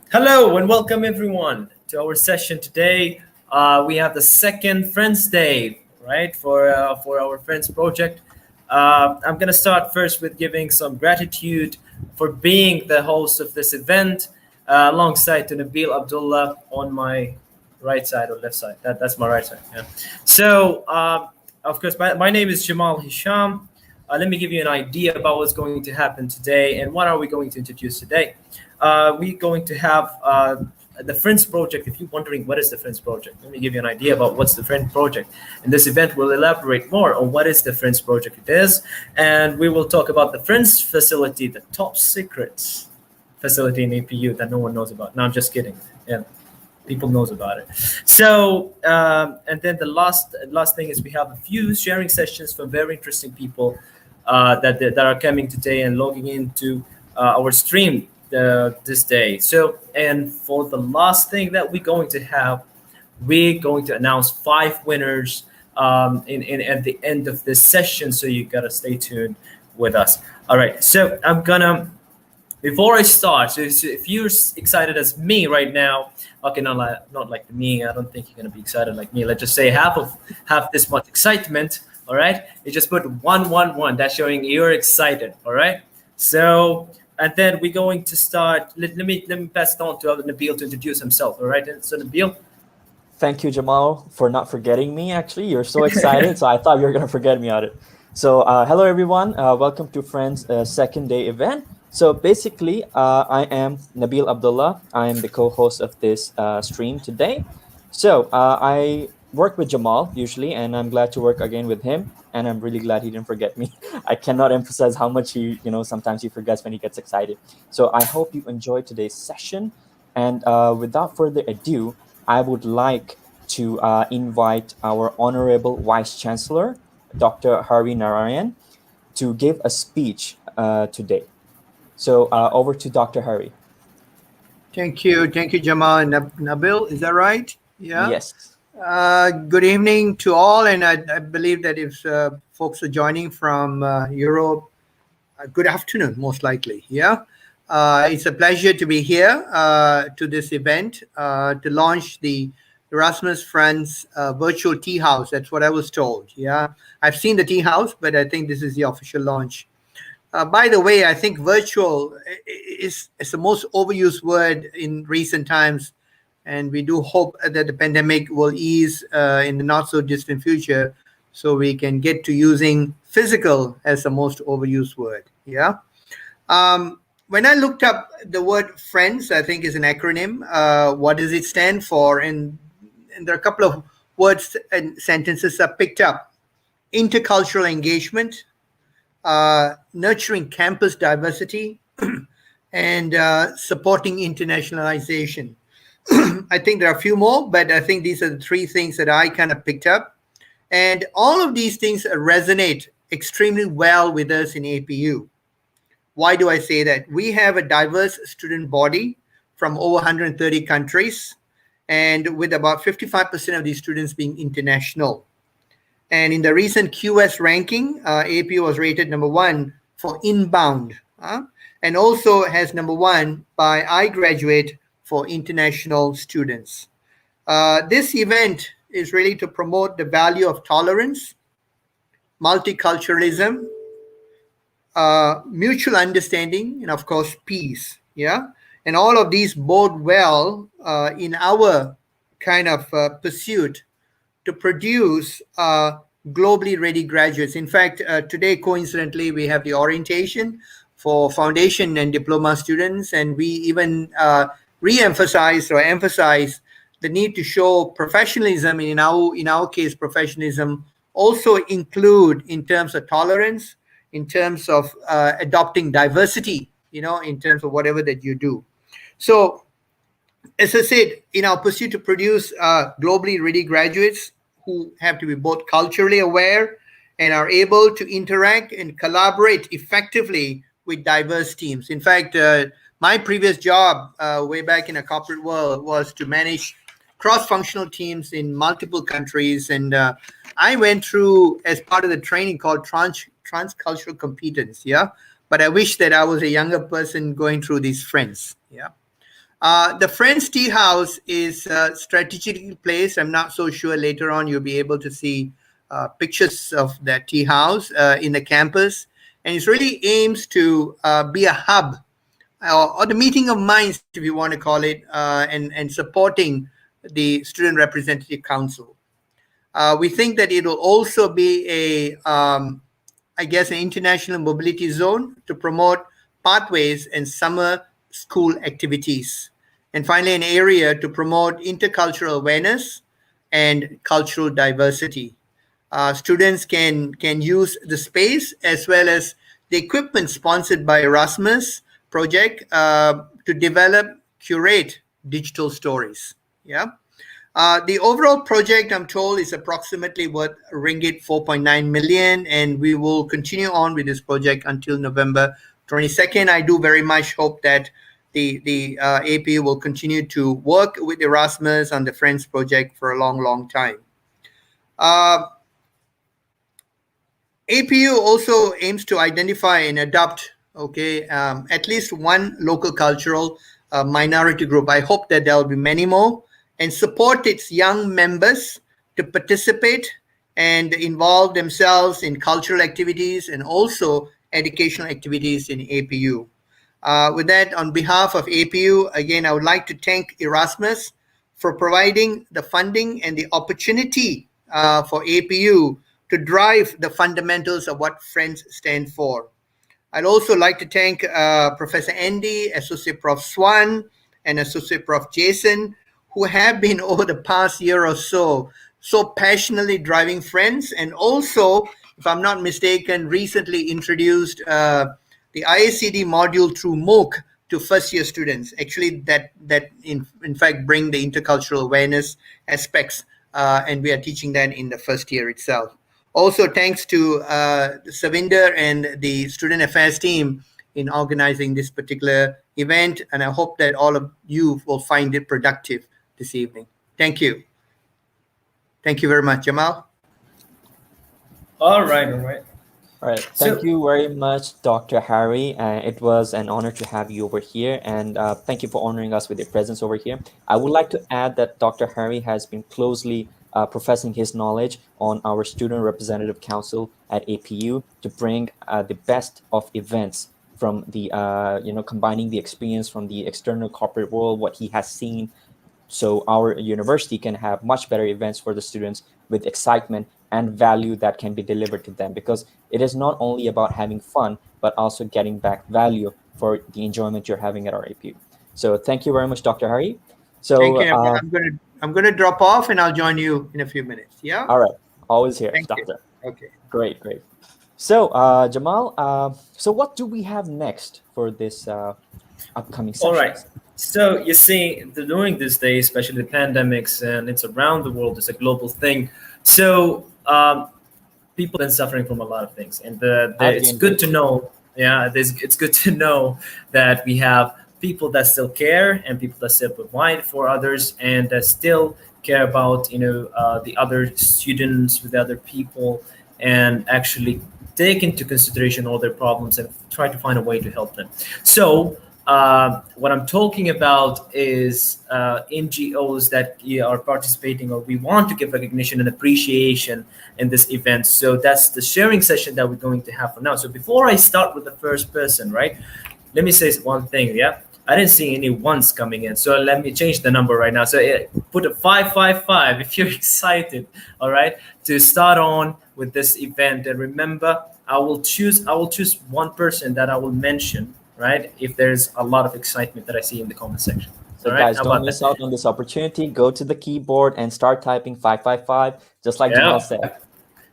Hello and welcome everyone to our session today. We have the second Friends Day, right, for our Friends project. I'm gonna start first with giving some gratitude for being the host of this event, alongside to Nabil Abdullah on my right side or left side. That's my right side. Yeah. So, of course, my name is Jamal Hisham. Let me give you an idea about what's going to happen today and what are we going to introduce today. We're going to have the Friends Project. If you're wondering what is the Friends Project, let me give you an idea about what's the Friends Project. And this event will elaborate more on what is the Friends Project it is. And we will talk about the Friends facility, the top secrets facility in APU that no one knows about. No, I'm just kidding. Yeah, people knows about it. So, and then the last thing is we have a few sharing sessions from very interesting people that are coming today and logging into our stream this day. So, and for the last thing that we're going to have, we're going to announce 5 winners in at the end of this session. So you gotta stay tuned with us. All right. So I'm gonna. Before I start, so if you're excited as me right now, okay, not like me. I don't think you're gonna be excited like me. Let's just say half this much excitement. All right. You just put 111. That's showing you're excited. All right. So. And then we're going to start. Let me pass it on to Nabil to introduce himself. All right. So Nabil. Thank you, Jamal, for not forgetting me. Actually, you're so excited, so I thought you were gonna forget me on it. So, hello everyone. Welcome to Friends' second day event. So basically, I am Nabil Abdullah. I am the co-host of this stream today. So I work with Jamal usually, and I'm glad to work again with him. And I'm really glad he didn't forget me. I cannot emphasize how much sometimes he forgets when he gets excited. So I hope you enjoyed today's session. And without further ado, I would like to invite our Honorable Vice Chancellor, Dr. Hari Narayan, to give a speech today. So over to Dr. Hari. Thank you, Jamal and Nabil. Is that right? Yeah. Yes. Good evening to all, and I believe that if folks are joining from Europe, good afternoon, most likely. Yeah, it's a pleasure to be here to this event to launch the Erasmus Friends virtual tea house. That's what I was told. Yeah, I've seen the tea house, but I think this is the official launch. By the way, I think virtual is the most overused word in recent times, and we do hope that the pandemic will ease in the not so distant future, so we can get to using physical as the most overused word. Yeah. When I looked up the word friends, I think is an acronym. What does it stand for? And there are a couple of words and sentences I picked up: intercultural engagement, nurturing campus diversity, and supporting internationalization. I think there are a few more, but I think these are the three things that I kind of picked up. And all of these things resonate extremely well with us in APU. Why do I say that? We have a diverse student body from over 130 countries, and with about 55% of these students being international. And in the recent QS ranking, APU was rated number one for inbound, and also has number one by iGraduate for international students. This event is really to promote the value of tolerance, multiculturalism, mutual understanding, and of course, peace. Yeah. And all of these bode well in our kind of pursuit to produce globally ready graduates. In fact, today, coincidentally, we have the orientation for foundation and diploma students, and we even re-emphasize or emphasize the need to show professionalism. In our case, professionalism also include in terms of tolerance, in terms of adopting diversity, in terms of whatever that you do. So as I said, in our pursuit to produce globally ready graduates who have to be both culturally aware and are able to interact and collaborate effectively with diverse teams. In fact, my previous job way back in a corporate world was to manage cross-functional teams in multiple countries. And I went through, as part of the training, called transcultural competence. Yeah. But I wish that I was a younger person going through these friends. Yeah. The Friends Tea House is strategically placed. I'm not so sure later on you'll be able to see pictures of that tea house in the campus. And it really aims to be a hub or the meeting of minds, if you want to call it, and supporting the Student Representative Council. We think that it will also be an international mobility zone to promote pathways and summer school activities. And finally, an area to promote intercultural awareness and cultural diversity. Students can use the space as well as the equipment sponsored by Erasmus project to develop, curate digital stories. Yeah. The overall project, I'm told, is approximately worth ringgit 4.9 million, and we will continue on with this project until November 22nd. I do very much hope that the APU will continue to work with Erasmus on the Friends project for a long, long time. APU also aims to identify and adopt, at least one local cultural minority group. I hope that there will be many more, and support its young members to participate and involve themselves in cultural activities and also educational activities in APU. With that, on behalf of APU, again, I would like to thank Erasmus for providing the funding and the opportunity for APU to drive the fundamentals of what Friends stand for. I'd also like to thank Professor Andy, Associate Prof. Swan, and Associate Prof. Jason, who have been over the past year or so passionately driving Friends, and also, if I'm not mistaken, recently introduced the IACD module through MOOC to first-year students. Actually, that in fact bring the intercultural awareness aspects, and we are teaching that in the first year itself. Also, thanks to Savinder and the Student Affairs team in organizing this particular event, and I hope that all of you will find it productive this evening. Thank you. Thank you very much, Jamal. All right, all right. All right. Thank So, you very much, Dr. Harry. It was an honor to have you over here, and thank you for honoring us with your presence over here. I would like to add that Dr. Harry has been closely professing his knowledge on our Student Representative Council at APU to bring the best of events from the, combining the experience from the external corporate world, what he has seen, so our university can have much better events for the students with excitement and value that can be delivered to them, because it is not only about having fun but also getting back value for the enjoyment you're having at our APU. So thank you very much, Dr. Harry. Thank So you. I'm gonna drop off, and I'll join you in a few minutes. Yeah. all right, always here, Thank you. doctor. Okay. Great, great. So Jamal, so what do we have next for this upcoming all right. sessions? So you see, during this day, especially the pandemics, and it's around the world, it's a global thing. So people have been suffering from a lot of things, and I've it's gained good weight. to know. Yeah, it's good to know that we have people that still care and people that still provide for others and that still care about the other students with other people and actually take into consideration all their problems and try to find a way to help them. So what I'm talking about is NGOs that are participating or we want to give recognition and appreciation in this event. So that's the sharing session that we're going to have for now. So before I start with the first person, right, let me say one thing. Yeah, I didn't see any ones coming in. So let me change the number right now. So put a 555 if you're excited, all right, to start on with this event. And remember, I will choose one person that I will mention, right? If there's a lot of excitement that I see in the comment section. So All right, guys, how don't about miss that? out on this opportunity. Go to the keyboard and start typing 555, just like Jamal Yeah, said.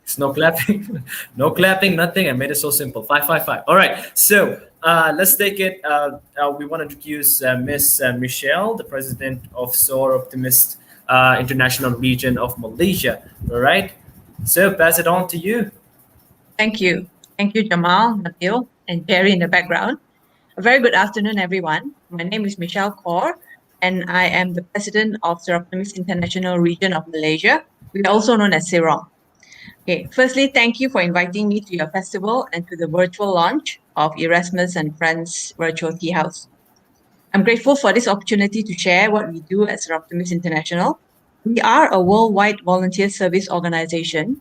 it's no clapping, no clapping, nothing. I made it so simple. 555. All right, so let's take it. We want to introduce Miss Michelle, the president of SOAR Optimist International Region of Malaysia. All right, so pass it on to you. Thank you. Thank you, Jamal, Nabil, and Jerry in the background. A very good afternoon, everyone. My name is Michelle Kaur, and I am the president of the Optimist International Region of Malaysia. We are also known as SIROM. Okay, firstly, thank you for inviting me to your festival and to the virtual launch of Erasmus and Friends Virtual Tea House. I'm grateful for this opportunity to share what we do at Optimist International. We are a worldwide volunteer service organization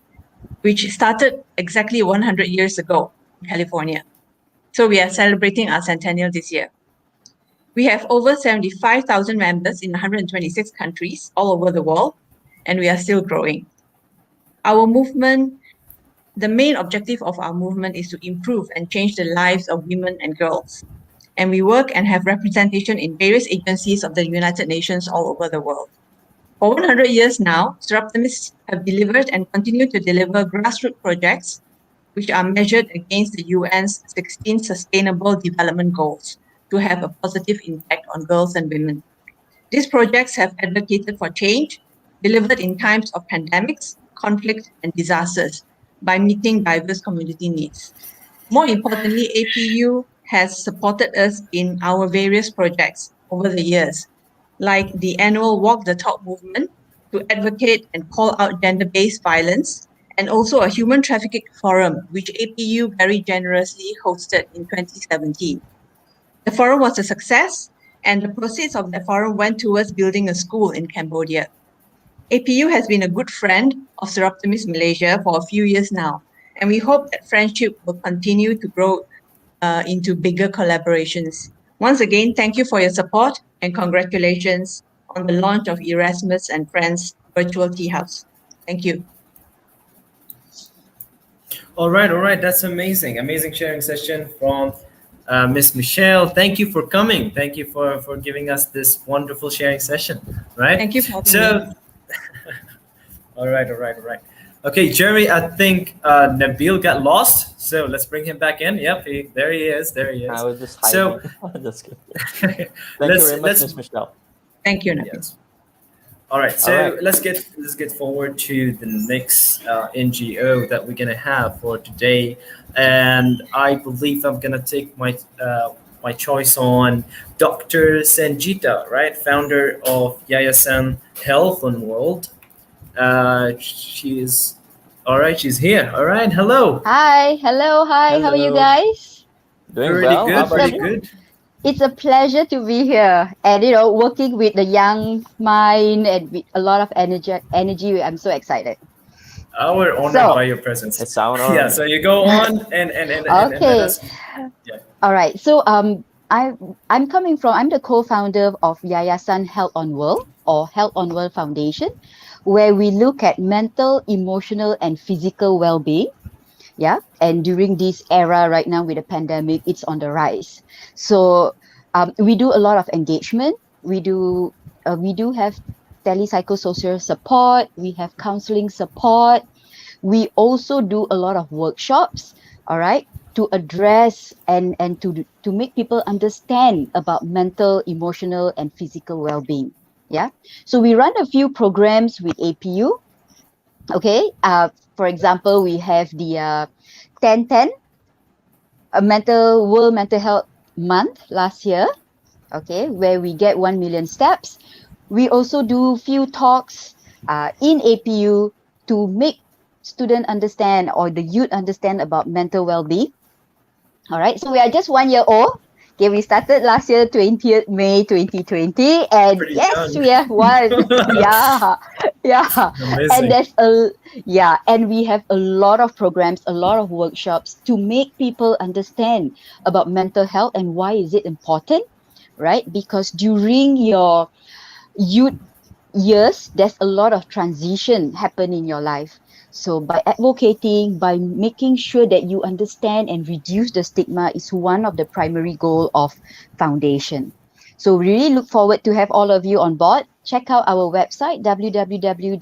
which started exactly 100 years ago in California. So we are celebrating our centennial this year. We have over 75,000 members in 126 countries all over the world, and we are still growing. Our movement, the main objective of our movement is to improve and change the lives of women and girls. And we work and have representation in various agencies of the United Nations all over the world. For 100 years now, Optimists have delivered and continue to deliver grassroots projects which are measured against the UN's 16 Sustainable Development Goals to have a positive impact on girls and women. These projects have advocated for change, delivered in times of pandemics, conflict, and disasters by meeting diverse community needs. More importantly, APU has supported us in our various projects over the years, like the annual Walk the Talk movement to advocate and call out gender-based violence, and also a human trafficking forum, which APU very generously hosted in 2017. The forum was a success, and the proceeds of the forum went towards building a school in Cambodia. APU has been a good friend of Seroptimus Malaysia for a few years now, and we hope that friendship will continue to grow into bigger collaborations. Once again, thank you for your support and congratulations on the launch of Erasmus and Friends Virtual Tea House. Thank you. All right, all right. That's amazing. Amazing sharing session from Miss Michelle. Thank you for coming. Thank you for giving us this wonderful sharing session. Right. Thank you for having So, me. all right, all right, all right. Okay, Jerry. I think Nabil got lost. So let's bring him back in. Yep, there he is. There he I is. was just So hiding. Just kidding. Thank you very much, let's Miss Michelle. Thank you, Nabil. yes. All right, All right. so let's get forward to the next NGO that we're gonna have for today, and I believe I'm gonna take my choice on Dr. Sanjita, right, founder of Yayasan Health and World. She's all right. She's here. All right. Hello. Hi, hello, hi. How are you Hello. guys? Doing Pretty well. How good. It's about a Pretty you? good. it's a pleasure to be here, and working with the young mind and with a lot of energy. I'm so excited. We're honored by So, your presence. It's our Yeah. honor. So you go on and let okay, us. Yeah. all right. I'm the co-founder of Yayasan Health on World or Health on World Foundation, where we look at mental, emotional, and physical well-being. Yeah, and during this era right now with the pandemic, it's on the rise. So we do a lot of engagement. We do have telepsychosocial support. We have counseling support. We also do a lot of workshops, all right, to address and to make people understand about mental, emotional, and physical well-being. Yeah, so we run a few programs with APU. Okay, for example, we have the 1010, a mental World Mental Health Month last year. Okay, where we get 1 million steps. We also do few talks in APU to make student understand or the youth understand about mental well-being. All right, so we are just 1 year old. Okay, we started last year, 20th May 2020, and Pretty yes, young. we have one. Yeah, yeah, and Amazing. and we have a lot of programs, a lot of workshops to make people understand about mental health and why is it important, right? Because during your youth years, there's a lot of transition happen in your life. So by advocating, by making sure that you understand and reduce the stigma is one of the primary goal of foundation. So we really look forward to have all of you on board. Check out our website www.yhow.org.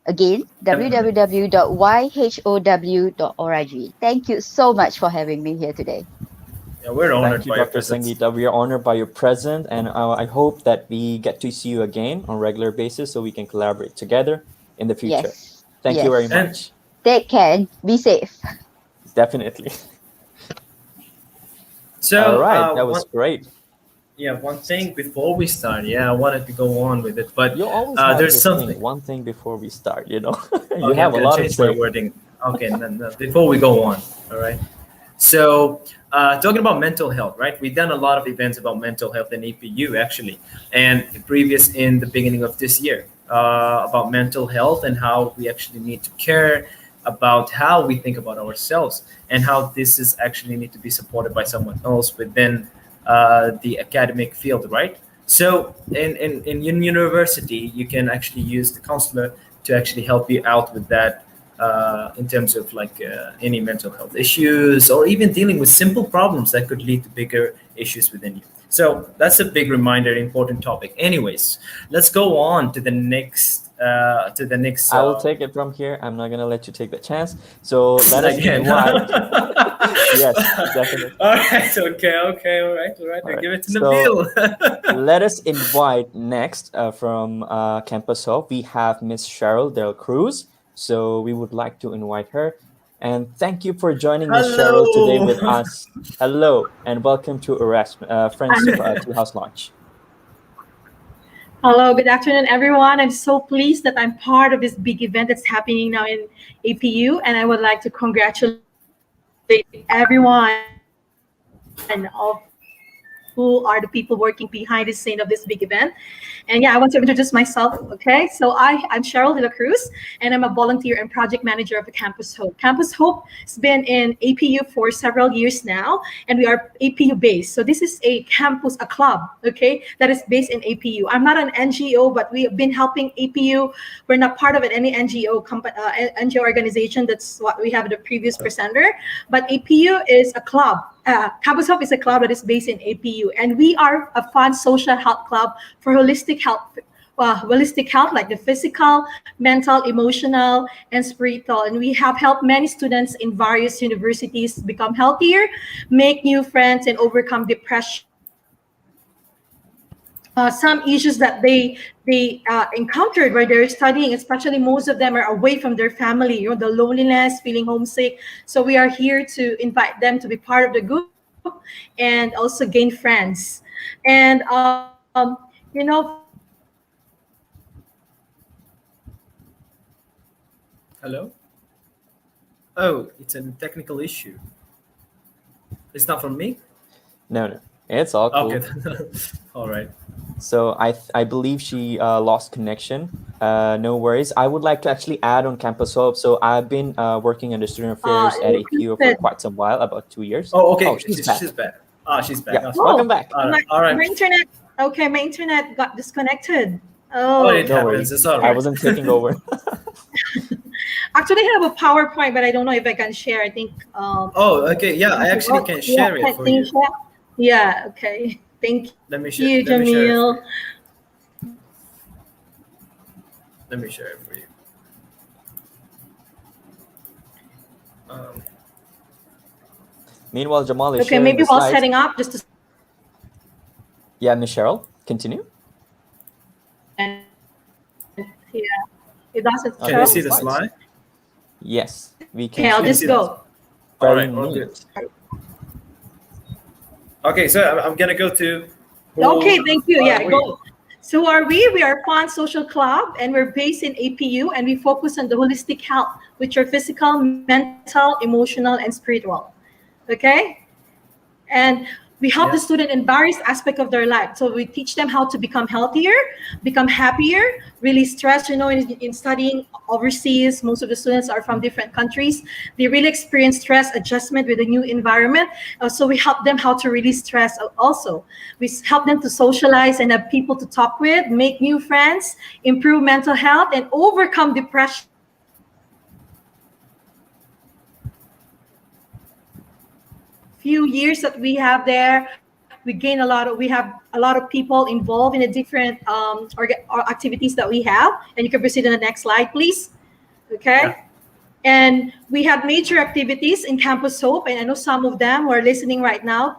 Again, Definitely. www.yhow.org. Thank you so much for having me here today. Yeah, we're Thank honored you, by your Dr. presence. Sangeeta. We are honored by your presence, and I hope that we get to see you again on a regular basis so we can collaborate together in the future. Yes, Thank you very yes. And much. Take care and be safe. Definitely. All so, right, that was one great. yeah, one thing before we start. Yeah, I wanted to go on with it, but You always have there's this thing, something. one thing before we start, you know? You Okay, I'm have a gonna lot to change my say. wording. Okay, no, no, before we go on, all right. So, talking about mental health, right? We've done a lot of events about mental health in APU actually, and previous in the beginning of this year about mental health and how we actually need to care about how we think about ourselves and how this is actually need to be supported by someone else within the academic field, right? So, in university, you can actually use the counselor to actually help you out with that in terms of like any mental health issues or even dealing with simple problems that could lead to bigger issues within you. So that's a big reminder, important topic. Anyways, let's go on to the next. I will take it from here. I'm not gonna let you take the chance. So let us Again. invite. Yes, definitely. All right. Okay. Okay. All right. All right. All I right. give it to So Nabil. let us invite next from Campus Hub. We have Miss Cheryl Del Cruz. So we would like to invite her. And thank you for joining Miss Cheryl today Hello. with us. Hello and welcome to Friends to House Launch. Hello, good afternoon, everyone. I'm so pleased that I'm part of this big event that's happening now in APU, and I would like to congratulate everyone of who are the people working behind the scene of this big event. And yeah, I want to introduce myself. Okay, so I'm Cheryl De La Cruz, and I'm a volunteer and project manager of the Campus Hope. Campus Hope has been in APU for several years now, and we are APU based. So this is a campus, a club, okay, that is based in APU. I'm not an NGO, but we have been helping APU. We're not part of any NGO NGO organization. That's what we have the previous presenter. But APU is a club. Campus Hope is a club that is based in APU, and we are a fun social health club for holistic health like the physical, mental, emotional, and spiritual. And we have helped many students in various universities become healthier, make new friends, and overcome depression. Some issues that they encountered while they're studying, especially most of them are away from their family, the loneliness, feeling homesick. So we are here to invite them to be part of the group and also gain friends. And Hello. Oh, it's a technical issue. It's not from me. No, no, it's all cool. Okay. All right. So I believe she lost connection. No worries. I would like to actually add on Campus Hope. So I've been working under student affairs at APU for quite some while, about 2 years. Oh, okay. Oh, she's back. She's back. She's back. Yeah. Oh, Welcome back. all right. My internet. Okay, my internet got disconnected. Oh, it No happens. worries. It's all I right. wasn't taking over. Actually, I have a PowerPoint, but I don't know if I can share. I think. Oh, okay. Yeah, I actually can share it for you. Yeah. Okay. Thank Let me share. you, Let me share it. Jamil. Let me share it for you. Um, Meanwhile, Jamal is Okay, sharing maybe the while slides. setting up, just to. Yeah, Miss Cheryl, continue. Yeah, it doesn't can show. you see the slide? Yes, we can. Okay, I'll see just it. go. All Very right. All neat. good. Okay, so I'm gonna go to. Okay, thank you. Who Yeah, are we? go. So who are we? We are Fun Social Club, and we're based in APU, and we focus on the holistic health, which are physical, mental, emotional, and spiritual. Okay, and we help the Yeah. student in various aspects of their life. So we teach them how to become healthier, become happier, really stress. In studying overseas, most of the students are from different countries. They really experience stress adjustment with a new environment. So we help them how to release stress also. We help them to socialize and have people to talk with, make new friends, improve mental health, and overcome depression. Few years that we have there, we have a lot of people involved in the different or activities that we have. And you can proceed to the next slide, please. Okay. Yeah. And we have major activities in Campus Hope, and I know some of them who are listening right now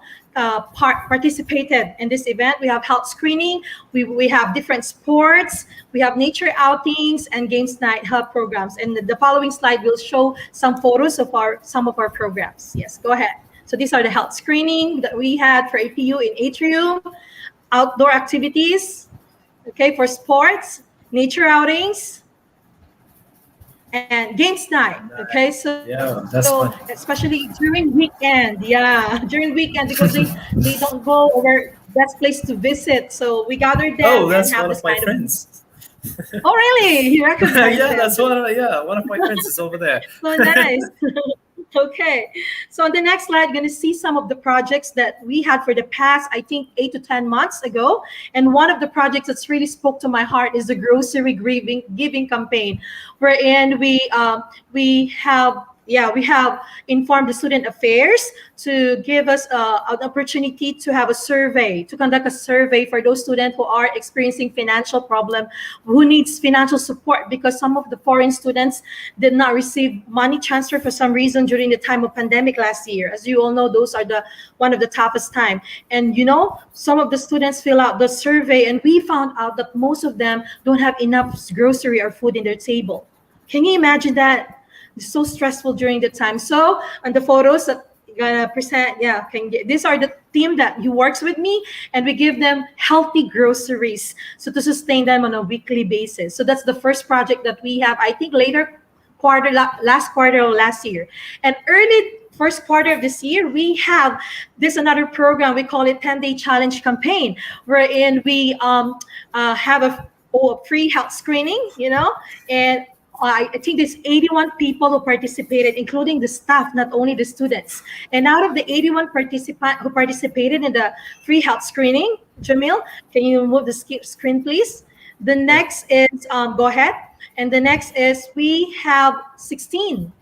participated in this event. We have health screening, we have different sports, we have nature outings, and games night health programs. And the following slide will show some photos of some of our programs. Yes, go ahead. So these are the health screening that we had for APU in Atrium, outdoor activities, okay, for sports, nature outings, and games night. Okay, so Yeah, that's fun. especially during weekend, during weekend, because they don't go over best place to visit. So we gather them Oh, and that's have one this of my kind friends. Oh, really? You recognize Yeah, them? that's one of my friends is over there. So nice. Okay, so on the next slide, you're going to see some of the projects that we had for the past, I think, 8 to 10 months ago. And one of the projects that's really spoke to my heart is the grocery giving campaign, wherein we have informed the student affairs to give us an opportunity to have a survey, to conduct a survey for those students who are experiencing financial problem, who needs financial support, because some of the foreign students did not receive money transfer for some reason during the time of pandemic last year. As you all know, those are one of the toughest time. And some of the students fill out the survey, and we found out that most of them don't have enough grocery or food in their table. Can you imagine that? It's so stressful during the time. So on the photos that you're gonna present, these are the team that he works with me, and we give them healthy groceries so to sustain them on a weekly basis. So that's the first project that we have, I think last quarter of last year. And early first quarter of this year, we have this another program. We call it 10-day challenge campaign, wherein we have a free health screening, and I think there's 81 people who participated, including the staff, not only the students. And out of the 81 participants who participated in the free health screening, Jamil, can you move the screen, please? The next is, go ahead. And the next is we have 16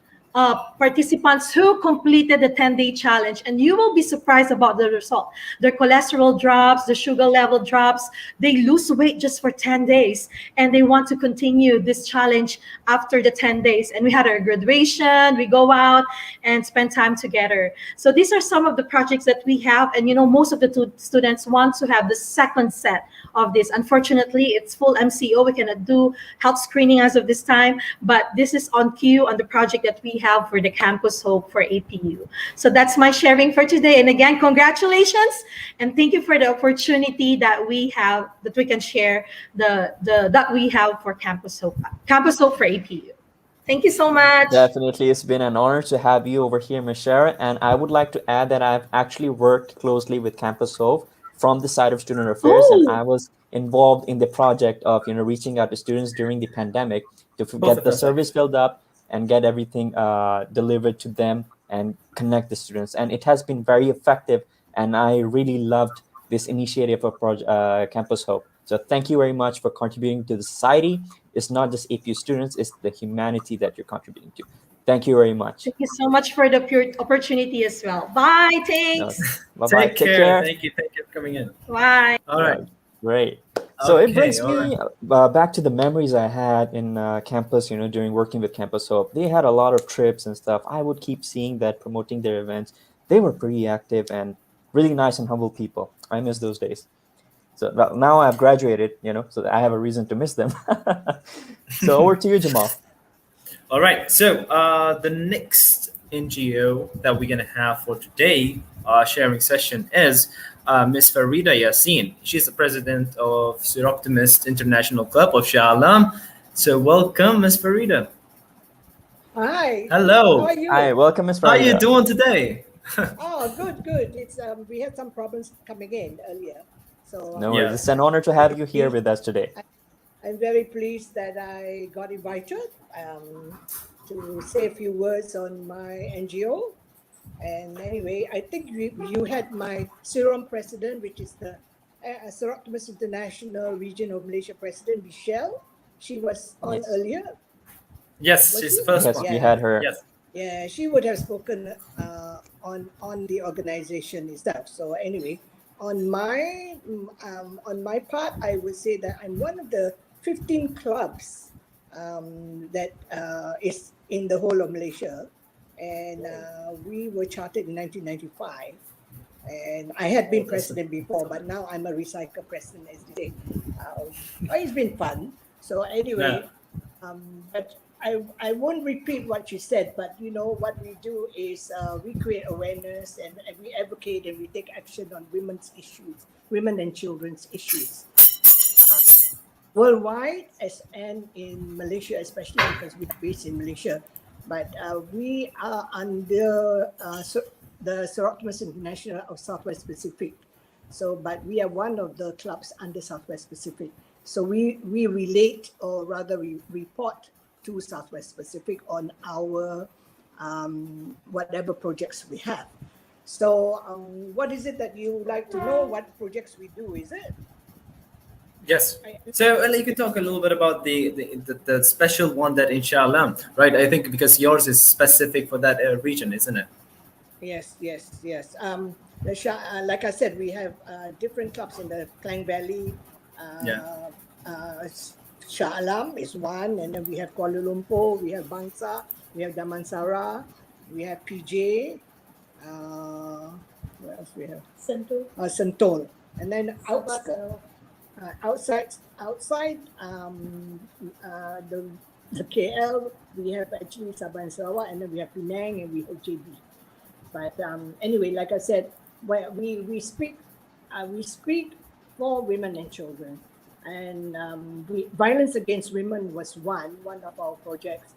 participants who completed the 10-day challenge, and you will be surprised about the result. Their cholesterol drops, the sugar level drops, they lose weight just for 10 days, and they want to continue this challenge after the 10 days. And we had our graduation, we go out and spend time together. So these are some of the projects that we have, and most of the students want to have the second set of this. Unfortunately, it's full MCO. We cannot do health screening as of this time, but this is on cue on the project that we have for the Campus Hope for APU. So that's my sharing for today. And again, congratulations and thank you for the opportunity that we have, that we can share the that we have for Campus Hope for APU. Thank you so much. Definitely, it's been an honor to have you over here, Michelle. And I would like to add that I've actually worked closely with Campus Hove from the side of student affairs, and Oh, I was involved in the project of reaching out to students during the pandemic to Both get of the us service actually. filled up and get everything delivered to them and connect the students. And it has been very effective, and I really loved this initiative of Campus Hope. So thank you very much for contributing to the society. It's not just APU students, it's the humanity that you're contributing to. Thank you very much. thank you so much for the pure opportunity as well. Bye. No, Thanks. bye bye. Take Take care. care. Thank you for coming in. Bye. All right. Great. So it Okay. brings All right. me back to the memories I had in campus, during working with Campus Hope. They had a lot of trips and stuff. I would keep seeing that, promoting their events. They were pretty active and really nice and humble people. I miss those days. So now I've graduated, so that I have a reason to miss them. So over to you, Jamal. All right. So the next NGO that we're gonna have for today sharing session is Miss Farida Yassin. She's the president of Optimist International Club of Shah Alam. So welcome, Miss Farida. Hi, how Hello. are Hi, you? welcome, Miss How are you Farida. doing today? Oh, good, good. It's we had some problems coming in earlier, so No worries. Yeah. It's an honor to have you here pleased. with us today. I'm very pleased that I got invited to say a few words on my NGO. And anyway, I think you had my Serum president, which is the Seroptimus International Region of Malaysia president, Michelle. She was on Yes. earlier, Yes, was she's she? the first Yes, one. we Yeah. had her. Yes. Yeah, she would have spoken on the organization itself. So anyway, on my part, I would say that I'm one of the 15 clubs that is in the whole of Malaysia, and we were chartered in 1995. And I had been president before, but now I'm a recycle president, as they say. It's been fun. So Yeah. anyway, but I won't repeat what you said, but what we do is we create awareness and we advocate and we take action on women's issues, women and children's issues. Worldwide and in Malaysia, especially because we're based in Malaysia. But we are under the Optimist International of Southwest Pacific. So, but we are one of the clubs under Southwest Pacific. So we relate, or rather we report to Southwest Pacific on our whatever projects we have. So what is it that you would like to know? What projects we do, is it? Yes. So you can talk a little bit about the special one that inshallah, right? I think because yours is specific for that region, isn't it? Yes. Like I said, we have different clubs in the Klang Valley. Yeah. Shah Alam is one, and then we have Kuala Lumpur, we have Bangsa, we have Damansara, we have PJ. What else we have? Sentul. And then outside the KL, we have actually Sabah and Sarawak, and then we have Penang, and we have JB. But anyway, like I said, we speak for women and children, and violence against women was one of our projects.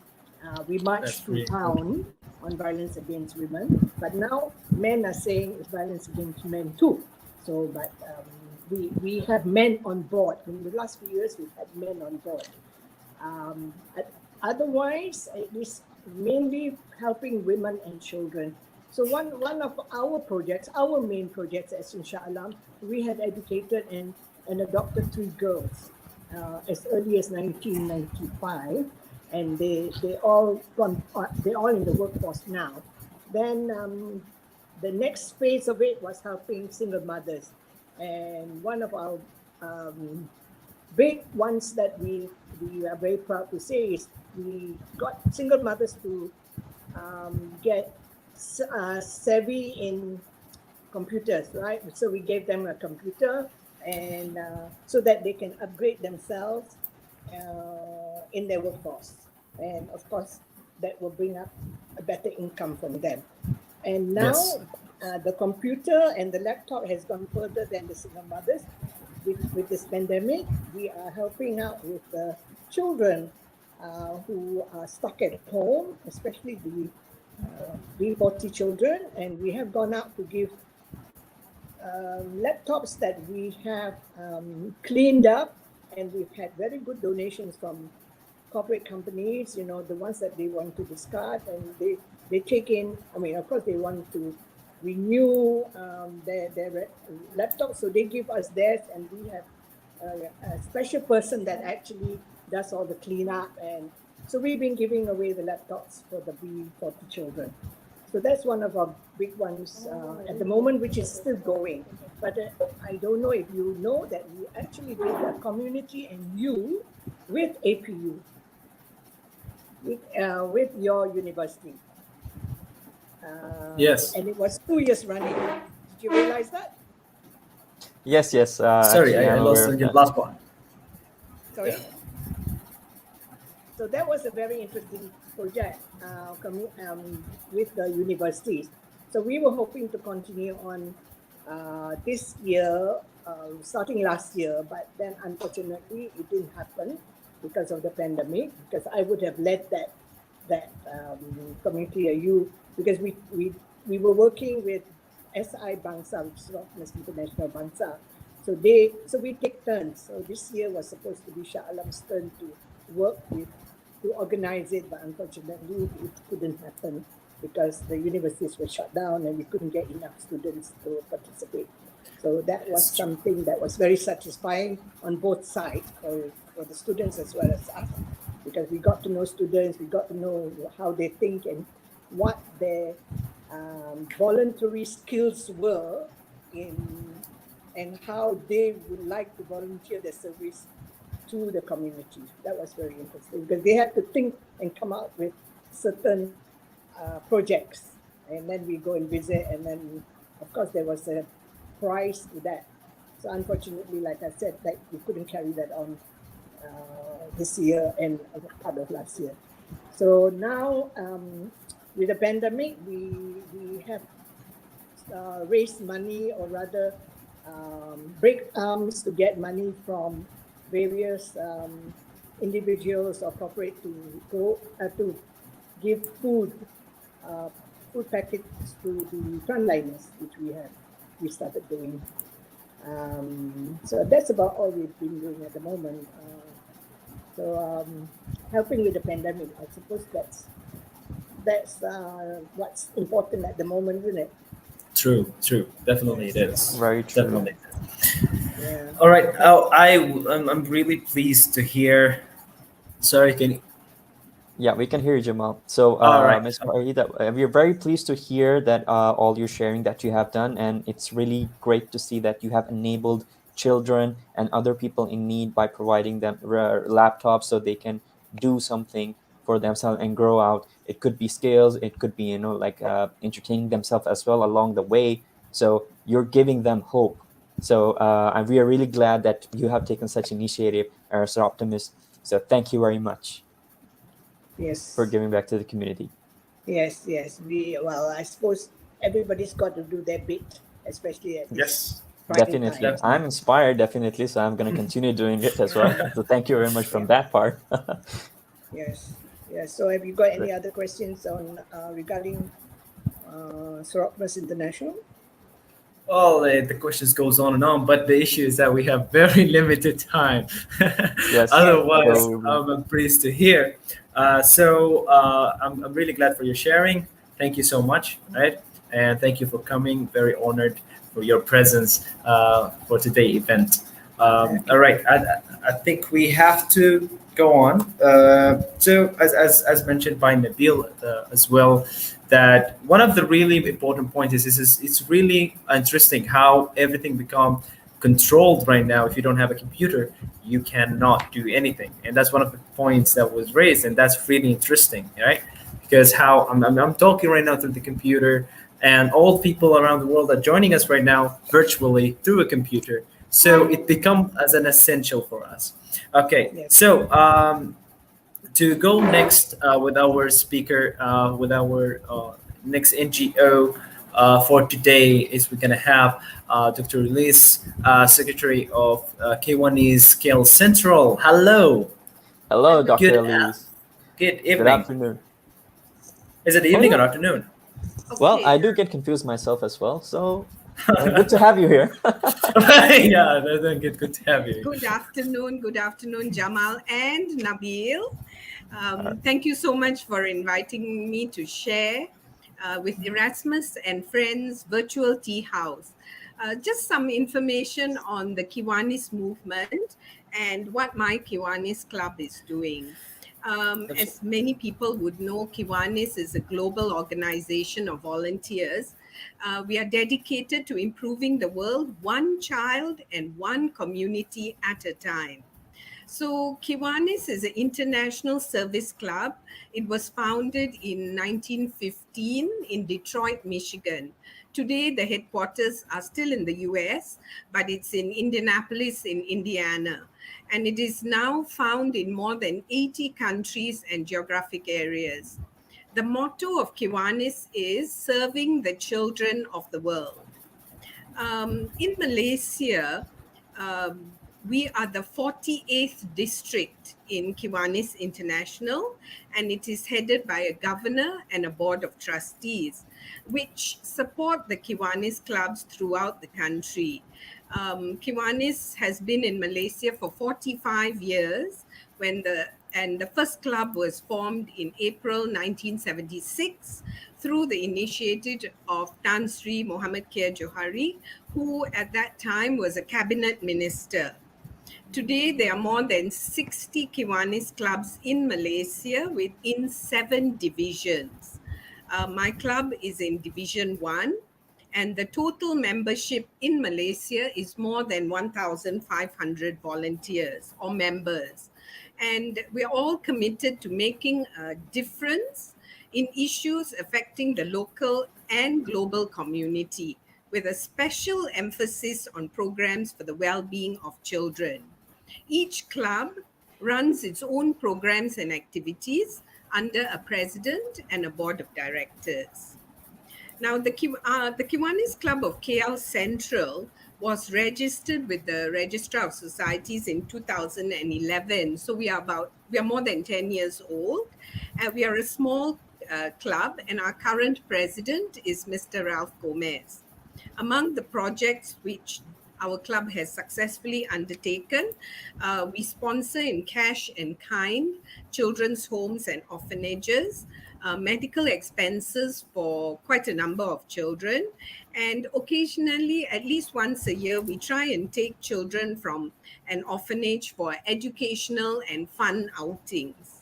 We marched through town on violence against women, but now men are saying it's violence against men too. So, but we have men on board. In the last few years, we've had men on board. Otherwise, it is mainly helping women and children. So one of our projects, our main projects as Inshallah, we had educated and adopted 3 girls as early as 1995, and they all in the workforce now. Then the next phase of it was helping single mothers, and one of our big ones that we are very proud to say is we got single mothers to get savvy in computers, right? So we gave them a computer, and so that they can upgrade themselves in their workforce. And of course, that will bring up a better income from them. And Yes. now the computer and the laptop has gone further than the single mothers. With this pandemic, we are helping out with the children who are stuck at home, especially the B40 children. And we have gone out to give laptops that we have cleaned up, and we've had very good donations from corporate companies, you know, the ones that they want to discard, and they take in, I mean, of course, they want to renew their laptops, so they give us theirs, and we have a special person that actually does all the cleanup. And so we've been giving away the laptops for the B40 children. So that's one of our big ones at the moment, which is still going. But I don't know if you know that we actually did a community and you with APU, with your university. Yes. And it was 2 years running. Did you realize that? Yes, yes. Sorry, Actually, I I'm lost aware of the that. last part. Sorry. Yeah. So that was a very interesting project with the universities. So we were hoping to continue on this year, starting last year, but then unfortunately it didn't happen because of the pandemic. Because I would have led that community you, because we were working with SI Bangsa, which is Rockness International Bangsa. So we take turns. So this year was supposed to be Shah Alam's turn to work to organize it, but unfortunately it couldn't happen because the universities were shut down and we couldn't get enough students to participate. So that was something that was very satisfying on both sides for the students as well as us, because we got to know students, we got to know how they think and what their voluntary skills were and how they would like to volunteer their service to the community. That was very interesting because they had to think and come up with certain projects, and then we go and visit, and then of course there was a prize to that. So unfortunately, like I said, that we couldn't carry that on this year and part of last year. So now with the pandemic, we have raised money, or rather break arms to get money from various individuals or corporate to go to give food packets to the frontliners, which we started doing. So that's about all we've been doing at the moment. Helping with the pandemic, I suppose that's what's important at the moment, isn't it? True. Definitely it is. Very true. Definitely. Yeah. All right. I'm really pleased to hear. Sorry, can Yeah, we can hear you, Jamal. So, All right. Ms. Farida, we're very pleased to hear that all your sharing that you have done, and it's really great to see that you have enabled children and other people in need by providing them laptops so they can do something for themselves and grow out. It could be skills, it could be like entertaining themselves as well along the way. So you're giving them hope. So and we are really glad that you have taken such initiative as an optimist. So thank you very much for Yes. giving back to the community. Yes. I suppose everybody's got to do their bit, especially at this Yes. trying Definitely. time. I'm inspired, definitely. So I'm going to continue doing it as well. So thank you very much from that part. Yes. So have you got any Great. other questions on regarding Sorokmas International? Well, the questions goes on and on, but the issue is that we have very limited time. Yes. Otherwise, So, I'm pleased to hear. I'm really glad for your sharing. Thank you so much, right? And thank you for coming. Very honored for your presence for today's event. All right, I think we have to go on. So, as mentioned by Nabil as well, that one of the really important points is it's really interesting how everything become controlled right now. If you don't have a computer, you cannot do anything, and that's one of the points that was raised, and that's really interesting, right? Because how I'm talking right now through the computer, and all people around the world are joining us right now virtually through a computer. So it becomes as an essential for us. Okay, Yes. so to go next with our speaker, with our next NGO for today is we're going to have Dr. Liz, Secretary of K1's Scale Central. Hello. Hello, Good, Dr. Elise. good Good evening. afternoon. Is it Oh, evening or yeah. afternoon? Well, Okay. I do get confused myself as well. So good to have you here. Yeah, that's good to have you. Good afternoon, Jamal and Nabil. Thank you so much for inviting me to share with Erasmus and Friends Virtual Tea House. Just some information on the Kiwanis movement and what my Kiwanis Club is doing. As many people would know, Kiwanis is a global organization of volunteers. We are dedicated to improving the world one child and one community at a time. So, Kiwanis is an international service club. It was founded in 1915 in Detroit, Michigan. Today, the headquarters are still in the US, but it's in Indianapolis, in Indiana. And it is now found in more than 80 countries and geographic areas. The motto of Kiwanis is serving the children of the world. In Malaysia, we are the 48th district in Kiwanis International, and it is headed by a governor and a board of trustees, which support the Kiwanis clubs throughout the country. Kiwanis has been in Malaysia for 45 years and the first club was formed in April 1976 through the initiative of Tan Sri Muhammad Kia Johari, who at that time was a cabinet minister. Today, there are more than 60 Kiwanis clubs in Malaysia within 7 divisions. My club is in Division 1, and the total membership in Malaysia is more than 1,500 volunteers or members. And we're all committed to making a difference in issues affecting the local and global community, with a special emphasis on programs for the well-being of children. Each club runs its own programs and activities under a president and a board of directors. Now, the Kiwanis Club of KL Central was registered with the Registrar of Societies in 2011. So we are more than 10 years old. We are a small club, and our current president is Mr. Ralph Gomez. Among the projects which our club has successfully undertaken, we sponsor in cash and kind children's homes and orphanages, medical expenses for quite a number of children, and occasionally, at least once a year, we try and take children from an orphanage for educational and fun outings.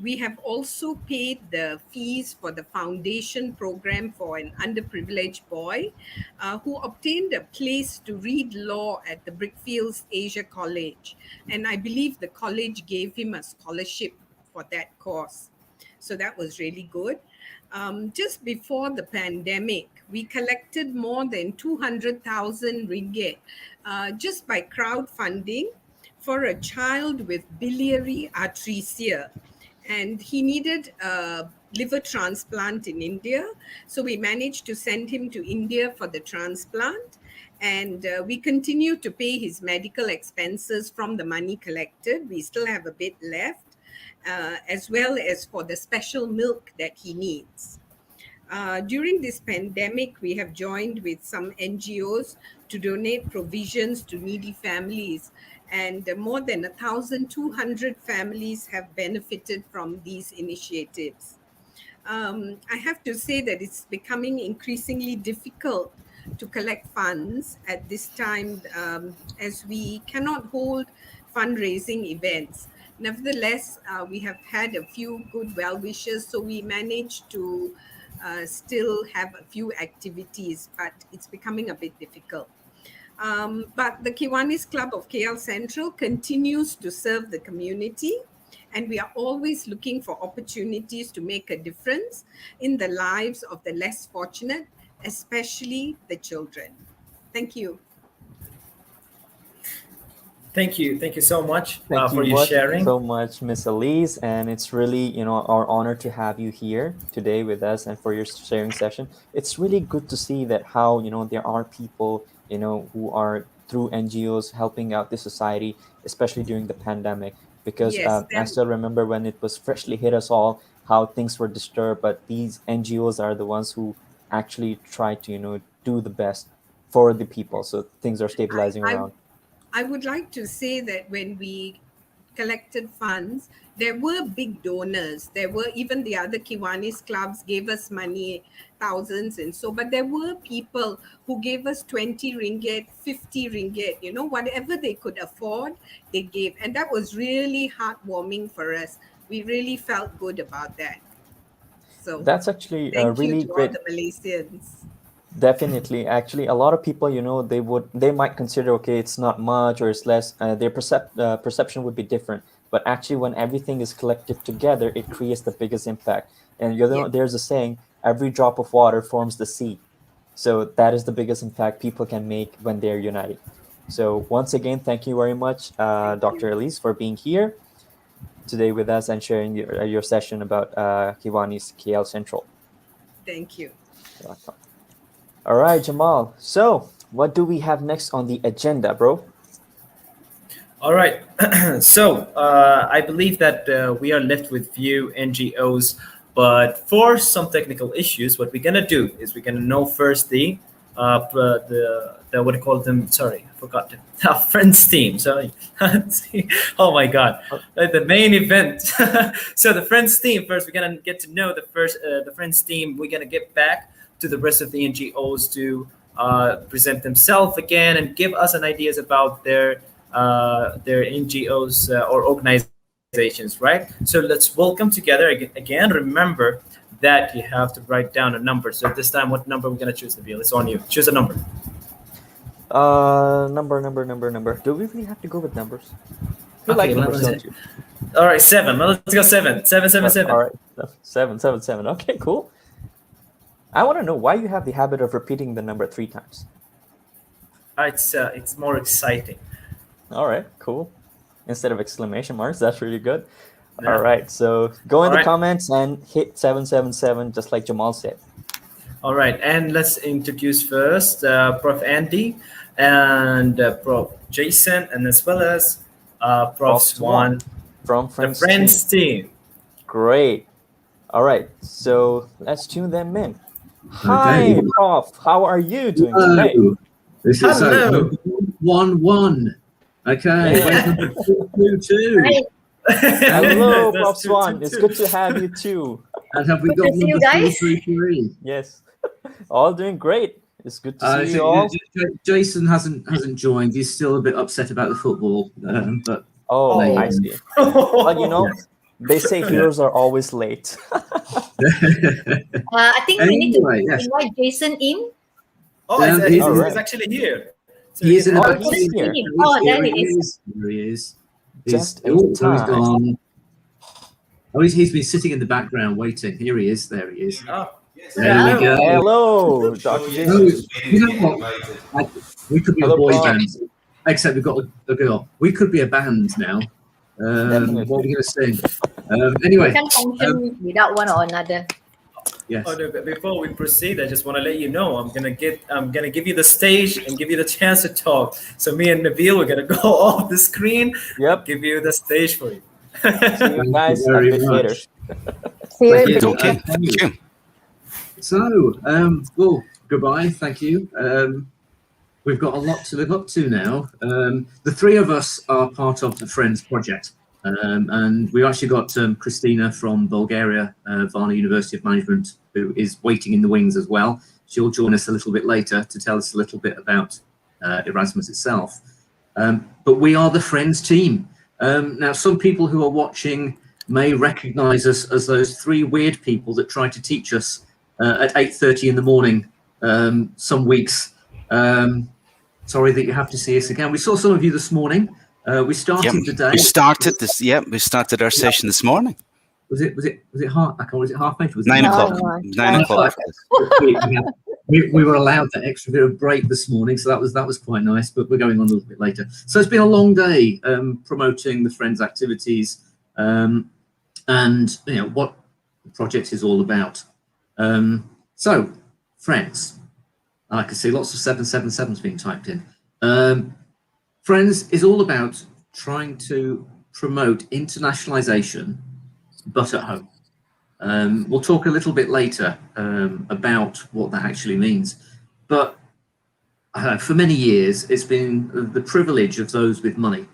We have also paid the fees for the foundation program for an underprivileged boy who obtained a place to read law at the Brickfields Asia College. And I believe the college gave him a scholarship for that course. So that was really good. Just before the pandemic, we collected more than 200,000 ringgit just by crowdfunding for a child with biliary atresia. And he needed a liver transplant in India. So we managed to send him to India for the transplant. And we continue to pay his medical expenses from the money collected. We still have a bit left, as well as for the special milk that he needs. During this pandemic, we have joined with some NGOs to donate provisions to needy families, and more than 1,200 families have benefited from these initiatives. I have to say that it's becoming increasingly difficult to collect funds at this time, as we cannot hold fundraising events. Nevertheless, we have had a few good well wishers, so we managed to still have a few activities, but it's becoming a bit difficult. But the Kiwanis Club of KL Central continues to serve the community, and we are always looking for opportunities to make a difference in the lives of the less fortunate, especially the children. Thank you. Thank you so much Thank for you your sharing. so much, Miss Elise, and it's really, our honor to have you here today with us and for your sharing session. It's really good to see that how, there are people, who are through NGOs helping out the society, especially during the pandemic. Because Yes, I still remember when it was freshly hit us all, how things were disturbed, but these NGOs are the ones who actually try to, do the best for the people. So things are I, stabilizing I around. I would like to say that when we collected funds, there were big donors. There were even the other Kiwanis clubs gave us money, thousands and so, but there were people who gave us 20 ringgit, 50 ringgit, whatever they could afford, they gave. And that was really heartwarming for us. We really felt good about that. So That's actually a thank you really to all great. the Malaysians. Definitely. Actually, a lot of people, they might consider, okay, it's not much or it's less. Their perception would be different. But actually, when everything is collected together, it creates the biggest impact. And Yes. there's a saying, every drop of water forms the sea. So that is the biggest impact people can make when they're united. So once again, thank you very much, Thank Dr. you. Elise, for being here today with us and sharing your session about Kiwani's KL Central. Thank you. You're welcome. All right, Jamal. So, what do we have next on the agenda, bro? All right. So I believe that we are left with few NGOs, but for some technical issues, what we're gonna do is we're gonna know first the what do you call them? Sorry, I forgot them. Friends team. Sorry. Oh my God, the main event. So the Friends team first. We're gonna get to know the Friends team. We're gonna get back to the rest of the NGOs to present themselves again and give us an ideas about their NGOs or organizations, right? So let's welcome together again. Remember that you have to write down a number. So this time, what number we're gonna choose, Nabil? It's on you. Choose a number. Number. Do we really have to go with numbers? You Okay, like numbers, let's don't you? All right, 7. Let's go 7. 7. All right, 7. Okay, cool. I want to know why you have the habit of repeating the number 3 times. It's more exciting. All right, cool. Instead of exclamation marks, that's really good. Yeah. All right, so go in All the right. comments and hit 777, just like Jamal said. All right, and let's introduce first Prof. Andy and Prof. Jason, and as well as Prof. Swan from the Friends Friends team. Great. All right, so let's tune them in. Hi, Okay. Prof. How are you doing today? Hello. This is Hello. 1-1. Okay. Yeah. Where's number 222? Hello, That's Prof. two, Swan. two, It's two. good to have you too. And have we Good got to see you number guys. 333? Yes, all doing great. It's good to see you all. Jason hasn't joined. He's still a bit upset about the football. But Oh, there you I go. see. Well, they say heroes are always late. I think we need to Anyway, yes. invite Jason in. Oh, Yeah, he's all right. actually here. So He is in Oh, about he's here. Oh, there he is. There he is. Just Oh, in so he's time. gone. Oh, he's been sitting in the background waiting. Here he is. There he is. Oh, There we go. Hello, Dr. Oh, Jason. you know what? We could be Hello, a boy Prof. band, except we've got a girl. We could be a band now. Definitely. What are we going to sing? Anyway, We can function without one or another. yes. Oh, no, but before we proceed, I just want to let you know I'm gonna give you the stage and give you the chance to talk. So me and Nabil, we're gonna go off the screen. Yep. Give you the stage for you. See you Thank guys you very a bit later. much. See you Thank in you. the Okay, thank you. So, well, goodbye. Thank you. We've got a lot to live up to now. The three of us are part of the Friends project. And we actually got Christina from Bulgaria, Varna University of Management, who is waiting in the wings as well. She'll join us a little bit later to tell us a little bit about Erasmus itself. But we are the Friends team. Now, some people who are watching may recognize us as those three weird people that try to teach us at 8:30 in the morning some weeks. Sorry that you have to see us again. We saw some of you this morning. We started the day. We started our session this morning. Was it half? I can't. Was it half? Was it 9 o'clock. Oh, 9 o'clock. we were allowed that extra bit of break this morning, so that was quite nice. But we're going on a little bit later. So it's been a long day promoting the Friends activities, and what the project is all about. So Friends, I can see lots of 777s being typed in. Friends is all about trying to promote internationalization, but at home. We'll talk a little bit later about what that actually means. But for many years, it's been the privilege of those with money.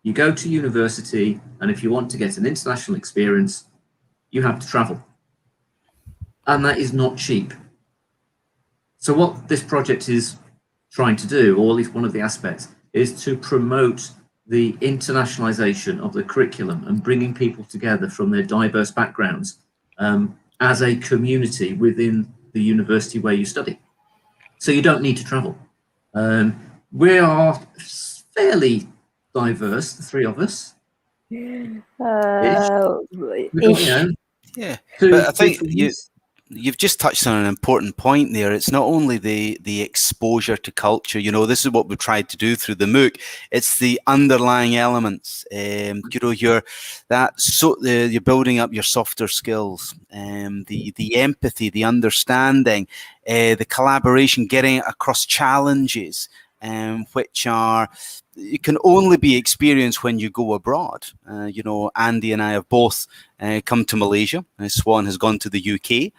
You go to university, and if you want to get an international experience, you have to travel. And that is not cheap. So what this project is trying to do, or at least one of the aspects, is to promote the internationalization of the curriculum and bringing people together from their diverse backgrounds as a community within the university where you study. So you don't need to travel. We are fairly diverse, the three of us. Yeah, but I think you've just touched on an important point there. It's not only the exposure to culture. This is what we've tried to do through the MOOC. It's the underlying elements. You're building up your softer skills, the empathy, the understanding, the collaboration, getting across challenges, which you can only be experienced when you go abroad. Andy and I have both come to Malaysia. Swan has gone to the UK.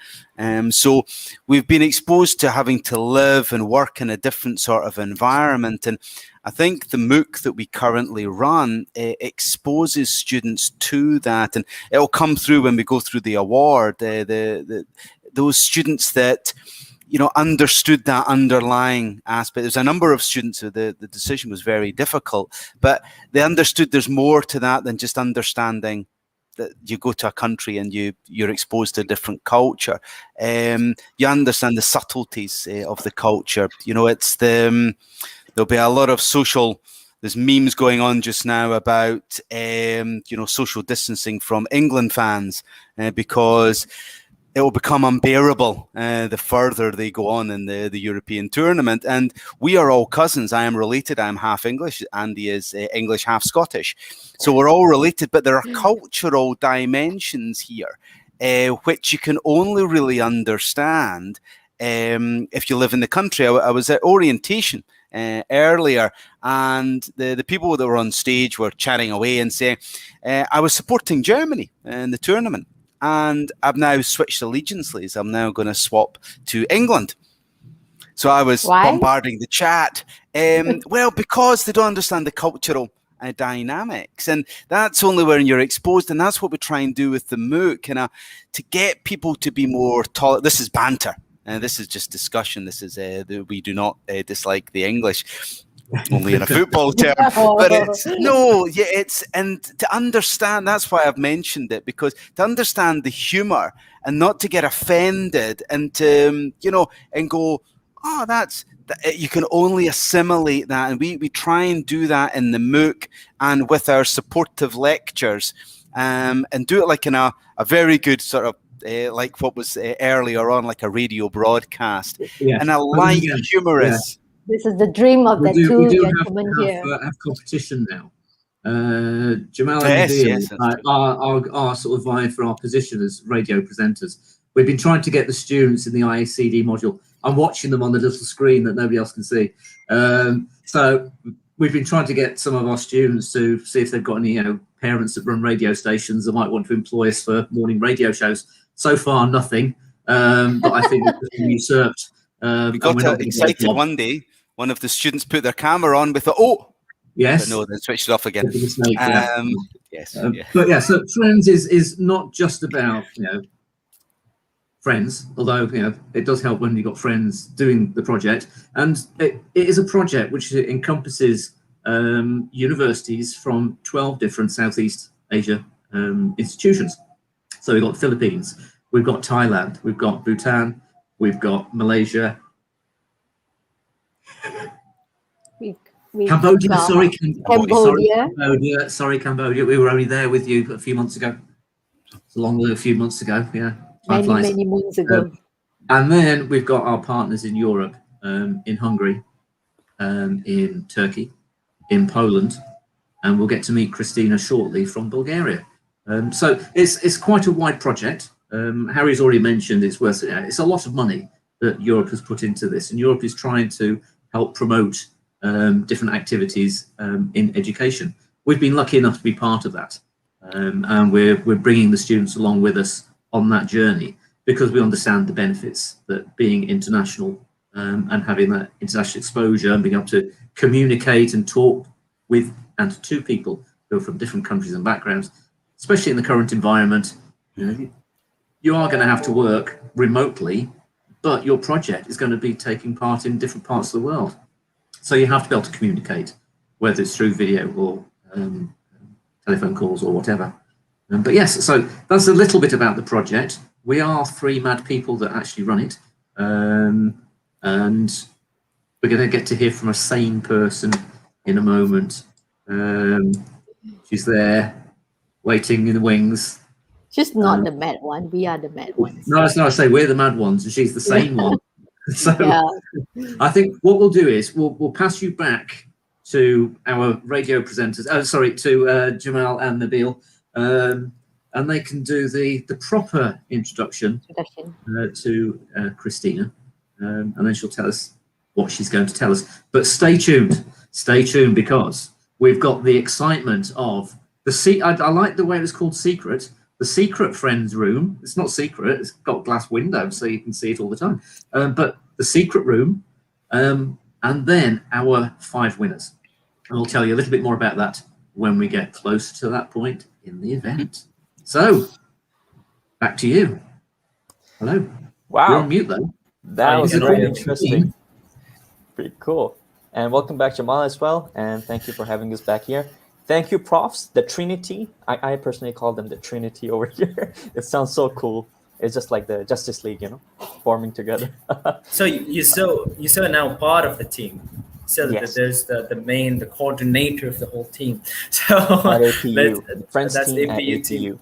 So we've been exposed to having to live and work in a different sort of environment. And I think the MOOC that we currently run exposes students to that. And it'll come through when we go through the award, those students that understood that underlying aspect. There's a number of students who the decision was very difficult, but they understood there's more to that than just understanding that you go to a country and you're exposed to a different culture. You understand the subtleties of the culture. It's there'll be a lot of there's memes going on just now about social distancing from England fans because it will become unbearable the further they go on in the European tournament. And we are all cousins. I am related. I'm half English. Andy is English, half Scottish. So we're all related, but there are cultural dimensions here, which you can only really understand if you live in the country. I was at orientation earlier, and the people that were on stage were chatting away and saying, I was supporting Germany in the tournament. And I've now switched allegiances. I'm now going to swap to England. So I was bombarding the chat. Well, because they don't understand the cultural dynamics. And that's only when you're exposed. And that's what we try and do with the MOOC, to get people to be more tolerant. This is banter. And this is just discussion. This is we do not dislike the English. Only in a football term, but and to understand, that's why I've mentioned it, because to understand the humor and not to get offended and to and go, you can only assimilate that, and we try and do that in the MOOC and with our supportive lectures, and do it like in a very good sort of like what was earlier on, like a radio broadcast, and a light, humorous. This is the dream of the two gentlemen here. We have competition now. Jamal and Nabil are sort of vying for our position as radio presenters. We've been trying to get the students in the IACD module. I'm watching them on the little screen that nobody else can see. So we've been trying to get some of our students to see if they've got any parents that run radio stations that might want to employ us for morning radio shows. So far, nothing. But I think we've been usurped. We got excited one day. One of the students put their camera on with yes, but no, then switched it off again. But so Friends is not just about friends, although it does help when you've got friends doing the project, and it is a project which encompasses universities from 12 different Southeast Asia institutions. So we've got the Philippines, we've got Thailand, we've got Bhutan, we've got Malaysia. Cambodia. Sorry, Cambodia. We were only there with you a few months ago. It's a few months ago. Yeah, many moons ago. And then we've got our partners in Europe, in Hungary, in Turkey, in Poland, and we'll get to meet Christina shortly from Bulgaria. So it's quite a wide project. Harry's already mentioned it's a lot of money that Europe has put into this, and Europe is trying to help promote different activities in education. We've been lucky enough to be part of that, and we're bringing the students along with us on that journey because we understand the benefits that being international and having that international exposure and being able to communicate and talk with and to people who are from different countries and backgrounds, especially in the current environment. You are going to have to work remotely, but your project is going to be taking part in different parts of the world. So you have to be able to communicate, whether it's through video or telephone calls or whatever. But yes, so that's a little bit about the project. We are 3 mad people that actually run it. And we're going to get to hear from a sane person in a moment. She's there, waiting in the wings. She's not the mad one. We are the mad ones. No, I say we're the mad ones, and she's the sane one. So Yeah. I think what we'll do is we'll pass you back to our radio presenters. To Jamal and Nabil, and they can do the proper introduction to Christina, and then she'll tell us what she's going to tell us. But stay tuned, because we've got the excitement of the I like the way it's called secret. The secret friends room. It's not secret. It's got glass windows so you can see it all the time. But the secret room, and then our 5 winners. And we'll tell you a little bit more about that when we get close to that point in the event. So, back to you. Hello. Wow. You're on mute though. That was very interesting. Pretty cool. And welcome back, Jamal, as well. And thank you for having us back here. Thank you, profs. The Trinity. I personally call them the Trinity over here. It sounds so cool. It's just like the Justice League, forming together. So you're so now part of the team. So Yes. that there's the coordinator of the whole team. So At APU, the Friends that's team at APU APU. team.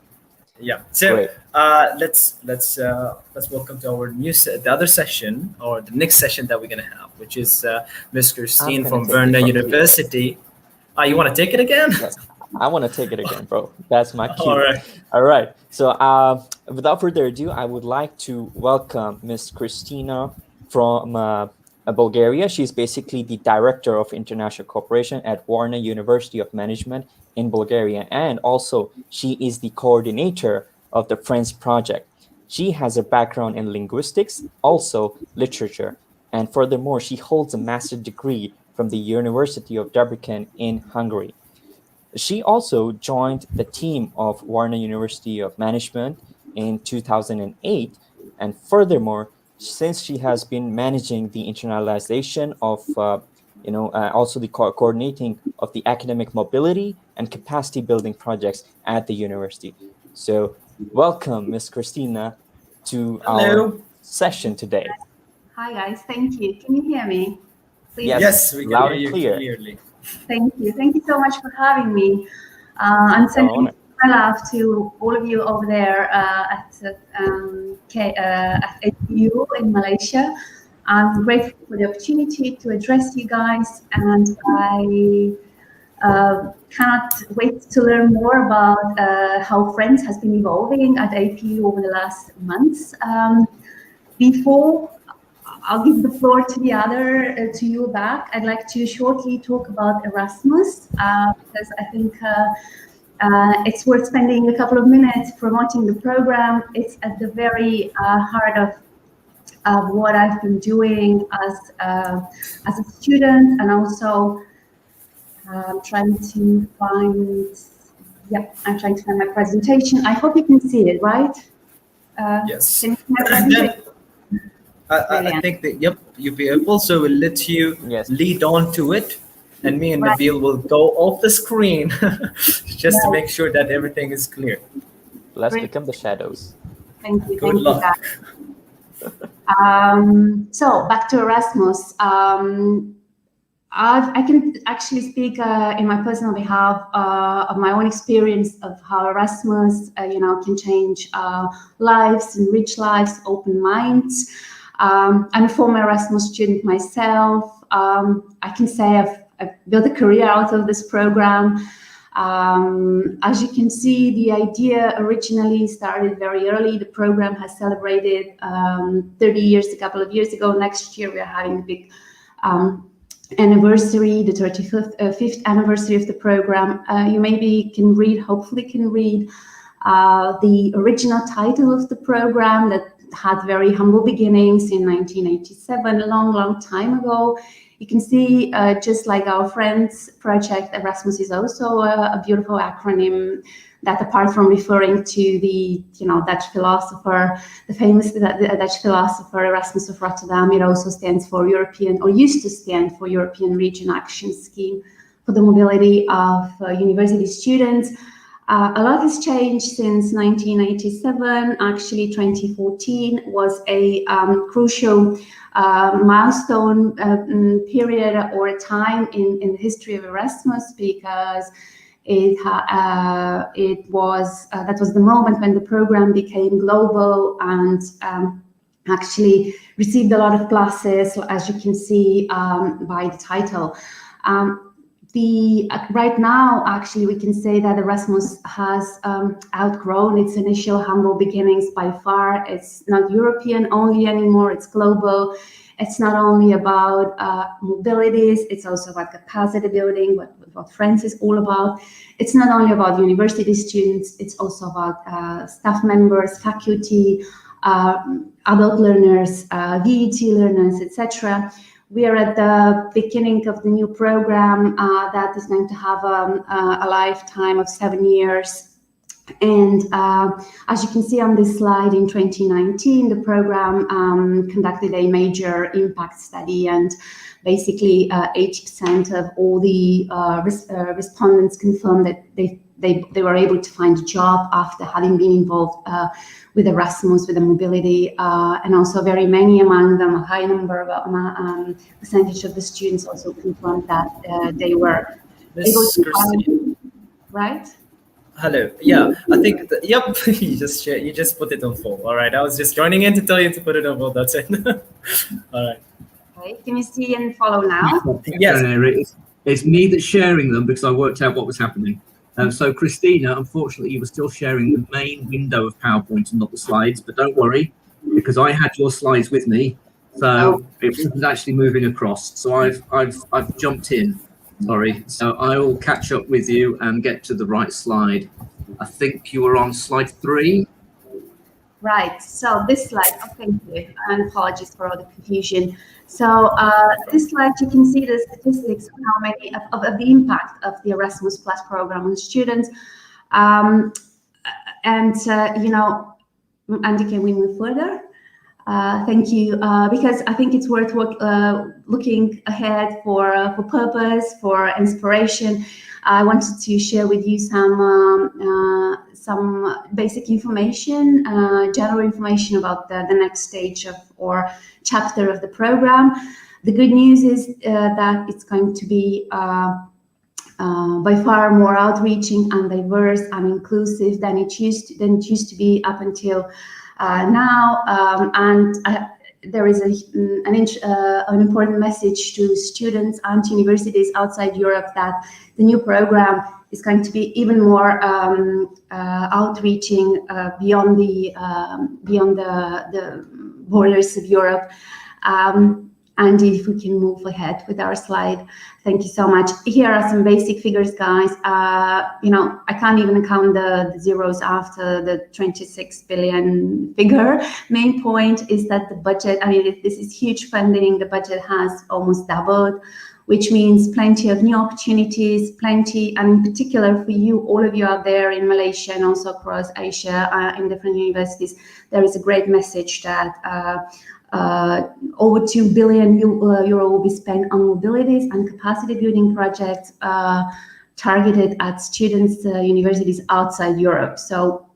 Yeah. So Great. let's welcome to our the other session, or the next session that we're gonna have, which is Miss Christine from Verna University. You want to take it again? Yes, I want to take it again, bro. That's my cue. All right. So without further ado, I would like to welcome Miss Christina from Bulgaria. She's basically the Director of International Cooperation at Varna University of Management in Bulgaria. And also, she is the coordinator of the Friends Project. She has a background in linguistics, also literature. And furthermore, she holds a master's degree from the University of Debrecen in Hungary. She also joined the team of Varna University of Management in 2008. And furthermore, since she has been managing the internalization of, also the coordinating of the academic mobility and capacity building projects at the university. So welcome, Ms. Christina, to our session today. Hi, guys. Thank you. Can you hear me? Please. Yes, we can loud hear and you clear. clearly. Thank you. Thank you so much for having me. I'm sending my love to all of you over there at APU in Malaysia. I'm grateful for the opportunity to address you guys, and I cannot wait to learn more about how Friends has been evolving at APU over the last months. Before I'll give the floor to to you back, I'd like to shortly talk about Erasmus, because I think it's worth spending a couple of minutes promoting the program. It's at the very heart of what I've been doing as a student, and also trying to find my presentation. I hope you can see it, right? Yes. Can you see my presentation? I think that, you'll be able, so we'll let you lead on to it, and me and Nabil will go off the screen just to make sure that everything is clear. Let's become the shadows. Thank you. Good luck. So back to Erasmus. I can actually speak in my personal behalf of my own experience of how Erasmus, can change lives, enrich lives, open minds. I'm a former Erasmus student myself. I can say I've built a career out of this program. As you can see, the idea originally started very early. The program has celebrated 30 years a couple of years ago. Next year, we are having a big anniversary, the 35th anniversary of the program. You maybe can read, hopefully can read, the original title of the program that had very humble beginnings in 1987, a long time ago. You can see, just like our Friends project, Erasmus is also a beautiful acronym that, apart from referring to the Dutch philosopher, the famous Dutch philosopher Erasmus of Rotterdam, it also stands for European, or used to stand for European Region Action Scheme for the mobility of university students. A lot has changed since 1987. Actually, 2014 was a crucial milestone period or a time in the history of Erasmus, because that was the moment when the program became global and actually received a lot of pluses, as you can see by the title. Right now, actually, we can say that Erasmus has outgrown its initial humble beginnings by far. It's not European only anymore, it's global. It's not only about mobilities, it's also about capacity building, what Friends is all about. It's not only about university students, it's also about staff members, faculty, adult learners, VET learners, etc. We are at the beginning of the new program that is going to have a lifetime of 7 years. And as you can see on this slide, in 2019, the program conducted a major impact study, and basically 80% of all the respondents confirmed that they were able to find a job after having been involved with Erasmus, with the mobility, and also very many among them, a high number of percentage of the students also confirmed that they were able to find, right? Hello. Yeah, I think. Yep. you just put it on full. All right. I was just joining in to tell you to put it on full. That's it. All right. Okay. Can you see and follow now? Yes. It's me that's sharing them because I worked out what was happening. So Christina, unfortunately, you were still sharing the main window of PowerPoint and not the slides. But don't worry, because I had your slides with me, so it wasn't actually moving across. So I've jumped in. Sorry. So I will catch up with you and get to the right slide. I think you were on slide 3. Right. So this slide. Oh, thank you. And apologies for all the confusion. So this slide, you can see the statistics of how many of the impact of the Erasmus Plus program on students. And Andy, can we move further? Thank you, because I think it's worth looking ahead for purpose, for inspiration. I wanted to share with you some basic information, general information about the next stage of or chapter of the program. The good news is that it's going to be by far more outreaching and diverse and inclusive than it used to be up until now, and there is an important message to students and universities outside Europe that the new program is going to be even more outreaching beyond the borders of Europe. And if we can move ahead with our slide. Thank you so much. Here are some basic figures, guys. I can't even count the zeros after the 26 billion figure. Main point is that the budget, this is huge funding. The budget has almost doubled, which means plenty of new opportunities, and in particular for you, all of you out there in Malaysia and also across Asia in different universities, there is a great message that over 2 billion euro will be spent on mobilities and capacity building projects targeted at students, universities outside Europe. So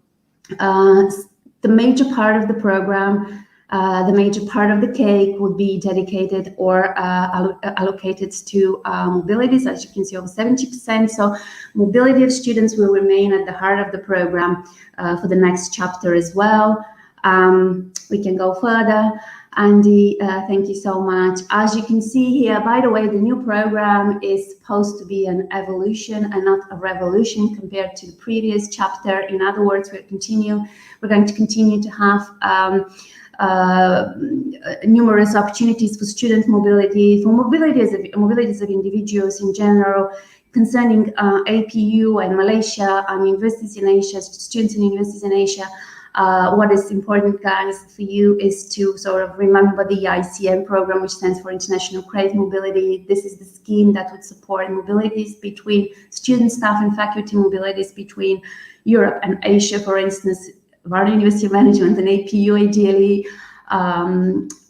the major part of the program The major part of the cake would be dedicated or allocated to mobilities, as you can see, over 70%. So mobility of students will remain at the heart of the program for the next chapter as well. We can go further. Andy, thank you so much. As you can see here, by the way, the new program is supposed to be an evolution and not a revolution compared to the previous chapter. In other words, we're going to continue to have numerous opportunities for student mobility, for mobilities of individuals in general, concerning APU and Malaysia and universities in Asia, students in universities in Asia. What is important, guys, for you is to sort of remember the ICM program, which stands for International Credit Mobility. This is the scheme that would support mobilities between student, staff, and faculty mobilities between Europe and Asia, for instance, Varna University of Management and APU, ideally,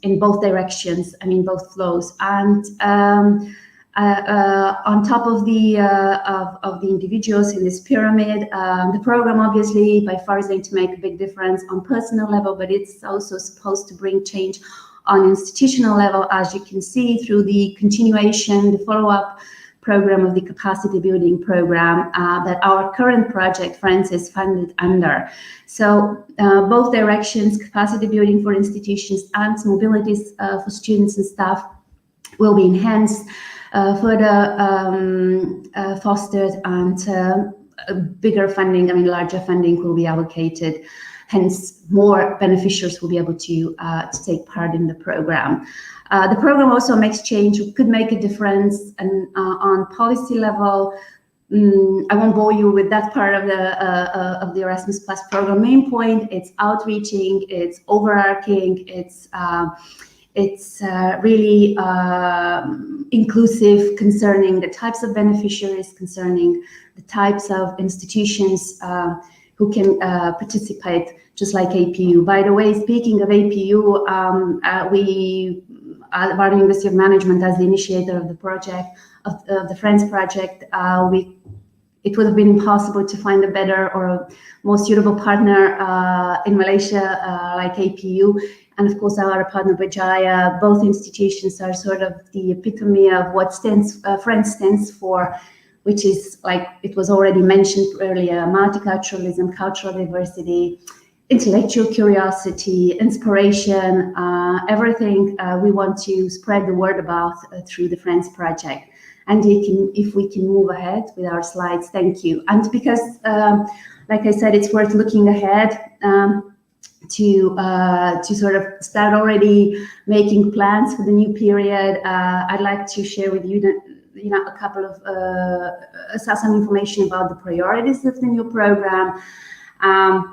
in both directions, I mean, both flows. And on top of the individuals in this pyramid, the program obviously by far is going to make a big difference on personal level, but it's also supposed to bring change on institutional level, as you can see through the continuation, the follow-up program of the capacity building program that our current project, Friends, is funded under. So both directions, capacity building for institutions and mobilities for students and staff, will be enhanced, further fostered, and bigger funding, I mean larger funding, will be allocated. Hence, more beneficiaries will be able to take part in the program. The program also makes change, could make a difference, and on policy level. I won't bore you with that part of the Erasmus Plus program. Main point: it's outreaching, it's overarching, it's really inclusive concerning the types of beneficiaries, concerning the types of institutions who can participate, just like APU. By the way, speaking of APU, we, Varna University of Management, as the initiator of the project, of the Friends project, it would have been impossible to find a better or a more suitable partner in Malaysia like APU. And of course, our partner Bajaya. Both institutions are sort of the epitome of what Friends stands for, which is, like it was already mentioned earlier, multiculturalism, cultural diversity, intellectual curiosity, inspiration, everything we want to spread the word about through the Friends project. And if we can move ahead with our slides, thank you. And because, like I said, it's worth looking ahead to sort of start already making plans for the new period. I'd like to share with you a couple of some information about the priorities of the new program,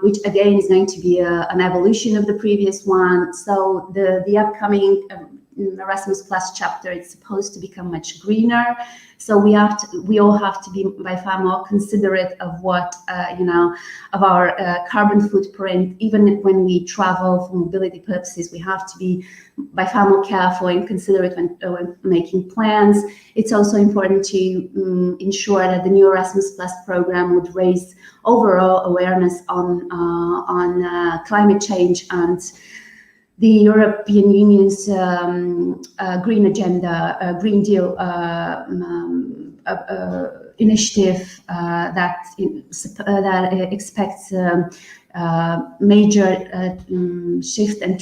which again is going to be an evolution of the previous one. So the upcoming Erasmus Plus chapter, it's supposed to become much greener. So we all have to be by far more considerate of what of our carbon footprint. Even when we travel for mobility purposes, we have to be by far more careful and considerate when making plans. It's also important to ensure that the new Erasmus Plus program would raise overall awareness on climate change and the European Union's green agenda, Green Deal initiative that expects major shift and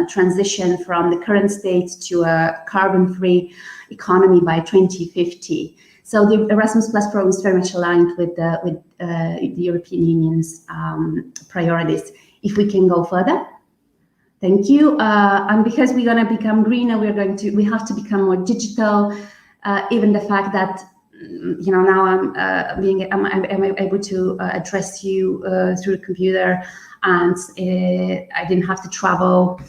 transition from the current state to a carbon-free economy by 2050. So the Erasmus Plus program is very much aligned with the European Union's priorities. If we can go further. Thank you. And because we're going to become greener, we have to become more digital. Even the fact that now I'm able to address you through the computer, and I didn't have to travel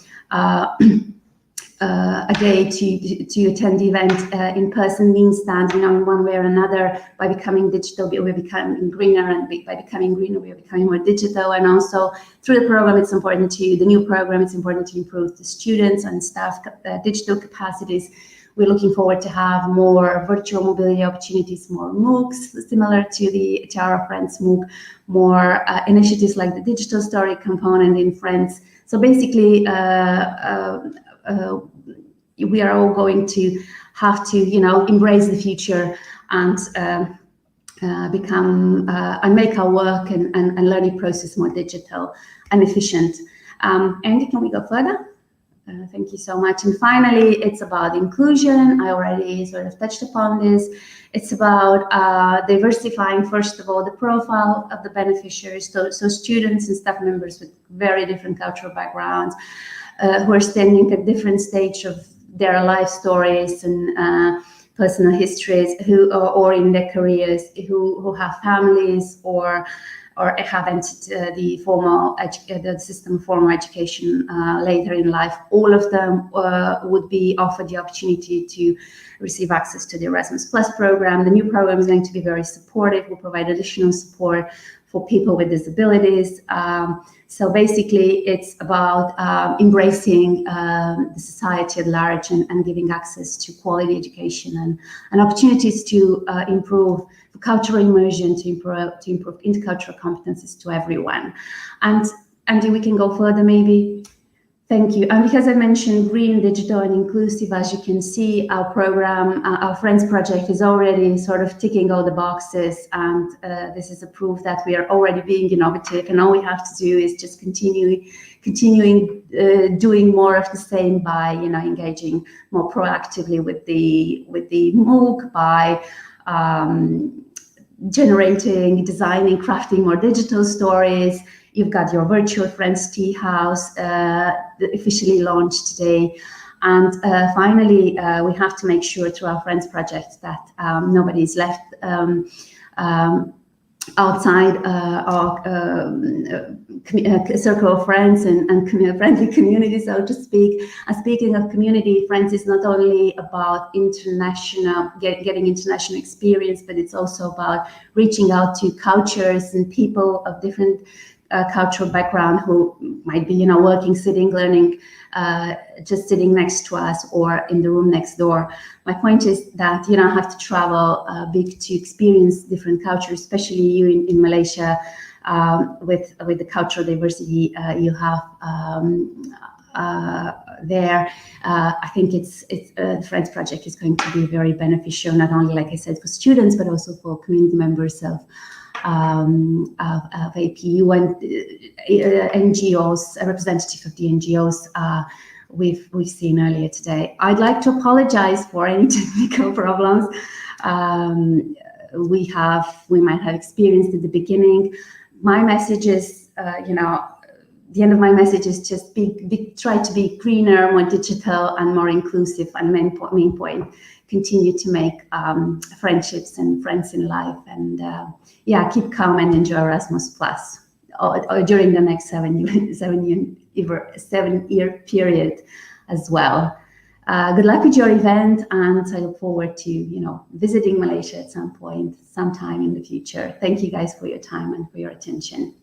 a day to attend the event in person, means that in one way or another, by becoming digital, we're becoming greener, and by becoming greener, we're becoming more digital. And also through the program, it's important the new program, it's important to improve the students and staff digital capacities. We're looking forward to have more virtual mobility opportunities, more MOOCs similar to our Friends MOOC, more initiatives like the digital story component in Friends. So basically, we are all going to have to, embrace the future and become and make our work and learning process more digital and efficient. Andy, can we go further? Thank you so much. And finally, it's about inclusion. I already sort of touched upon this. It's about diversifying, first of all, the profile of the beneficiaries, so students and staff members with very different cultural backgrounds, who are standing at different stage of their life stories and personal histories, who or in their careers, who have families or have entered the system of formal education later in life. All of them would be offered the opportunity to receive access to the Erasmus Plus program. The new program is going to be very supportive, will provide additional support for people with disabilities. So basically, it's about embracing the society at large and giving access to quality education and opportunities to improve cultural immersion, to improve intercultural competencies to everyone. And Andy, we can go further maybe. Thank you. And because I mentioned green, digital, and inclusive, as you can see, our program, our Friends project is already sort of ticking all the boxes. And this is a proof that we are already being innovative. And all we have to do is just continuing doing more of the same by, engaging more proactively with the MOOC, by generating, designing, crafting more digital stories. You've got your virtual Friends Tea House officially launched today. And finally, we have to make sure through our Friends project that nobody is left outside our circle of friends and friendly community, so to speak. And speaking of community, Friends is not only about getting international experience, but it's also about reaching out to cultures and people of different cultural background who might be, working, sitting, learning, just sitting next to us or in the room next door. My point is that you don't have to travel big to experience different cultures, especially you in Malaysia, with the cultural diversity you have there. I think the Friends project is going to be very beneficial, not only, like I said, for students, but also for community members of APU and NGOs, a representative of the NGOs we've seen earlier today. I'd like to apologize for any technical problems we might have experienced at the beginning. My message is, the end of my message is just try to be greener, more digital, and more inclusive. And main point, continue to make friendships and friends in life, and keep calm and enjoy Erasmus Plus or during the next 7-year period as well. Good luck with your event, and I look forward to visiting Malaysia at some point, sometime in the future. Thank you guys for your time and for your attention.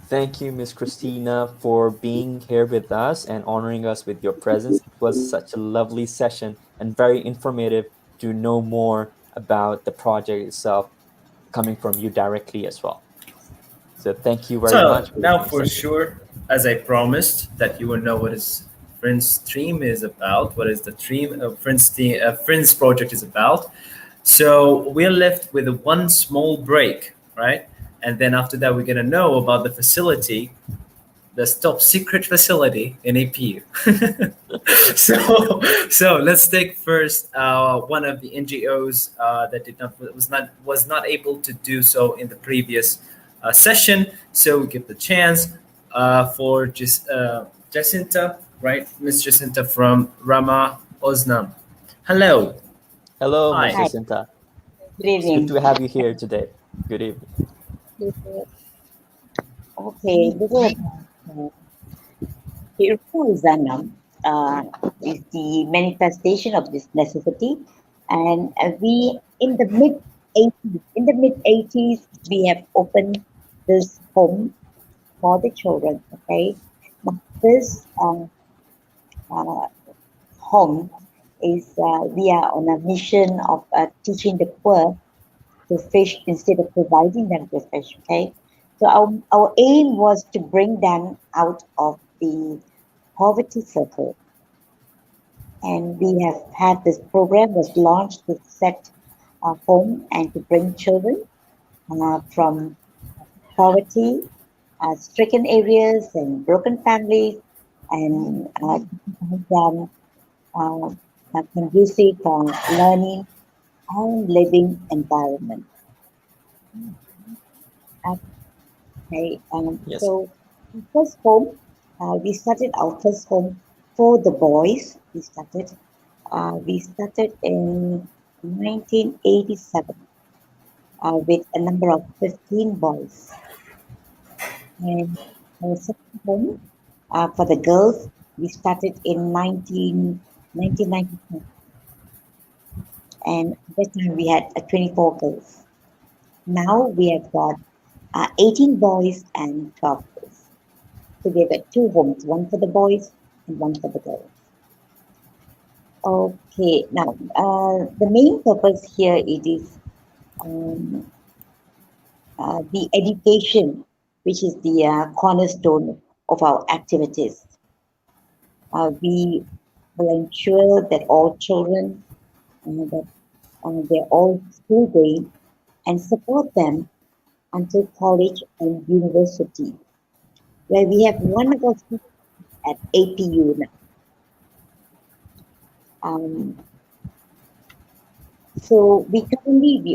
Thank you, Ms. Christina, for being here with us and honoring us with your presence. It was such a lovely session and very informative to know more about the project itself, coming from you directly as well. So thank you very much. Now for sure, as I promised, that you will know what is Friends Stream is about, what is the Friends project is about. So we're left with one small break, right? And then after that, we're going to know about the facility, the top secret facility in APU. so let's take first one of the NGOs that was not able to do so in the previous session. So we give the chance for Jacinta, right? Miss Jacinta from Rama Osnam. Hello. Hello, Hi. Miss Jacinta. Good evening. It's good to have you here today. Good evening. Okay, Tirupur Zanam is the manifestation of this necessity, and we in the mid 80s we have opened this home for the children. Okay, now this home is we are on a mission of teaching the poor to fish instead of providing them with fish. Okay, So our aim was to bring them out of the poverty circle. And we have had this program was launched to set home and to bring children from poverty, stricken areas and broken families, and them conducive for learning and living environment. Okay, Yes. so first home, we started our first home for the boys. We started in 1987 with a number of 15 boys. And our second home for the girls, we started in 1995. And at that time we had 24 girls. Now we have got 18 boys and 12 girls. So we have got two homes, one for the boys and one for the girls. Okay, now the main purpose here it is the education, which is the cornerstone of our activities. We will ensure that all children that they're all school going and support them until college and university, where we have one of our students at APU now. So we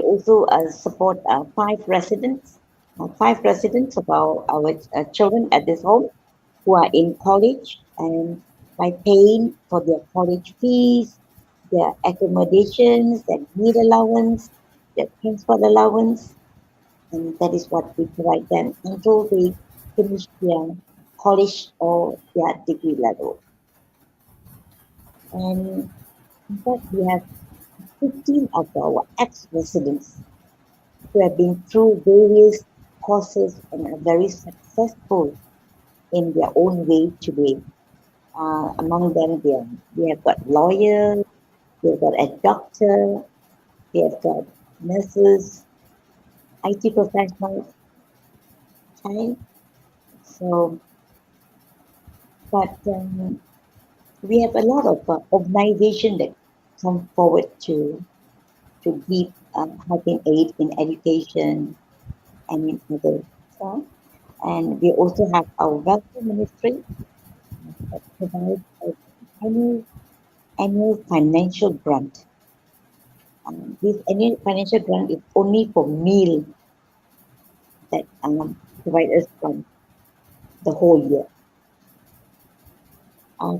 also support five residents of our children at this home who are in college, and by paying for their college fees, their accommodations, their meal allowance, their transport allowance, and that is what we provide them until they finish their college or their degree level. And in fact, we have 15 of our ex-residents who have been through various courses and are very successful in their own way today. Among them, we have got lawyers, we have got a doctor, we have got nurses, IT professionals. Okay, so, but we have a lot of organizations that come forward to give helping aid in education and in other stuff. And we also have our welfare ministry that provides an annual financial grant. This annual financial grant is only for meal that provide us from the whole year.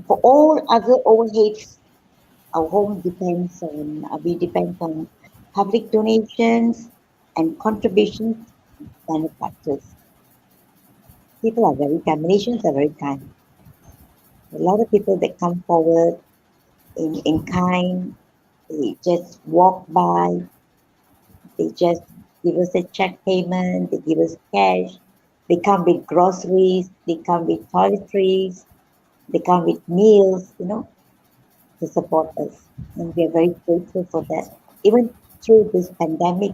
For all other overheads, our home depends on we depend on public donations and contributions from benefactors. People are very kind. Malaysians are very kind. A lot of people that come forward in kind, they just walk by, they just give us a check payment, they give us cash, they come with groceries, they come with toiletries, they come with meals, to support us. And we are very grateful for that. Even through this pandemic,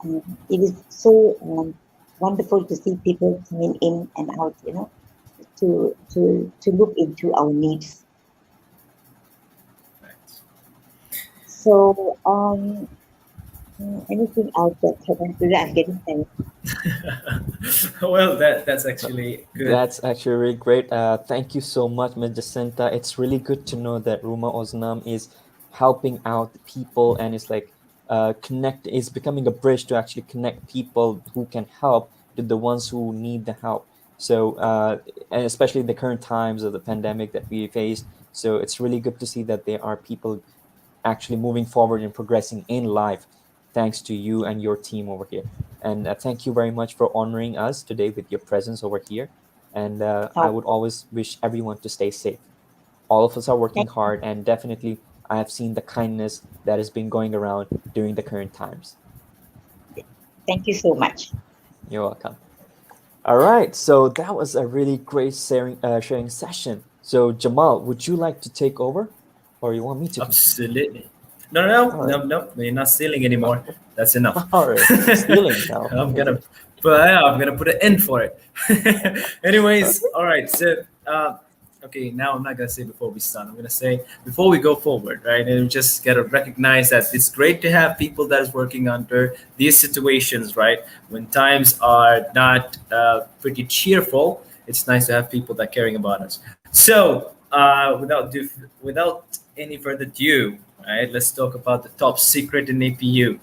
it is so wonderful to see people coming in and out, to look into our needs. So, anything else I'm getting there? Well, that's actually good. That's actually really great. Thank you so much, Ms. Jacinta. It's really good to know that Rumah Oznam is helping out the people and is like is becoming a bridge to actually connect people who can help to the ones who need the help. So, and especially in the current times of the pandemic that we faced. So it's really good to see that there are people actually moving forward and progressing in life thanks to you and your team over here. And thank you very much for honoring us today with your presence over here. And I would always wish everyone to stay safe. All of us are working hard, and definitely I have seen the kindness that has been going around during the current times. Thank you so much. You're welcome. All right, so that was a really great sharing session. So Jamal, would you like to take over, or you want me to? Absolutely. No, we're not stealing anymore. That's enough. All right, stealing now. I'm gonna but yeah, I'm gonna put an end for it. Anyways, all right. So, okay, now I'm not gonna say before we start. I'm gonna say before we go forward, right? And we just gotta recognize that it's great to have people that is working under these situations, right? When times are not pretty cheerful, it's nice to have people that caring about us. So, without any further ado, right? Let's talk about the top secret in APU.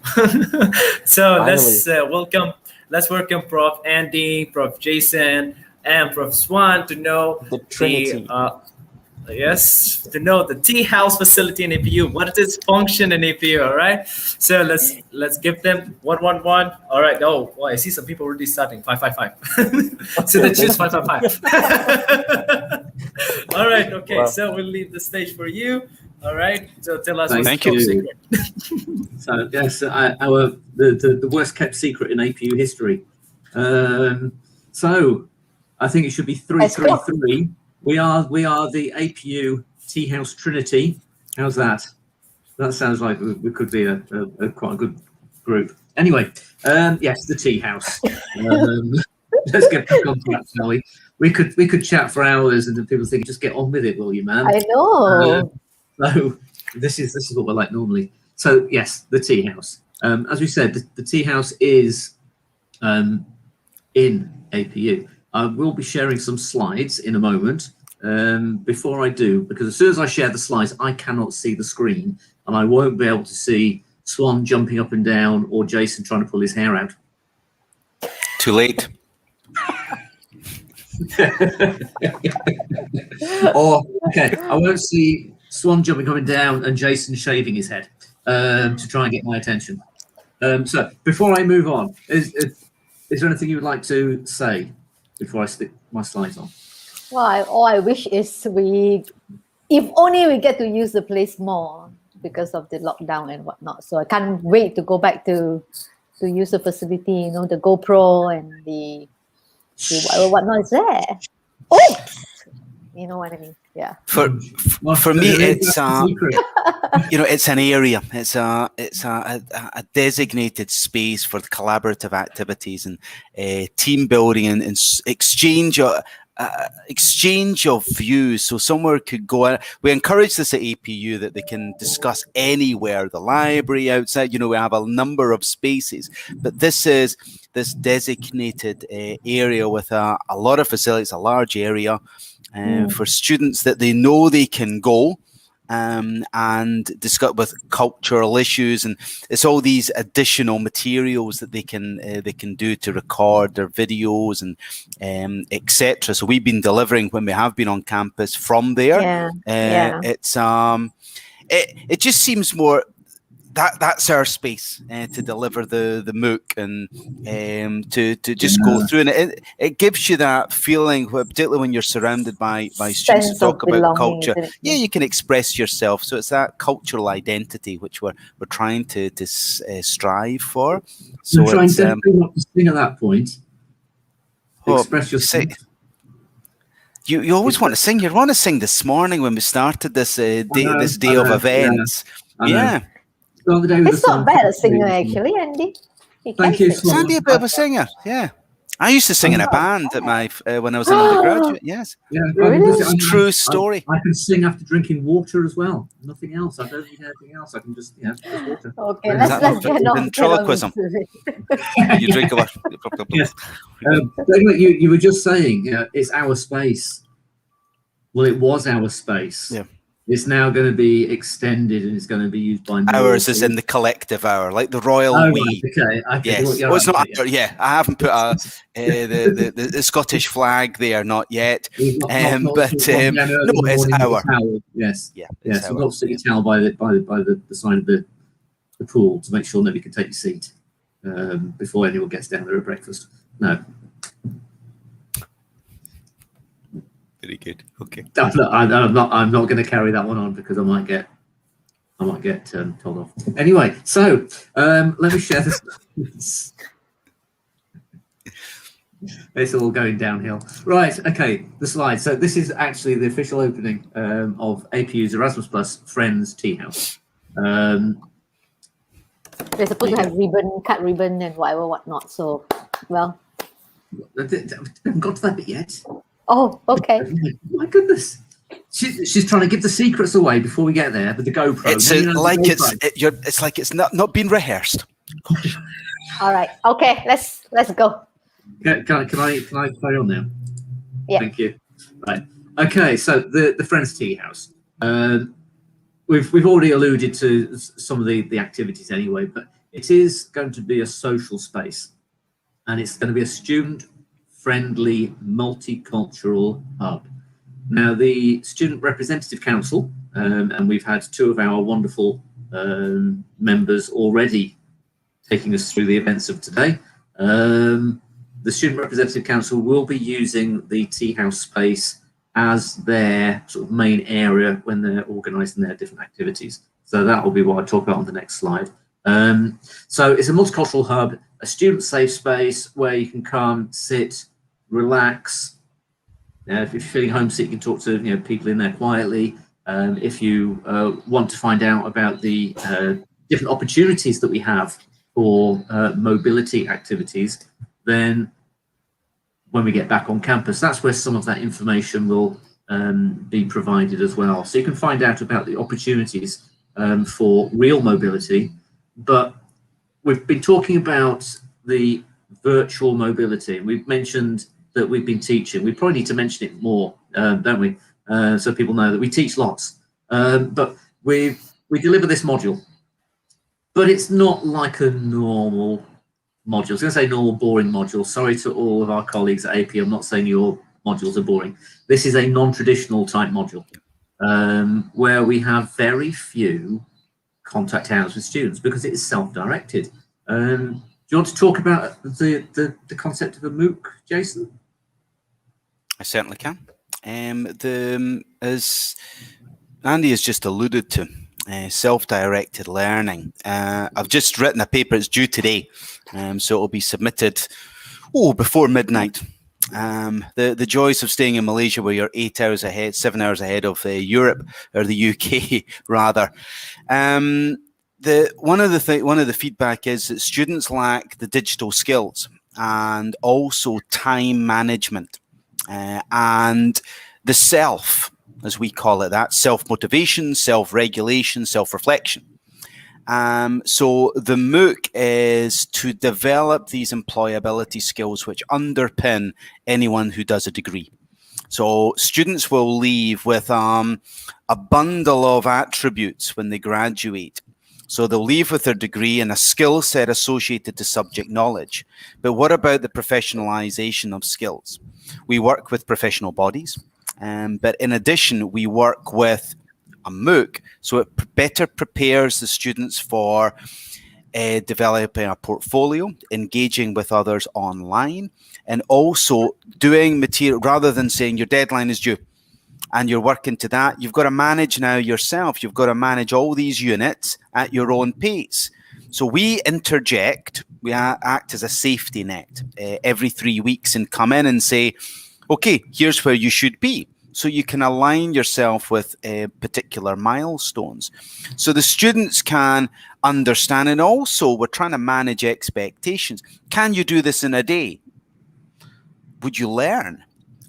So Finally. let's welcome Prof. Andy, Prof. Jason, and Prof. Swan to know The Trinity. to know the tea house facility in APU. What is its function in APU? All right. So let's give them 111. All right. Oh, well, I see some people already starting 555. So they choose 555. All right. Okay. Wow. So we'll leave the stage for you. All right. So tell us Thank what's the top you. secret. So yes, the worst kept secret in APU history. So I think it should be 333. We are the APU Tea House Trinity. How's that? That sounds like we could be a quite a good group. Anyway, yes, the Tea House. Let's get back on track, shall we? We could chat for hours, and then people think, just get on with it, will you, man? I know. So this is what we're like normally. So yes, the Tea House. As we said, the Tea House is in APU. I will be sharing some slides in a moment. Before I do, because as soon as I share the slides, I cannot see the screen, and I won't be able to see Swan jumping up and down or Jason trying to pull his hair out. Too late. Or okay, I won't see Swan jumping up and down and Jason shaving his head to try and get my attention. So before I move on, is there anything you would like to say before I stick my slides on? Well, all I wish is if only we get to use the place more because of the lockdown and whatnot. So I can't wait to go back to use the facility, you know, the GoPro and the whatnot is there. Oops! You know what I mean? Yeah. For me, it's it's an area. It's a designated space for the collaborative activities and team building and exchange of views. So somewhere could go. We encourage this at APU that they can discuss anywhere, the library, outside. You know, we have a number of spaces, but this is this designated area with a lot of facilities, a large area. For students that they know they can go and discuss with cultural issues, and it's all these additional materials that they can do to record their videos and etc. So we've been delivering when we have been on campus from there. It's it just seems more. That's our space to deliver the MOOC and to just go through, and it gives you that feeling, particularly when you're surrounded by students who talk about culture. Yeah, you can express yourself. So it's that cultural identity which we're trying to strive for. So I'm trying definitely not to sing at that point. Express yourself. You always want to sing. You want to sing this morning when we started this day of events. Yeah. It's not bad at singer, actually, Andy. Thank you. Sandy, a bit of a singer, yeah. I used to sing in a band at my when I was an undergraduate. Yes, yeah, really? It's a true story. I can sing after drinking water as well. Nothing else. I don't need anything else. I can just just water. Okay, let's get on. Ventriloquism. You drink a lot. Yes. You were just saying it's our space. Well, it was our space. Yeah. It's now going to be extended and it's going to be used by more. Ours is in the collective hour, like the royal we. Right, okay. Yes. Well, it's not. Yeah, I haven't put the Scottish flag there, not yet. No, it's our. Yes. Yeah. Yes. We've got to sit your towel by the side of the pool to make sure nobody can take your seat before anyone gets down there at breakfast. No. Very good. Okay. I'm not going to carry that one on because I might get told off. Anyway, so let me share this. It's all going downhill. Right. Okay. The slide. So this is actually the official opening of APU's Erasmus Plus Friends Tea House. They're supposed to have cut ribbon and whatnot. So, well, I haven't got to that bit yet. Oh, okay. My goodness. She's trying to give the secrets away before we get there with the GoPro. It's like it's not been rehearsed. All right. Okay, let's go. Can I carry on now? Yeah. Thank you. Right. Okay. So the Friends Tea House. We've already alluded to some of the activities anyway, but it is going to be a social space, and it's going to be a student-friendly, multicultural hub. Now, the Student Representative Council, and we've had two of our wonderful members already taking us through the events of today. The Student Representative Council will be using the tea house space as their sort of main area when they're organising their different activities. So that will be what I talk about on the next slide. So it's a multicultural hub, a student-safe space where you can come, sit, relax. If you're feeling homesick, you can talk to people in there quietly. If you want to find out about the different opportunities that we have for mobility activities, then when we get back on campus, that's where some of that information will be provided as well. So you can find out about the opportunities for real mobility, but we've been talking about the virtual mobility. We've mentioned that we've been teaching. We probably need to mention it more, don't we? So people know that we teach lots, but we deliver this module, but it's not like a normal module. I was going to say normal boring module. Sorry to all of our colleagues at APU. I'm not saying your modules are boring. This is a non-traditional type module where we have very few contact hours with students because it is self-directed. Do you want to talk about the concept of a MOOC, Jason? I certainly can. As Andy has just alluded to, self-directed learning. I've just written a paper. It's due today, so it'll be submitted before midnight. The joys of staying in Malaysia, where you're 8 hours ahead, 7 hours ahead of Europe, or the UK rather. One of the feedback is that students lack the digital skills and also time management and the self, as we call it, that self-motivation, self-regulation, self-reflection. So the MOOC is to develop these employability skills which underpin anyone who does a degree. So students will leave with a bundle of attributes when they graduate. So they'll leave with their degree and a skill set associated to subject knowledge. But what about the professionalization of skills? We work with professional bodies, but in addition, we work with a MOOC, so it better prepares the students for developing a portfolio, engaging with others online, and also doing material rather than saying your deadline is due and you're working to that. You've got to manage now yourself. You've got to manage all these units at your own pace. So we interject, we act as a safety net every 3 weeks and come in and say, okay, here's where you should be. So you can align yourself with particular milestones. So the students can understand, and also we're trying to manage expectations. Can you do this in a day? Would you learn?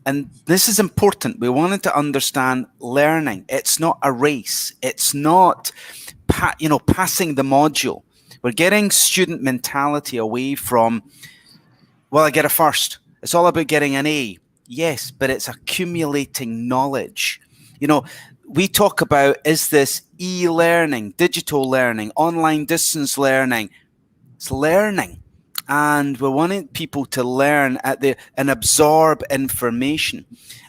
And this is important. We wanted to understand learning. It's not a race. It's not, passing the module. We're getting student mentality away from, well, I get a first. It's all about getting an A. Yes, but it's accumulating knowledge. We talk about, is this e-learning, digital learning, online distance learning? It's learning. And we're wanting people to learn and absorb information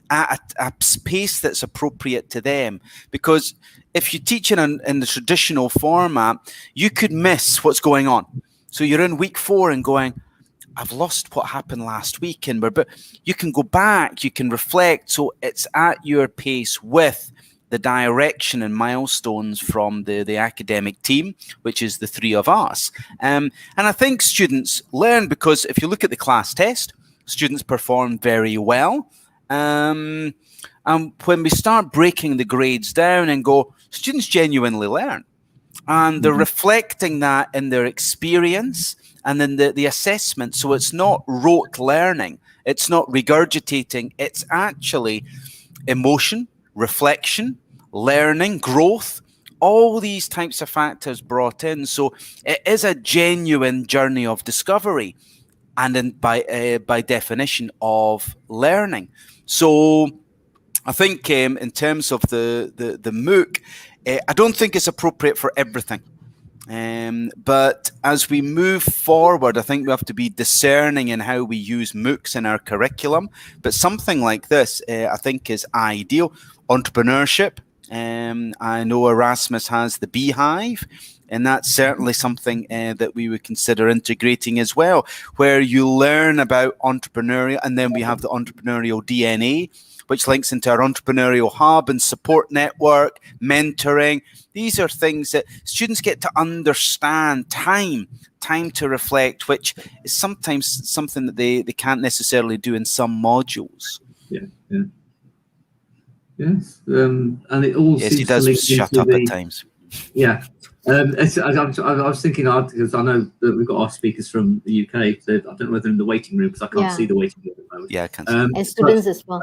at a pace that's appropriate to them. Because if you teach in the traditional format, you could miss what's going on. So you're in week 4 and going, I've lost what happened last week, but you can go back, you can reflect. So it's at your pace with the direction and milestones from the academic team, which is the 3 of us. And I think students learn because if you look at the class test, students perform very well. And when we start breaking the grades down and go, students genuinely learn. And they're reflecting that in their experience and then the assessment. So it's not rote learning, It's not regurgitating. It's actually emotion, reflection, learning, growth, all these types of factors brought in. So it is a genuine journey of discovery, and by definition of learning. So I think in terms of the MOOC, I don't think it's appropriate for everything. But as we move forward, I think we have to be discerning in how we use MOOCs in our curriculum. But something like this, I think, is ideal. Entrepreneurship. I know Erasmus has the Beehive, and that's certainly something that we would consider integrating as well, where you learn about entrepreneurial, and then we have the entrepreneurial DNA, which links into our entrepreneurial hub and support network, mentoring. These are things that students get to understand, time to reflect, which is sometimes something that they can't necessarily do in some modules. Yes, and it all yes, seems he does to link shut into up at times. Yeah, I was thinking, because I know that we've got our speakers from the UK. I don't know whether they're in the waiting room, because I can't see the waiting room at the moment. Yeah, I can see. And students as well.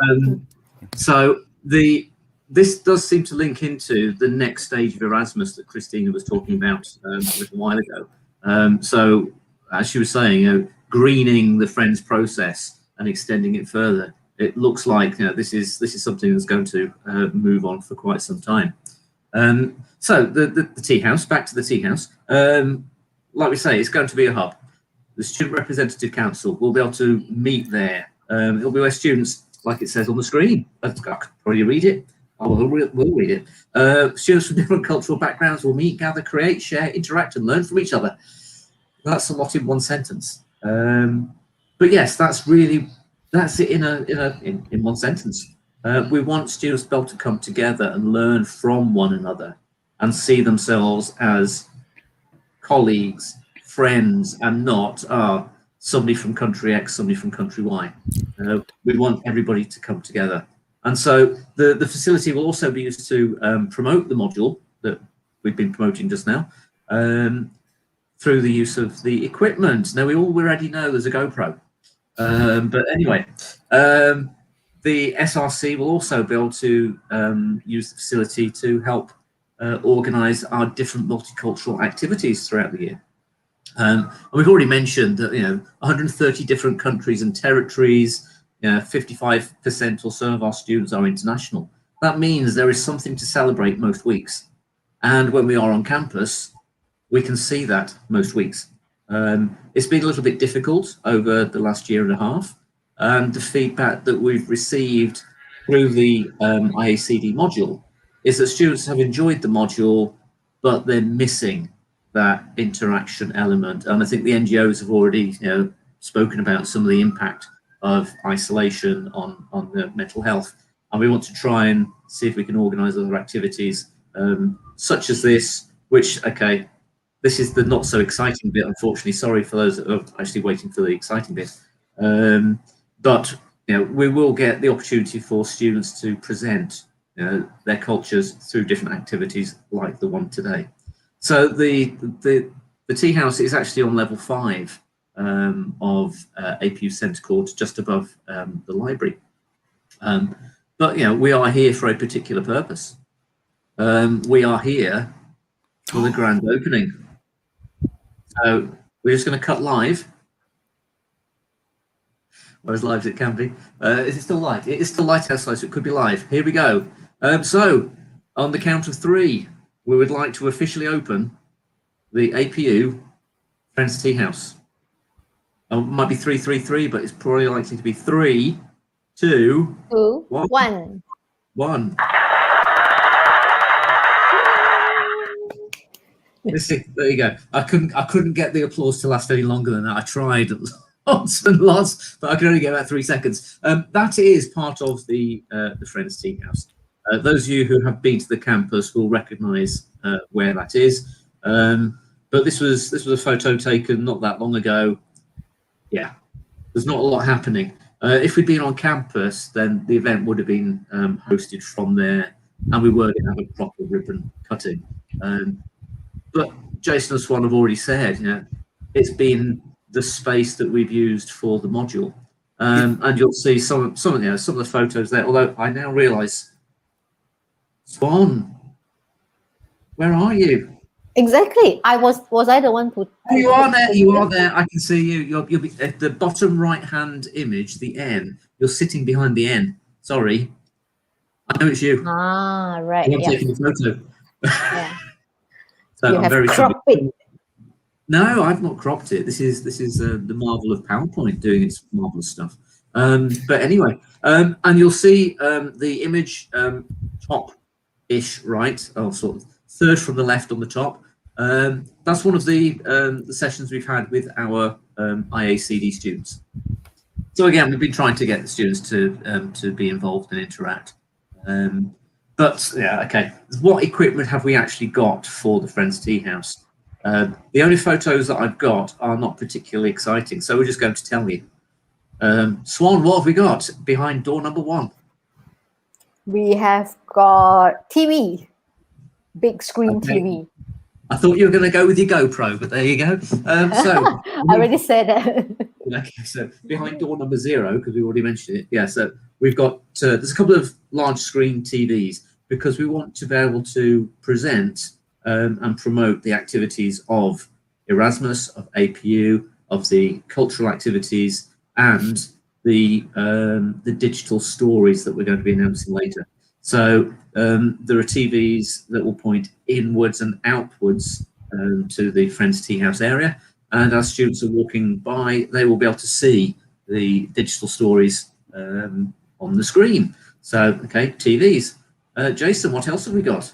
So this does seem to link into the next stage of Erasmus that Christina was talking about a little while ago. So as she was saying, greening the Friends process and extending it further. It looks like this is something that's going to move on for quite some time. So the tea house, back to the tea house. Like we say, it's going to be a hub. The Student Representative Council will be able to meet there. It'll be where students, like it says on the screen, I can probably read it. We'll read it. Students from different cultural backgrounds will meet, gather, create, share, interact, and learn from each other. That's a lot in one sentence. But yes, that's it in one sentence. We want students to be able to come together and learn from one another and see themselves as colleagues, friends, and not somebody from country X, somebody from country Y. We want everybody to come together. And so the facility will also be used to promote the module that we've been promoting just now through the use of the equipment. Now, we already know there's a GoPro. But anyway, the SRC will also be able to use the facility to help organise our different multicultural activities throughout the year. And we've already mentioned that 130 different countries and territories, 55% or so of our students are international. That means there is something to celebrate most weeks. And when we are on campus, we can see that most weeks. It's been a little bit difficult over the last year and a half. The feedback that we've received through the IACD module is that students have enjoyed the module, but they're missing that interaction element. And I think the NGOs have already spoken about some of the impact of isolation on the mental health. And we want to try and see if we can organise other activities such as this, which, okay, this is the not so exciting bit, unfortunately. Sorry for those that are actually waiting for the exciting bit. But we will get the opportunity for students to present their cultures through different activities like the one today. So the tea house is actually on level 5 of APU Centre Court, just above the library. But we are here for a particular purpose. We are here for the grand opening. So we're just going to cut live. Or as live as it can be. Is it still live? It is still light outside, so it could be live. Here we go. So on the count of 3, we would like to officially open the APU Friends Tea House. It might be 333, but it's probably likely to be 3, 2, 1. 1. There you go. I couldn't get the applause to last any longer than that. I tried lots and lots, but I could only get about 3 seconds. That is part of the Friends Tea House. Those of you who have been to the campus will recognise where that is. But this was a photo taken not that long ago. Yeah, there's not a lot happening. If we'd been on campus, then the event would have been hosted from there, and we were going to have a proper ribbon cutting. But Jason and Swan have already said, it's been the space that we've used for the module. And you'll see some of the photos there. Although I now realise, Swan, where are you? Exactly. Was I the one who? Oh, you are there. You are there. I can see you. You'll be at the bottom right-hand image, the N. You're sitting behind the N. Sorry, I know it's you. Ah, right. I'm Yeah. taking a photo. Yeah. So You I'm have very sorry. cropped it. No, I've not cropped it. This is the marvel of PowerPoint doing its marvelous stuff. But anyway, and you'll see the image top-ish, right? Oh, sort of third from the left on the top. That's one of the sessions we've had with our IACD students. So again, we've been trying to get the students to be involved and interact. But yeah, okay. What equipment have we actually got for the Friends Tea House? The only photos that I've got are not particularly exciting, so we're just going to tell you. Swan, what have we got behind door number 1? We have got TV, big screen Okay. TV. I thought you were going to go with your GoPro, but there you go. I already said that. Okay, so behind door number 0, because we already mentioned it. Yeah, so we've got there's a couple of large screen TVs because we want to be able to present and promote the activities of Erasmus, of APU, of the cultural activities, and the digital stories that we're going to be announcing later. So there are TVs that will point inwards and outwards to the Friends Tea House area. And as students are walking by, they will be able to see the digital stories on the screen. So, okay, TVs. Jason, what else have we got?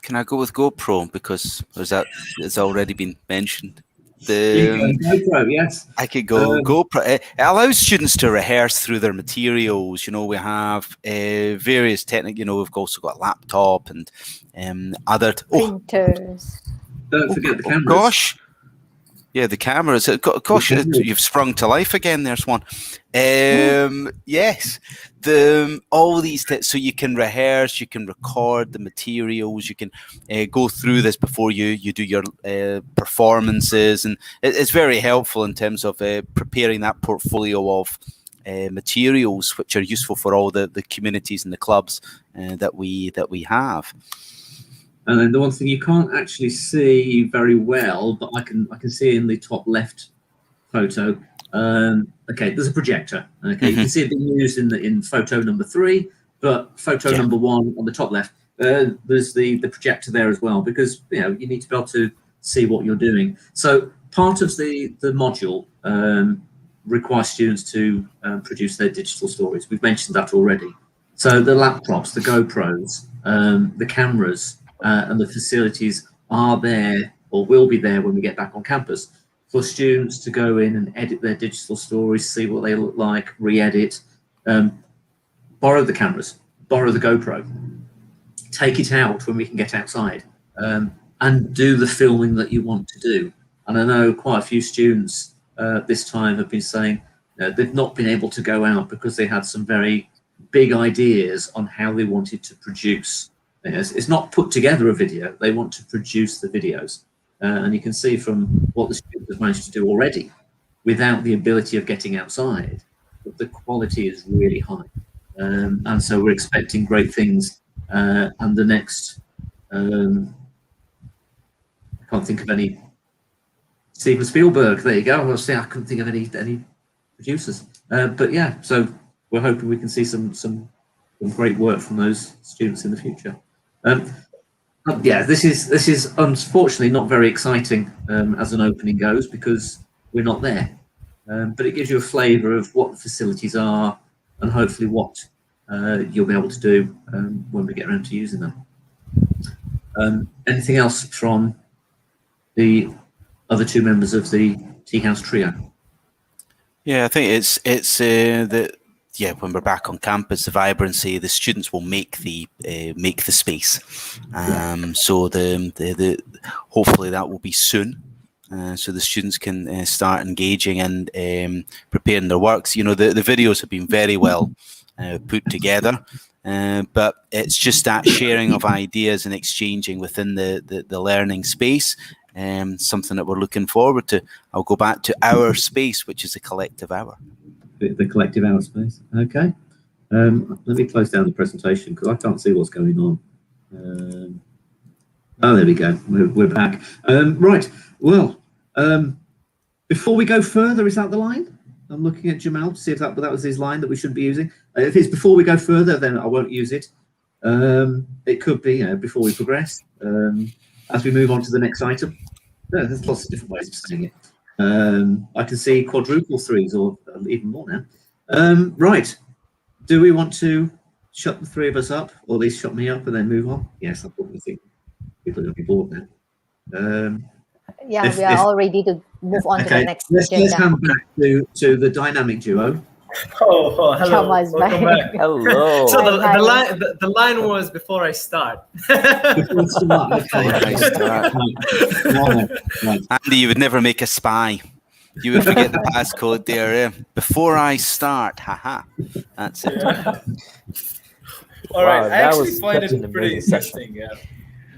Can I go with GoPro because it's already been mentioned? GoPro, yes. I could go GoPro. It allows students to rehearse through their materials. We have various techniques. We've also got a laptop and other printers. Don't forget the cameras. Gosh. Yeah, the cameras. Gosh, you've sprung to life again there, Swan. Yes, all these so you can rehearse, you can record the materials, you can go through this before you do your performances, and it's very helpful in terms of preparing that portfolio of materials, which are useful for all the communities and the clubs that we have. And then the one thing you can't actually see very well, but I can see in the top left photo. Okay, there's a projector. Okay, you can see it being used in photo number 3, but photo number 1 on the top left, there's the projector there as well, because you need to be able to see what you're doing. So part of the module requires students to produce their digital stories. We've mentioned that already. So the laptops, the GoPros, the cameras, and the facilities are there or will be there when we get back on campus for students to go in and edit their digital stories, see what they look like, re-edit, borrow the cameras, borrow the GoPro, take it out when we can get outside, and do the filming that you want to do. And I know quite a few students this time have been saying they've not been able to go out because they had some very big ideas on how they wanted to produce. It's not put together a video, they want to produce the videos. And you can see from what the students have managed to do already, without the ability of getting outside, that the quality is really high. And so we're expecting great things. And the next, I can't think of any, Steven Spielberg, there you go. I couldn't think of any producers. But yeah, so we're hoping we can see some great work from those students in the future. Yeah, this is unfortunately not very exciting as an opening goes because we're not there. But it gives you a flavour of what the facilities are and hopefully what you'll be able to do when we get around to using them. Anything else from the other 2 members of the Tea House trio? Yeah, I think it's that. Yeah, when we're back on campus, the vibrancy, the students will make the space. So the hopefully that will be soon. So the students can start engaging and preparing their works. The videos have been very well put together, but it's just that sharing of ideas and exchanging within the learning space. Something that we're looking forward to. I'll go back to our space, which is a collective hour. the collective outer space. Okay. Let me close down the presentation because I can't see what's going on. Oh, there we go. We're back. Right. Well, before we go further, is that the line? I'm looking at Jamal to see if that was his line that we should be using. If it's before we go further, then I won't use it. It could be before we progress. As we move on to the next item. There's lots of different ways of saying it. I can see quadruple threes or even more now. Right. Do we want to shut the three of us up, or at least shut me up and then move on? Yes, I probably think people are going to be bored now. Yeah, we are all ready to move on to the next agenda. Let's come back to the dynamic duo. Oh, hello. Chama is Welcome back. Hello. So Hi. the line was before I start. Before I start. Right. Andy, you would never make a spy. You would forget the passcode there. Before I start, haha. That's it. Yeah. All right. I that actually was find such an it pretty amazing session. interesting.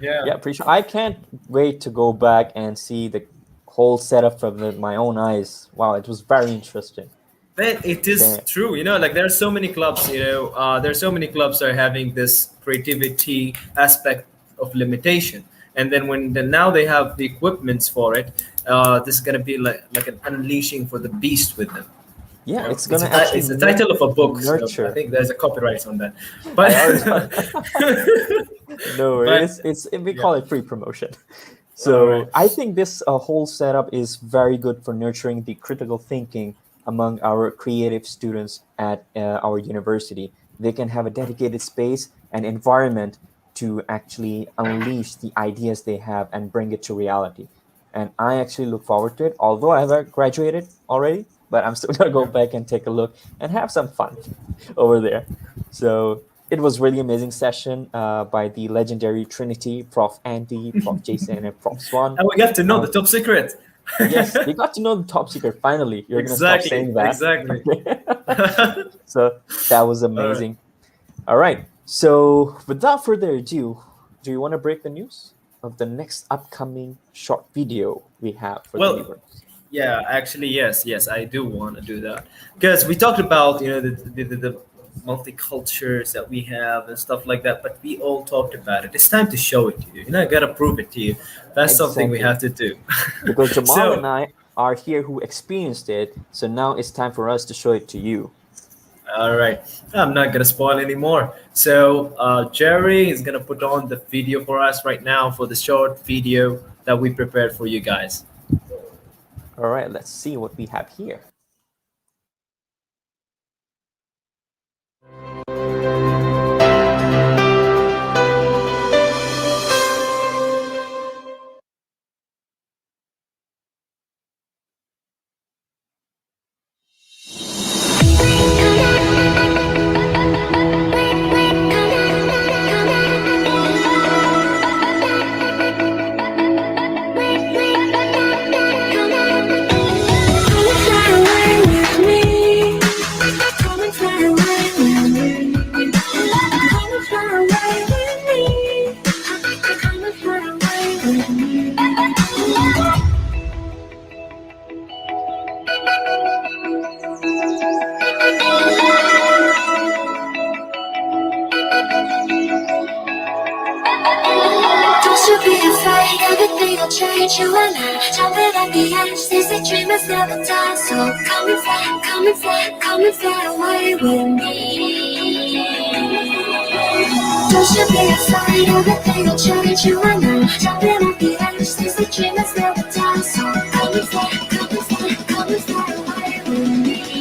Yeah. Yeah, pretty sure. I can't wait to go back and see the whole setup from my own eyes. Wow, it was very interesting. But it is true, like there are so many clubs, there are so many clubs are having this creativity aspect of limitation. And then now they have the equipments for it. This is going to be like an unleashing for the beast with them. Yeah, it's the title of a book. So I think there's a copyright on that. But no, we call it free promotion. So I think this whole setup is very good for nurturing the critical thinking among our creative students at our university. They can have a dedicated space and environment to actually unleash the ideas they have and bring it to reality. And I actually look forward to it, although I have graduated already, but I'm still gonna go back and take a look and have some fun over there. So it was really amazing session by the legendary Trinity, Prof. Andy, Prof. Jason, and Prof. Swan. And we got to know the top secret. Yes, we got to know the top secret finally. You're gonna stop saying that. Exactly. So that was amazing. All right. So without further ado, do you want to break the news of the next upcoming short video we have for the viewers? Yeah, actually, yes, I do want to do that because we talked about the multicultures that we have and stuff like that, but we all talked about it. It's time to show it to you. I gotta prove it to you. That's something we have to do. Because Jamal and I are here who experienced it, so now it's time for us to show it to you. All right, I'm not gonna spoil anymore. So Jerry is gonna put on the video for us right now for the short video that we prepared for you guys. All right, let's see what we have here. Don't you be afraid, everything will change. You and I, jumping at the edge. They say dreamers never die. So come and fly, come and fly, come and fly away with me. Don't you be afraid, everything will change. You and I, jumping at the edge. They say dreamers never die. So come and fly, come and fly, come and fly away with me.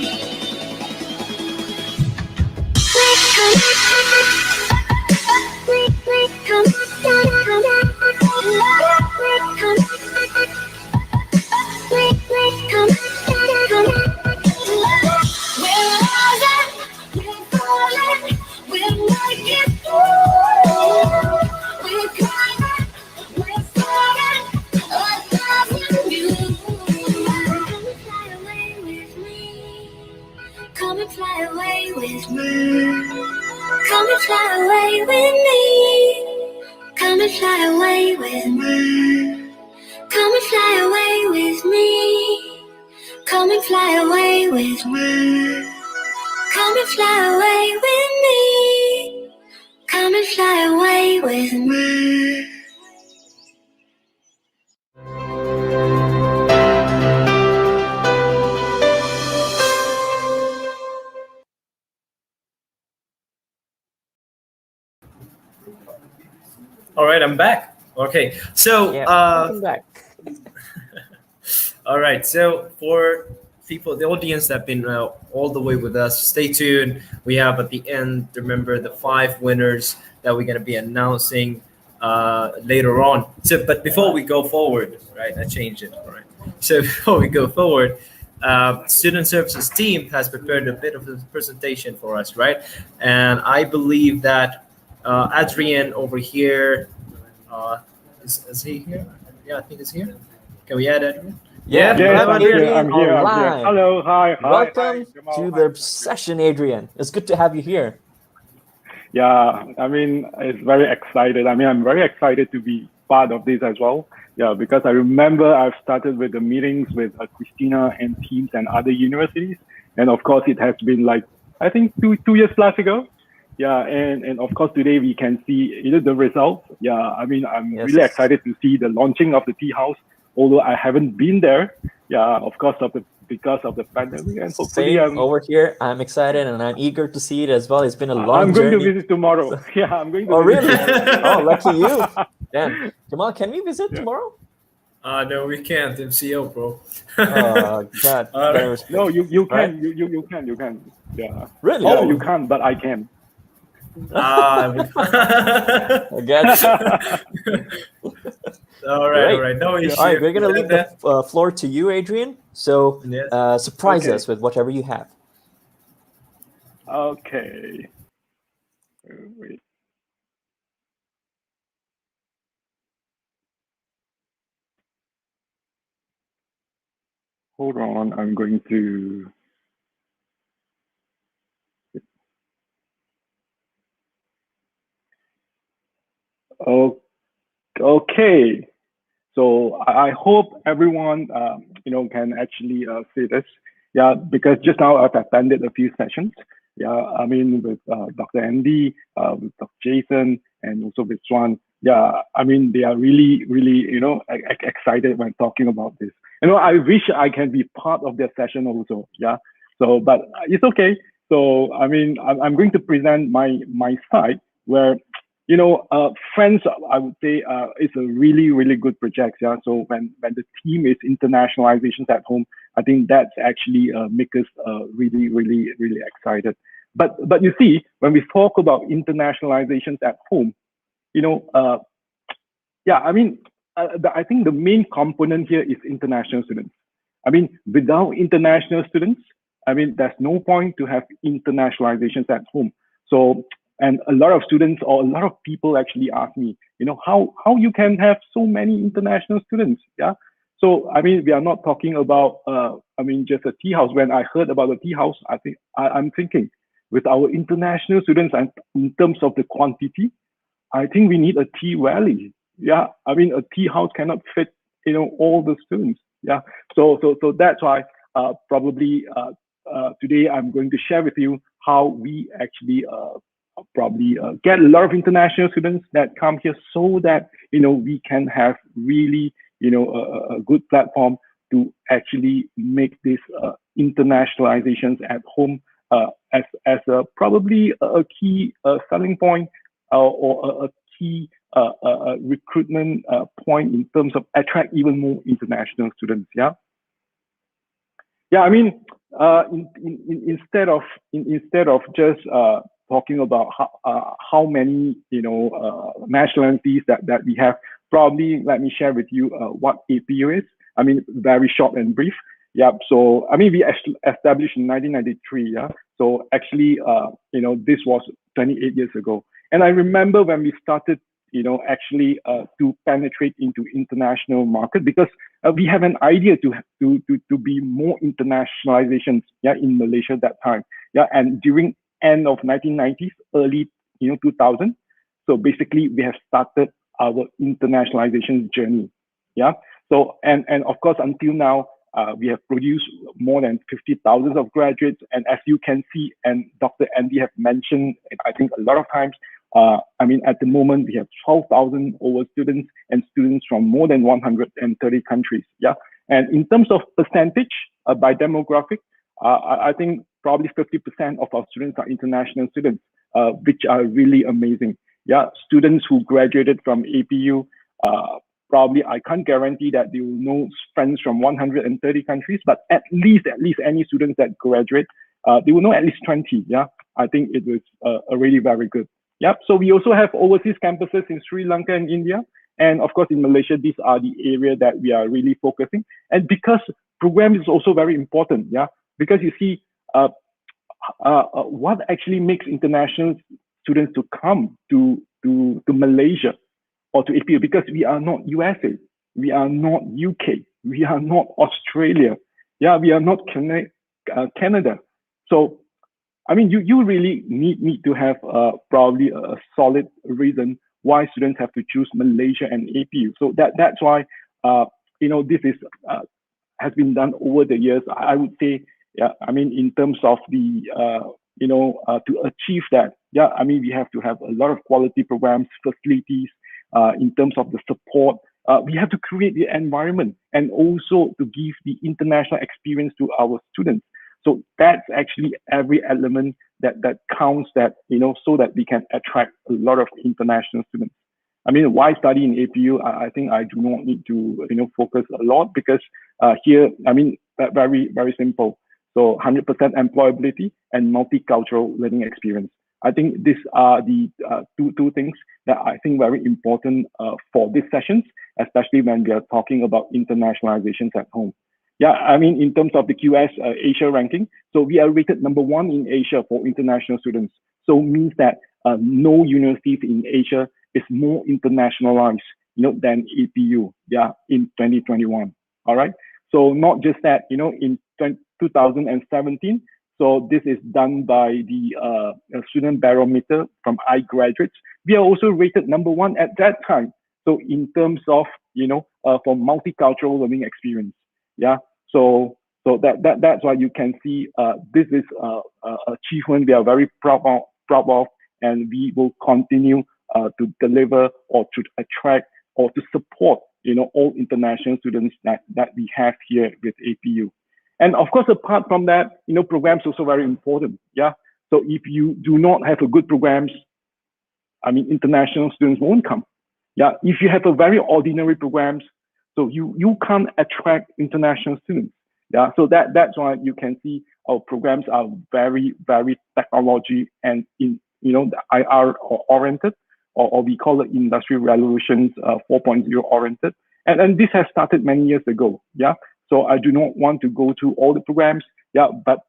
Come and fly away with me. Come and fly away with me. Come and fly away with me. Come and fly away with me. Come and fly away with me. Come and fly away with me. Come and fly away with me. All right, I'm back. Okay, so Yeah, welcome back. all right, so for people, the audience that have been all the way with us, stay tuned. We have at the end, remember the 5 winners that we're going to be announcing later on. So, but before we go forward, right? I changed it. All right. So before we go forward, student services team has prepared a bit of a presentation for us, right? And I believe that Adrian over here, is he here? Yeah, I think he's here. Can we add Adrian? Yeah, Yes, hello, I'm here. Adrian, I'm here. I'm here. online. Hello. Hi. Hi. Welcome Hi, Jamal. to Hi. the session, Adrian. It's good to have you here. Yeah, I mean, it's very excited. I mean, I'm very excited to be part of this as well. Yeah, because I remember I've started with the meetings with Christina and teams and other universities. And of course, it has been like, I think two years plus ago. Yeah, and of course, today we can see the results. Yeah, I mean, I'm really excited to see the launching of the tea house, although I haven't been there. Yeah, of course, because of the pandemic, and hopefully Same over here. I'm excited and I'm eager to see it as well. It's been a long I'm going journey. to visit tomorrow. Yeah, I'm going to Oh, visit really? tomorrow. Oh, lucky you. Damn. Jamal, can we visit tomorrow? No, we can't. MCO, bro. Oh, God. All right. No, you Right? can. You can. Yeah. Really? Yeah, Oh. you can't, but I can. I guess. All right. No issue. All right, we're going to leave the floor to you, Adrian. So surprise us with whatever you have. Okay. Wait. Hold on, I'm going to. Oh, okay. So I hope everyone, can actually see this. Yeah, because just now I've attended a few sessions. Yeah, I mean with Dr. Andy, with Dr. Jason, and also with Swan. Yeah, I mean they are really, really, excited when talking about this. I wish I can be part of their session also. Yeah. So, but it's okay. So, I mean, I'm going to present my side where friends, I would say, it's a really, really good project. Yeah. So when the theme is internationalizations at home, I think that's actually make us really, really, really excited. But you see, when we talk about internationalizations at home, I think the main component here is international students. I mean, without international students, I mean, there's no point to have internationalizations at home. So, and a lot of students or a lot of people actually ask me, how you can have so many international students? Yeah. So, I mean, we are not talking about, just a tea house. When I heard about the tea house, I'm thinking with our international students and in terms of the quantity, I think we need a tea valley. Yeah, I mean, a tea house cannot fit, all the students. Yeah, so that's why probably today I'm going to share with you how we actually probably get a lot of international students that come here so that we can have really a good platform to actually make this internationalizations at home as a probably a key selling point or a key recruitment point in terms of attract even more international students. Yeah. Yeah, I mean, instead of just talking about how many nationalities that we have, probably let me share with you what APU is. I mean, very short and brief. Yeah. So I mean, we established in 1993. Yeah. So actually, this was 28 years ago. And I remember when we started, actually to penetrate into international market because we have an idea to be more internationalizations, yeah, in Malaysia at that time, yeah, and during end of 1990s, early 2000. So basically, we have started our internationalization journey, yeah. So and of course, until now, we have produced more than 50,000 of graduates. And as you can see, and Dr. Andy have mentioned, I think a lot of times, I mean, at the moment, we have 12,000 over students and students from more than 130 countries. Yeah. And in terms of percentage by demographic, I think probably 50% of our students are international students, which are really amazing. Yeah. Students who graduated from APU, probably I can't guarantee that they will know friends from 130 countries, but at least any students that graduate, they will know at least 20. Yeah. I think it was already very good. Yep. So we also have overseas campuses in Sri Lanka and India. And of course, in Malaysia, these are the area that we are really focusing. And because program is also very important, yeah, because you see, what actually makes international students to come to Malaysia or to APU, because we are not USA, we are not UK, we are not Australia, yeah, we are not Canada. So I mean, you really need to have probably a solid reason why students have to choose Malaysia and APU. So that's why this is has been done over the years. I would say, yeah. I mean, in terms of the to achieve that, yeah. I mean, we have to have a lot of quality programs, facilities. In terms of the support, we have to create the environment and also to give the international experience to our students. So that's actually every element that counts, that so that we can attract a lot of international students. I mean, why study in APU? I think I do not need to focus a lot, because here, I mean, very simple. So 100% employability and multicultural learning experience. I think these are the two things that I think very important for these sessions, especially when we are talking about internationalizations at home. Yeah, I mean, in terms of the QS Asia ranking, so we are rated #1 in Asia for international students. So means that no university in Asia is more internationalized, than APU. Yeah, in 2021. All right. So not just that, in 2017. So this is done by the student barometer from iGraduates. We are also rated #1 at that time. So in terms of for multicultural learning experience. Yeah, so that's why you can see this is achievement we are very proud of, and we will continue to deliver or to attract or to support all international students that we have here with APU. And of course, apart from that, programs also very important. Yeah, so if you do not have a good programs, I mean, international students won't come. Yeah, if you have a very ordinary programs, so you can't attract international students. Yeah, so that's why you can see our programs are very technology and the IR oriented, or we call it Industry Revolutions 4.0 oriented. And this has started many years ago. Yeah, so I do not want to go through all the programs. Yeah, but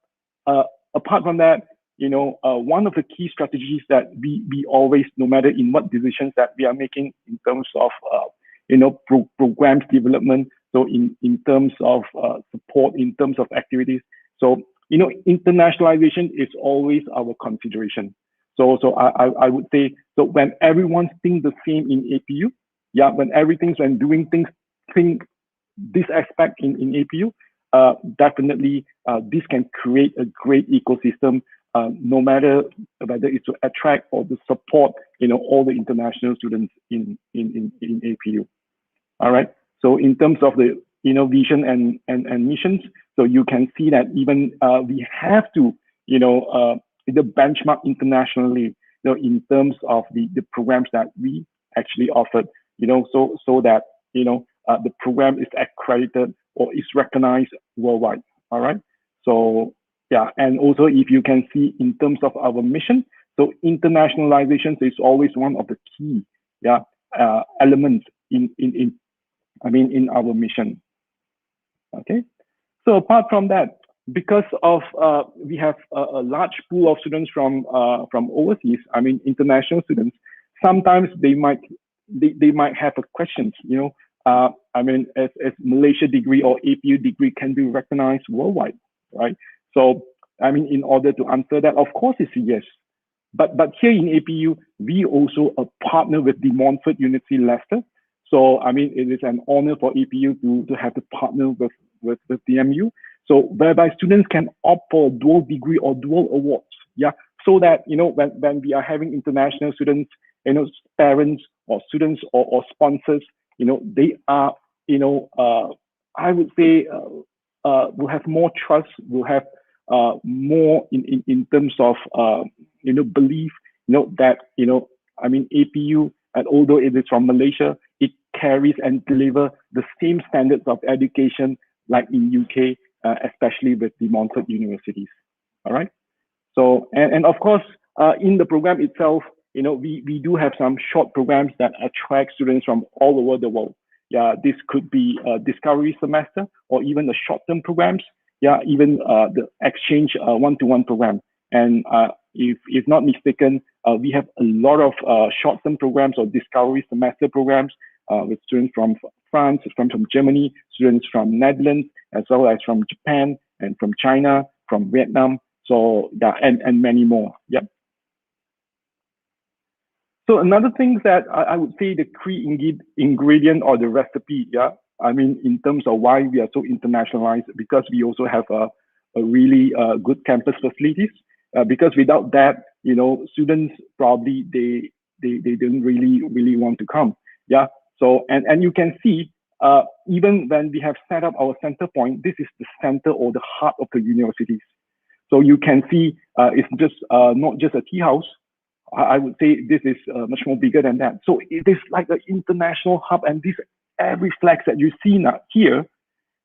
apart from that, one of the key strategies that we always, no matter in what decisions that we are making in terms of programs development, so in terms of support, in terms of activities, so internationalization is always our consideration. So I would say, so when everyone thinks the same in APU, yeah, when doing things think this aspect in APU, definitely this can create a great ecosystem, no matter whether it's to attract or to support all the international students in APU. All right. So in terms of the vision and missions, so you can see that even we have to the benchmark internationally, in terms of the programs that we actually offered, so that the program is accredited or is recognized worldwide. All right. So yeah, and also if you can see in terms of our mission, so internationalization is always one of the key elements in our mission. Okay. So apart from that, because of we have a large pool of students from overseas, I mean international students, sometimes they might have a questions, I mean, as Malaysia degree or APU degree can be recognized worldwide, right? So I mean, in order to answer that, of course it's a yes. But here in APU, we also partner with De Montfort University Leicester. So I mean, it is an honor for APU to have to partner with DMU. So whereby students can opt for a dual degree or dual awards. Yeah. So that, when we are having international students, parents or students or sponsors, they are, I would say, will have more trust, will have more in terms of, belief, that, APU, and although it is from Malaysia, it carries and deliver the same standards of education like in UK, especially with the Montfort universities. All right. So, and of course, in the program itself, we do have some short programs that attract students from all over the world. Yeah, this could be a discovery semester or even the short-term programs. Yeah, even the exchange one-to-one program. And if not mistaken, we have a lot of short-term programs or discovery semester programs with students from France, from Germany, students from Netherlands, as well as from Japan and from China, from Vietnam. So yeah, and many more. Yep. So another thing that I would say the key ingredient or the recipe, yeah, in terms of why we are so internationalized, because we also have a really good campus facilities. Because without that, students probably they don't really want to come. Yeah. So and you can see even when we have set up our center point, this is the center or the heart of the universities. So you can see it's just not just a tea house. I would say this is much more bigger than that. So it is like an international hub, and this every flag that you see now here,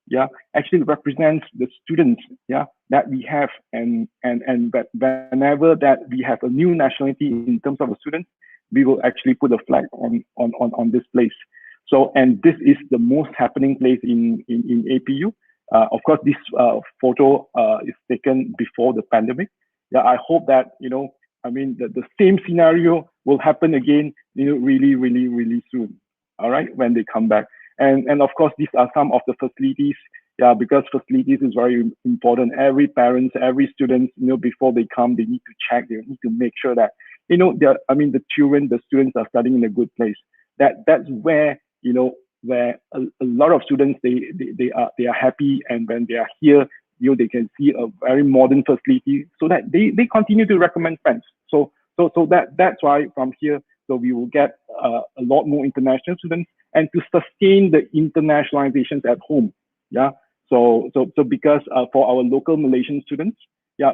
yeah, actually represents the students, yeah, that we have, and whenever that we have a new nationality in terms of a student, we will actually put a flag on this place. So, and this is the most happening place in APU. Of course, this photo is taken before the pandemic. Yeah, I hope that the same scenario will happen again, really soon. All right, when they come back. And of course, these are some of the facilities. Yeah, because facilities is very important. Every parents, every student, before they come, they need to check. They need to make sure that the students are studying in a good place. That's where where a lot of students they are happy, and when they are here, they can see a very modern facility, so that they continue to recommend friends. So that's why from here, so we will get a lot more international students, and to sustain the internationalizations at home. Yeah. So because for our local Malaysian students, yeah,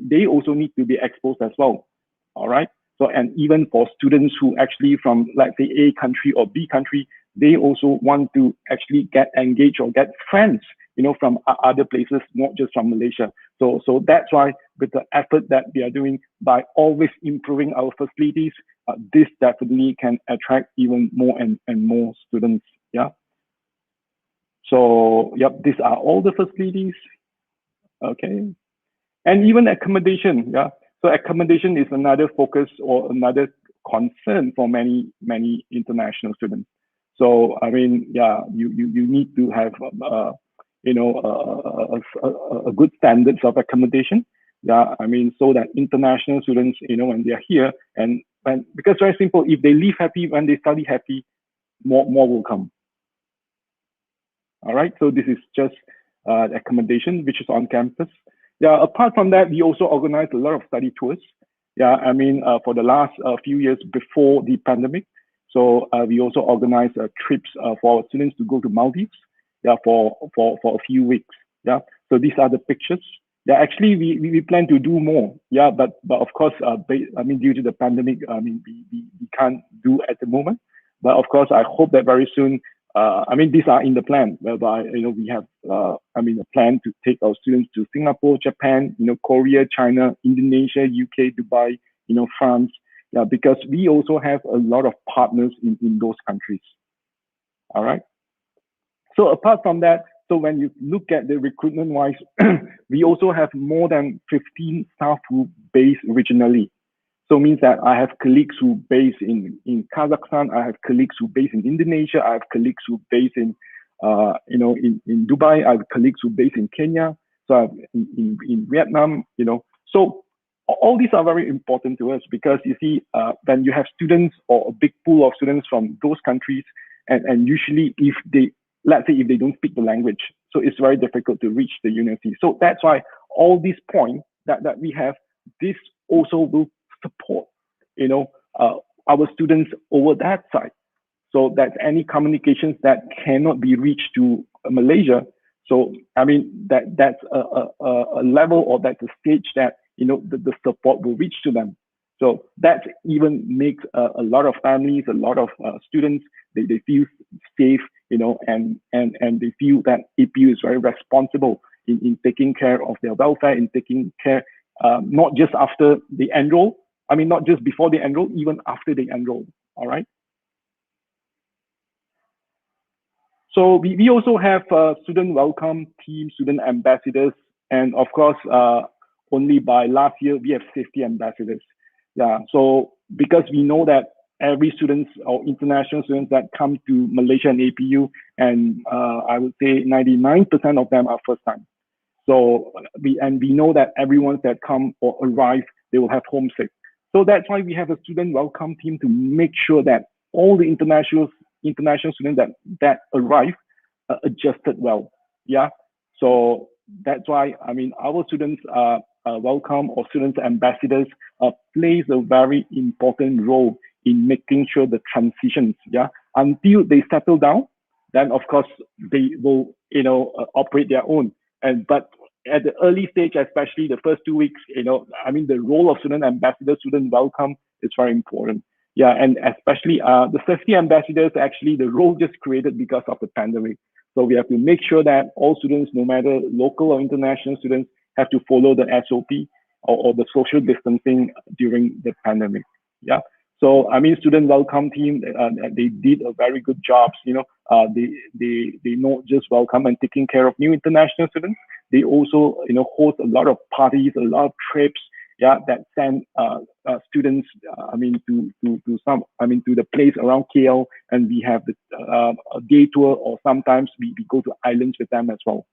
they also need to be exposed as well. All right. So, and even for students who actually from, let's say, A country or B country, they also want to actually get engaged or get friends, from other places, not just from Malaysia. So that's why with the effort that we are doing by always improving our facilities, this definitely can attract even more and more students. Yeah. So, yep, these are all the facilities. Okay. And even accommodation. Yeah. So accommodation is another focus or another concern for many international students. So yeah, you need to have a good standards of accommodation. Yeah, so that international students, when they are here, and because very simple, if they live happy, when they study happy, more will come. All right. So this is just accommodation, which is on campus. Yeah, apart from that, we also organize a lot of study tours. Yeah, for the last few years before the pandemic. So we also organize trips for our students to go to Maldives. Yeah, for a few weeks. Yeah, so these are the pictures. Yeah, actually, we plan to do more. Yeah, but of course, due to the pandemic, we can't do at the moment. But of course, I hope that very soon. These are in the plan, whereby we have a plan to take our students to Singapore, Japan, Korea, China, Indonesia, UK, Dubai, France. Yeah, because we also have a lot of partners in those countries. All right. So apart from that, so when you look at the recruitment wise, we also have more than 15 staff who base regionally. So it means that I have colleagues who base in Kazakhstan, I have colleagues who base in Indonesia, I have colleagues who base in Dubai, I have colleagues who base in Kenya, so I have in Vietnam, So all these are very important to us, because you see, when you have students or a big pool of students from those countries, and usually if they, let's say if they don't speak the language, So it's very difficult to reach the university. So that's why all these points that we have, this also will support, our students over that side. So that any communications that cannot be reached to Malaysia. So I mean that's a level, or that's a stage that the support will reach to them. So that even makes a lot of families, a lot of students, they feel safe, and they feel that APU is very responsible in taking care of their welfare, in taking care not just after they enroll, not just before they enroll, even after they enroll. All right. So we also have student welcome team, student ambassadors, and of course, only by last year, we have safety ambassadors. Yeah, so because we know that every students or international students that come to Malaysia and APU, and I would say 99% of them are first time. So we know that everyone that come or arrive, they will have homesick. So that's why we have a student welcome team to make sure that all the international students that arrive adjusted well. Yeah. So that's why our students welcome, or students ambassadors plays a very important role in making sure the transitions, until they settle down. Then of course they will operate their own. But at the early stage, especially the first 2 weeks, the role of student ambassador, student welcome is very important. Yeah, and especially the safety ambassadors, actually the role just created because of the pandemic. So we have to make sure that all students, no matter local or international students, have to follow the SOP or the social distancing during the pandemic. Yeah. So student welcome team, they did a very good job. They not just welcome and taking care of new international students. They also host a lot of parties, a lot of trips. Yeah, that send students to the place around KL, and we have a day tour, or sometimes we go to islands with them as well.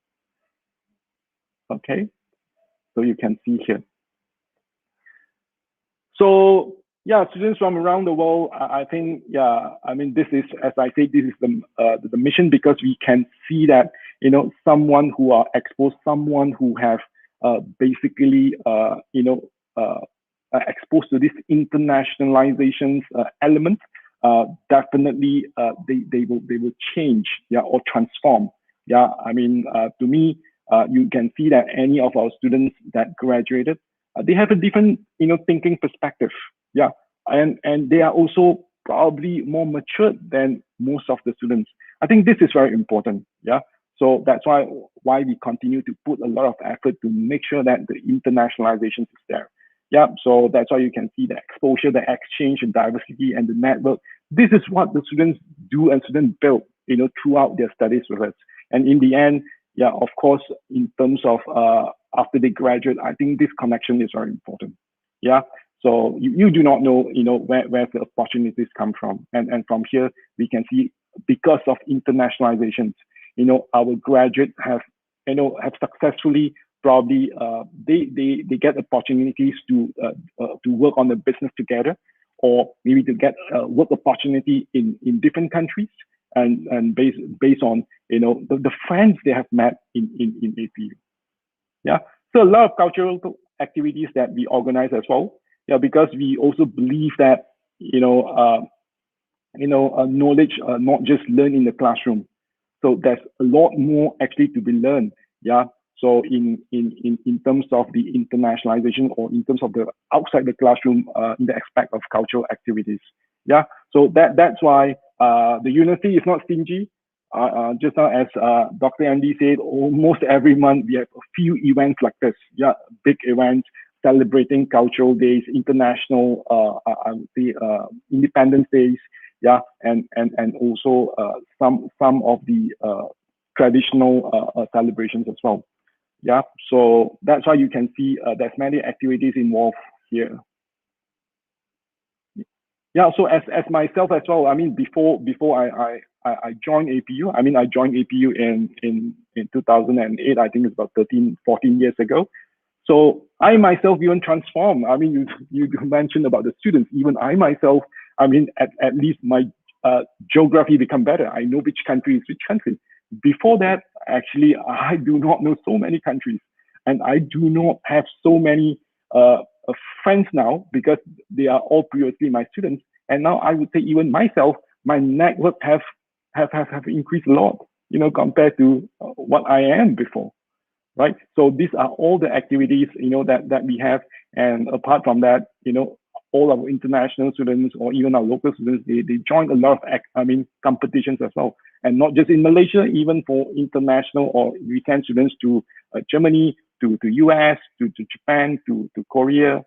Okay, so you can see here. So yeah, students from around the world, I think, this is, as I say, this is the mission, because we can see that someone who are exposed, someone who have basically exposed to this internationalizations element, definitely they will change, or transform. Yeah, to me, you can see that any of our students that graduated, they have a different thinking perspective. Yeah, and they are also probably more mature than most of the students. I think this is very important. Yeah. So that's why we continue to put a lot of effort to make sure that the internationalization is there. Yeah, so that's why you can see the exposure, the exchange, and diversity, and the network. This is what the students do and students build, throughout their studies with us. And in the end, yeah, of course, in terms of after they graduate, I think this connection is very important. Yeah, so you do not know, where the opportunities come from, and from here we can see, because of internationalizations, our graduates have successfully, probably they get opportunities to work on the business together, or maybe to get work opportunity in different countries, and based on the friends they have met in APU. Yeah, so a lot of cultural activities that we organize as well. Yeah, because we also believe that knowledge not just learned in the classroom. So there's a lot more actually to be learned. Yeah. So in terms of the internationalization, or in terms of the outside the classroom, in the aspect of cultural activities. Yeah. So that's why the university is not stingy. Just now, as Dr. Andy said, almost every month we have a few events like this. Yeah, big events celebrating cultural days, international, I would say, Independence Days. Yeah, and also some of the traditional celebrations as well. Yeah, so that's why you can see there's many activities involved here. Yeah, so as myself as well, before I joined APU, I joined APU in 2008. I think it's about 14 years ago. So I myself even transformed. You mentioned about the students. Even I myself, at least my geography become better. I know which country is which country. Before that, actually, I do not know so many countries, and I do not have so many friends now because they are all previously my students. And now I would say even myself, my network have increased a lot, compared to what I am before, right? So these are all the activities, that we have. And apart from that, all our international students or even our local students, they join a lot of competitions as well. And not just in Malaysia, even for international, or we send students to Germany, to US, to Japan, to Korea,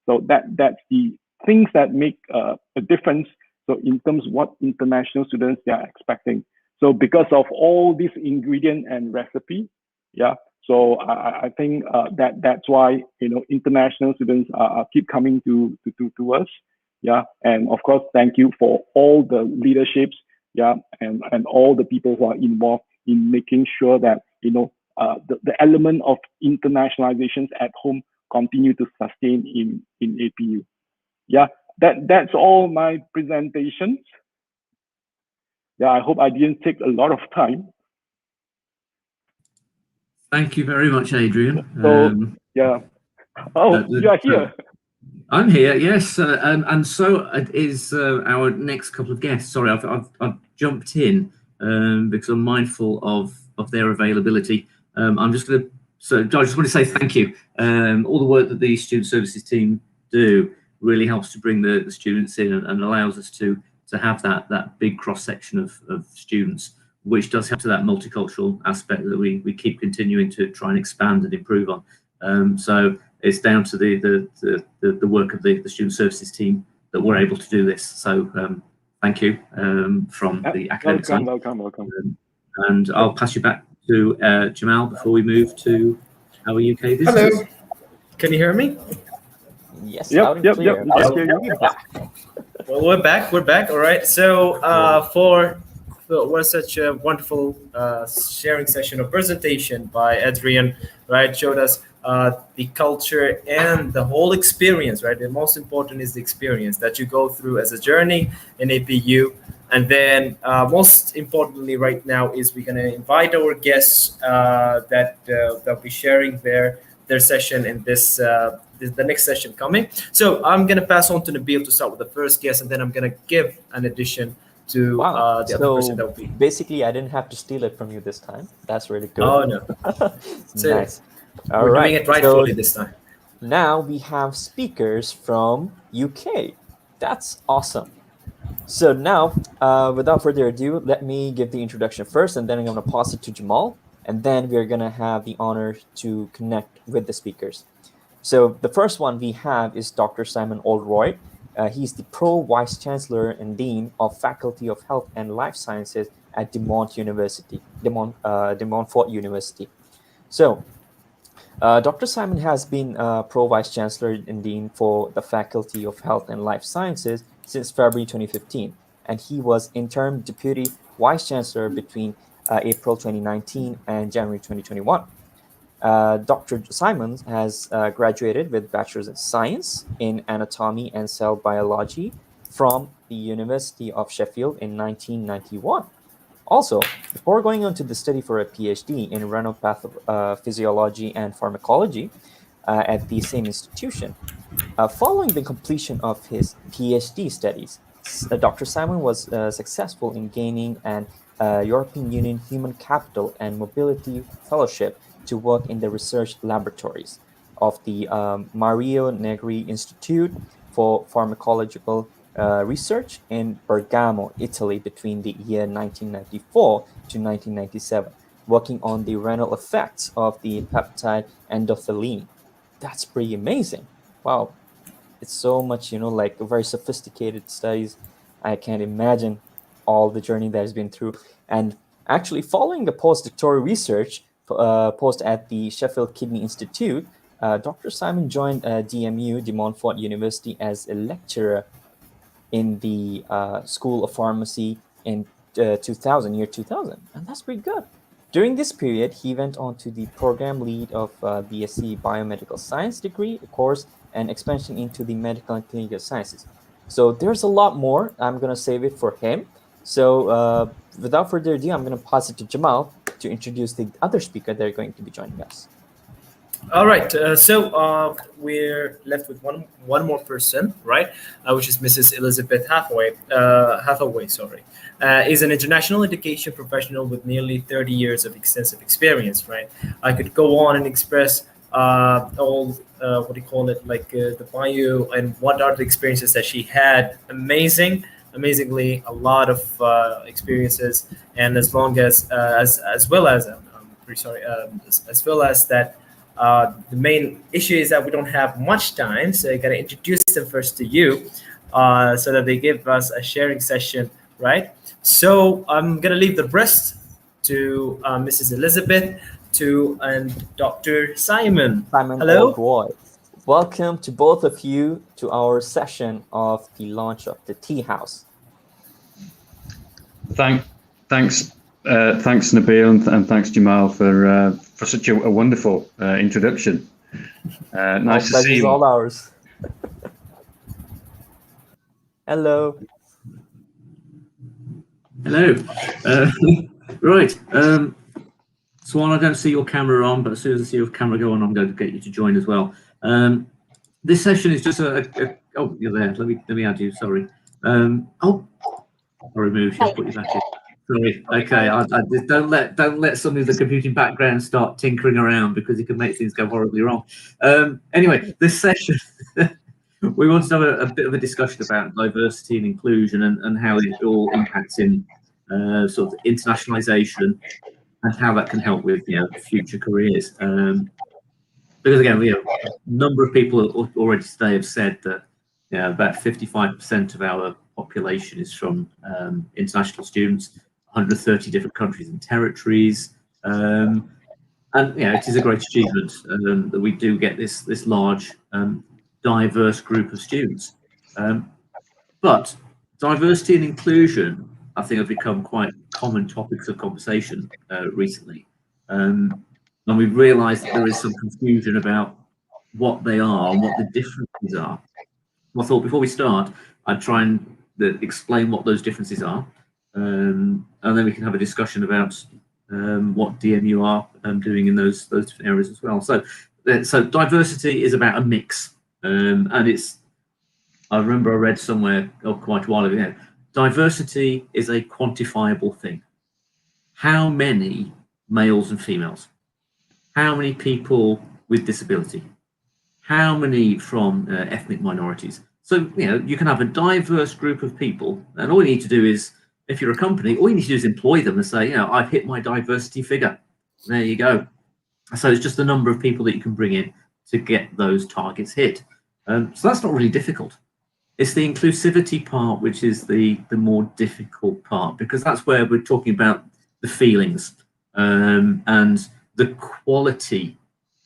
so that's the things that make a difference. So in terms of what international students they are expecting. So because of all these ingredient and recipe, yeah. So I think that's why international students keep coming to us, yeah. And of course, thank you for all the leaderships, yeah, and all the people who are involved in making sure that the element of internationalizations at home continue to sustain in APU. Yeah, that's all my presentations. Yeah, I hope I didn't take a lot of time. Thank you very much, Adrian. So, yeah. Oh, you are here. I'm here, yes. And so is our next couple of guests. Sorry, I've jumped in because I'm mindful of their availability. I'm just going to, so I just want to say thank you. All the work that the student services team do really helps to bring the students in and allows us to have that big cross section of students, which does help to that multicultural aspect that we keep continuing to try and expand and improve on. So it's down to the work of the student services team that we're able to do this. So thank you from the academic side. Welcome. And I'll pass you back to Jamal before we move to our UK visitors. Hello. Can you hear me? Yes. Yep. Well, we're back. All right. So for what such a wonderful sharing session or presentation by Adrian, right? Showed us the culture and the whole experience, right? The most important is the experience that you go through as a journey in APU. And then most importantly right now is we're going to invite our guests that they'll be sharing their session in this the next session coming. So I'm going to pass on to Nabil to start with the first guest, and then I'm going to give an addition to the other person that will be. Basically, I didn't have to steal it from you this time. That's really good. Oh, no. Nice. We're doing it rightfully this time. Now we have speakers from UK. That's awesome. So now, without further ado, let me give the introduction first, and then I'm going to pass it to Jamal, and then we're going to have the honor to connect with the speakers. So the first one we have is Dr. Simon Oldroyd. He's the Pro Vice Chancellor and Dean of Faculty of Health and Life Sciences at De Montfort University. So Dr. Simon has been Pro Vice Chancellor and Dean for the Faculty of Health and Life Sciences since February 2015, and he was interim Deputy Vice Chancellor between April 2019 and January 2021. Dr. Simon has graduated with Bachelor's of Science in Anatomy and Cell Biology from the University of Sheffield in 1991. Also, before going on to the study for a PhD in renal pathophysiology and pharmacology at the same institution, following the completion of his PhD studies, Dr. Simon was successful in gaining an European Union Human Capital and Mobility Fellowship to work in the research laboratories of the Mario Negri Institute for Pharmacological Research in Bergamo, Italy, between the year 1994 to 1997, working on the renal effects of the peptide endothelin. That's pretty amazing. Wow. It's so much, like very sophisticated studies. I can't imagine all the journey that has been through. And actually, following the postdoctoral research post at the Sheffield Kidney Institute, Dr. Simon joined DMU, De Montfort University, as a lecturer in the School of Pharmacy in year 2000, and that's pretty good. During this period, he went on to the program lead of BSc Biomedical Science degree course and expansion into the medical and clinical sciences. So there's a lot more. I'm going to save it for him. So without further ado, I'm going to pass it to Jamal to introduce the other speaker they're going to be joining us. All right, so we're left with one more person, right? Which is Mrs. Elizabeth Hathaway. Sorry, is an international education professional with nearly 30 years of extensive experience, right? I could go on and express all what do you call it, like the bio and what are the experiences that she had. Amazingly, a lot of experiences, and as well as pretty sorry, as well as that. The main issue is that we don't have much time, so I got to introduce them first to you so that they give us a sharing session, right? So I'm going to leave the rest to Mrs. Elizabeth and Dr. Simon. Hello. Oldroy. Welcome to both of you to our session of the launch of the Tea House. Thanks, Nabil, and thanks, Jamal, for such a wonderful introduction. Nice to see you. All ours. Hello. Hello. Right. Swan, I don't see your camera on, but as soon as I see your camera go on, I'm going to get you to join as well. This session is just oh, you're there. Let me add you. Sorry. Oh, I removed you. Put you back in. Sorry. Okay. I just don't let some of the computing background start tinkering around, because it can make things go horribly wrong. Anyway, this session we want to have a bit of a discussion about diversity and inclusion and how it all impacts in sort of internationalization and how that can help with future careers. Because again, a number of people already today have said that about 55% of our population is from international students, 130 different countries and territories, and it is a great achievement that we do get this large, diverse group of students. But diversity and inclusion, I think, have become quite common topics of conversation recently, and we've realised that there is some confusion about what they are and what the differences are. I thought before we start, I'd try and explain what those differences are, and then we can have a discussion about what DMU are doing in those different areas as well. So diversity is about a mix, and I remember I read somewhere quite a while ago, diversity is a quantifiable thing. How many males and females? How many people with disability? How many from ethnic minorities? So, you can have a diverse group of people, and all you need to do is, if you're a company, all you need to do is employ them and say, I've hit my diversity figure. There you go. So it's just the number of people that you can bring in to get those targets hit. So that's not really difficult. It's the inclusivity part which is the more difficult part, because that's where we're talking about the feelings and the quality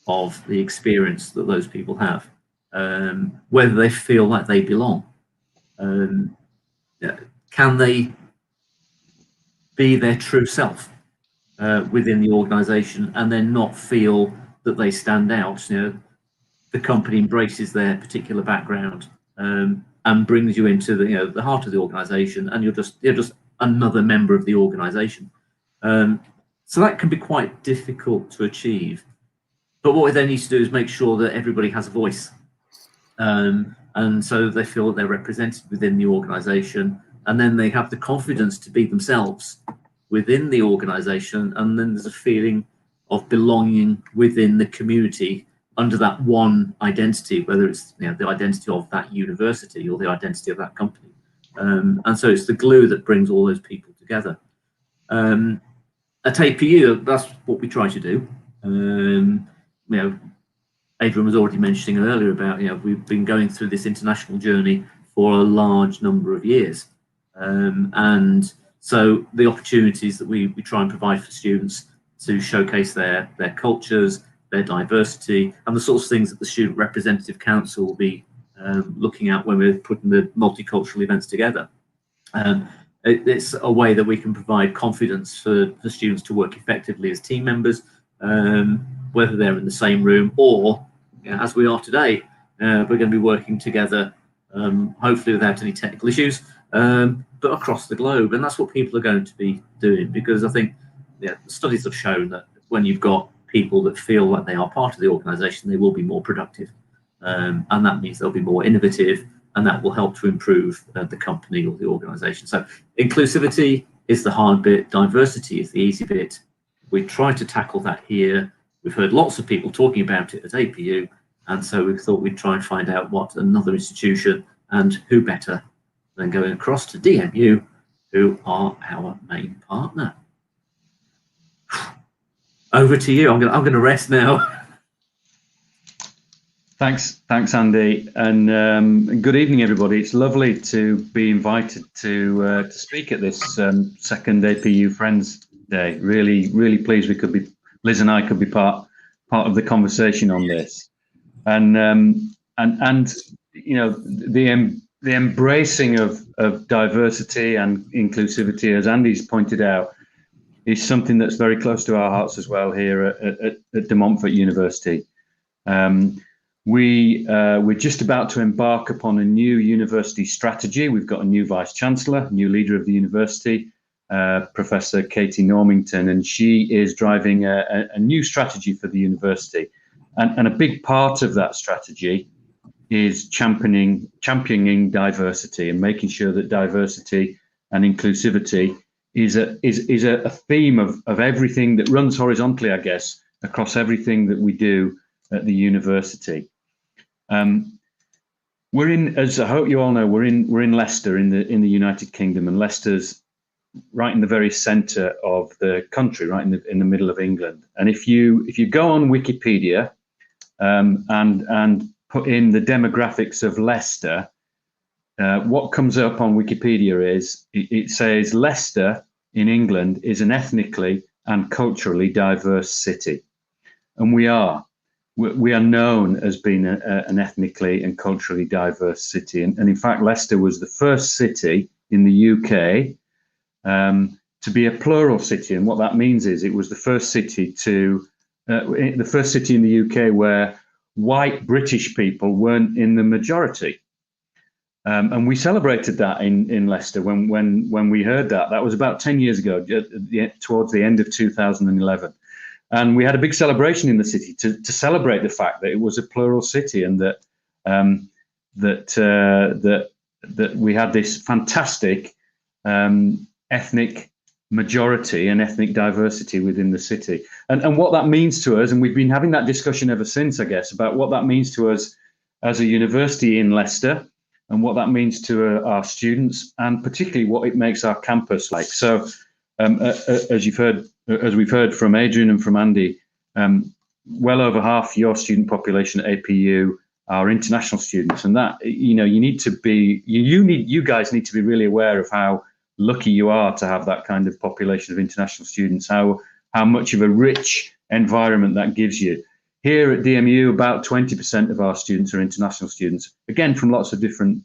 of the experience that those people have, whether they feel like they belong. Can they be their true self within the organization and then not feel that they stand out? The company embraces their particular background and brings you into the heart of the organization, and you're just another member of the organization. So that can be quite difficult to achieve. But what we then need to do is make sure that everybody has a voice, and so they feel that they're represented within the organization, and then they have the confidence to be themselves within the organization, and then there's a feeling of belonging within the community under that one identity, whether it's the identity of that university or the identity of that company. And so it's the glue that brings all those people together. At APU, that's what we try to do. Adrian was already mentioning earlier about, we've been going through this international journey for a large number of years. And so the opportunities that we try and provide for students to showcase their cultures, their diversity, and the sorts of things that the Student Representative Council will be looking at when we're putting the multicultural events together. It's a way that we can provide confidence for students to work effectively as team members, whether they're in the same room or, as we are today, we're going to be working together, hopefully without any technical issues, but across the globe. And that's what people are going to be doing, because I think studies have shown that when you've got people that feel like they are part of the organisation, they will be more productive, and that means they'll be more innovative, and that will help to improve the company or the organisation. So inclusivity is the hard bit, diversity is the easy bit. We try to tackle that here. We've heard lots of people talking about it at APU, and so we thought we'd try and find out what another institution, and who better than going across to DMU, who are our main partner. Over to you. I'm going to rest now. Thanks, Andy, and good evening, everybody. It's lovely to be invited to speak at this second APU Friends Day. Really pleased Liz and I could be part of the conversation on this, and you know, the embracing of diversity and inclusivity, as Andy's pointed out, is something that's very close to our hearts as well here at De Montfort University. We're just about to embark upon a new university strategy. We've got a new Vice-Chancellor, new leader of the university, Professor Katie Normington, and she is driving a new strategy for the university. And a big part of that strategy is championing diversity and making sure that diversity and inclusivity is a theme of everything that runs horizontally, I guess, across everything that we do at the university. We're in, as I hope you all know, we're in Leicester in the United Kingdom, and Leicester's right in the very centre of the country, right in the middle of England. And if you go on Wikipedia and put in the demographics of Leicester, what comes up on Wikipedia is it says Leicester in England is an ethnically and culturally diverse city, and we are known as being an ethnically and culturally diverse city. And in fact, Leicester was the first city in the UK to be a plural city. And what that means is it was the first city in the UK where white British people weren't in the majority. And we celebrated that in Leicester when we heard that. That was about 10 years ago, towards the end of 2011. And we had a big celebration in the city to celebrate the fact that it was a plural city, and that we had this fantastic ethnic majority and ethnic diversity within the city. And what that means to us, and we've been having that discussion ever since, I guess, about what that means to us as a university in Leicester, and what that means to our students, and particularly what it makes our campus like. So, as we've heard from Adrian and from Andy, well over half your student population at APU are international students, and that, you know, you guys need to be really aware of how lucky you are to have that kind of population of international students. How much of a rich environment that gives you. Here at DMU, about 20% of our students are international students, again from lots of different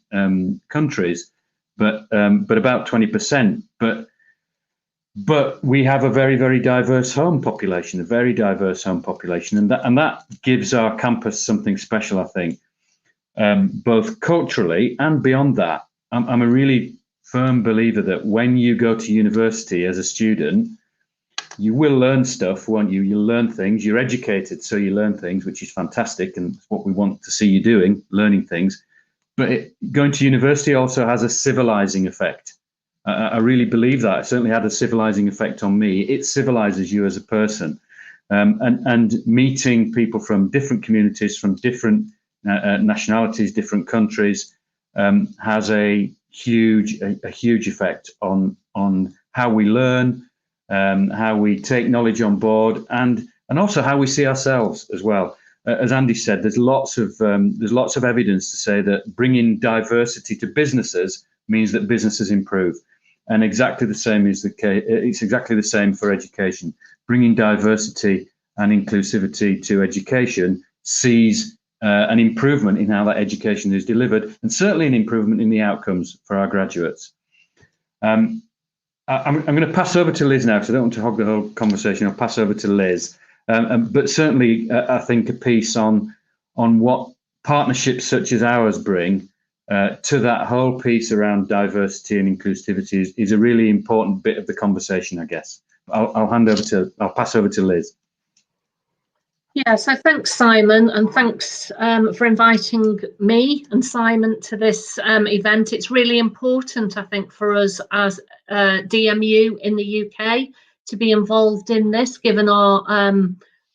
countries, but about 20%. But we have a very, very diverse home population, and that gives our campus something special, I think, both culturally and beyond that. I'm a really firm believer that when you go to university as a student, you will learn stuff, won't you? You'll learn things. You're educated, so you learn things, which is fantastic, and it's what we want to see you doing, learning things. But going to university also has a civilizing effect. I really believe that. It certainly had a civilizing effect on me. It civilizes you as a person, and meeting people from different communities, from different nationalities, different countries, has a huge effect on how we learn, how we take knowledge on board, and also how we see ourselves as well. As Andy said, there's lots of evidence to say that bringing diversity to businesses means that businesses improve. And exactly the same is the case. It's exactly the same for education. Bringing diversity and inclusivity to education sees an improvement in how that education is delivered, and certainly an improvement in the outcomes for our graduates. I'm going to pass over to Liz now, because I don't want to hog the whole conversation. I'll pass over to Liz. But certainly, I think a piece on what partnerships such as ours bring to that whole piece around diversity and inclusivity is a really important bit of the conversation, I guess. I'll pass over to Liz. Yeah, so thanks, Simon, and thanks for inviting me and Simon to this event. It's really important, I think, for us as DMU in the UK to be involved in this, given our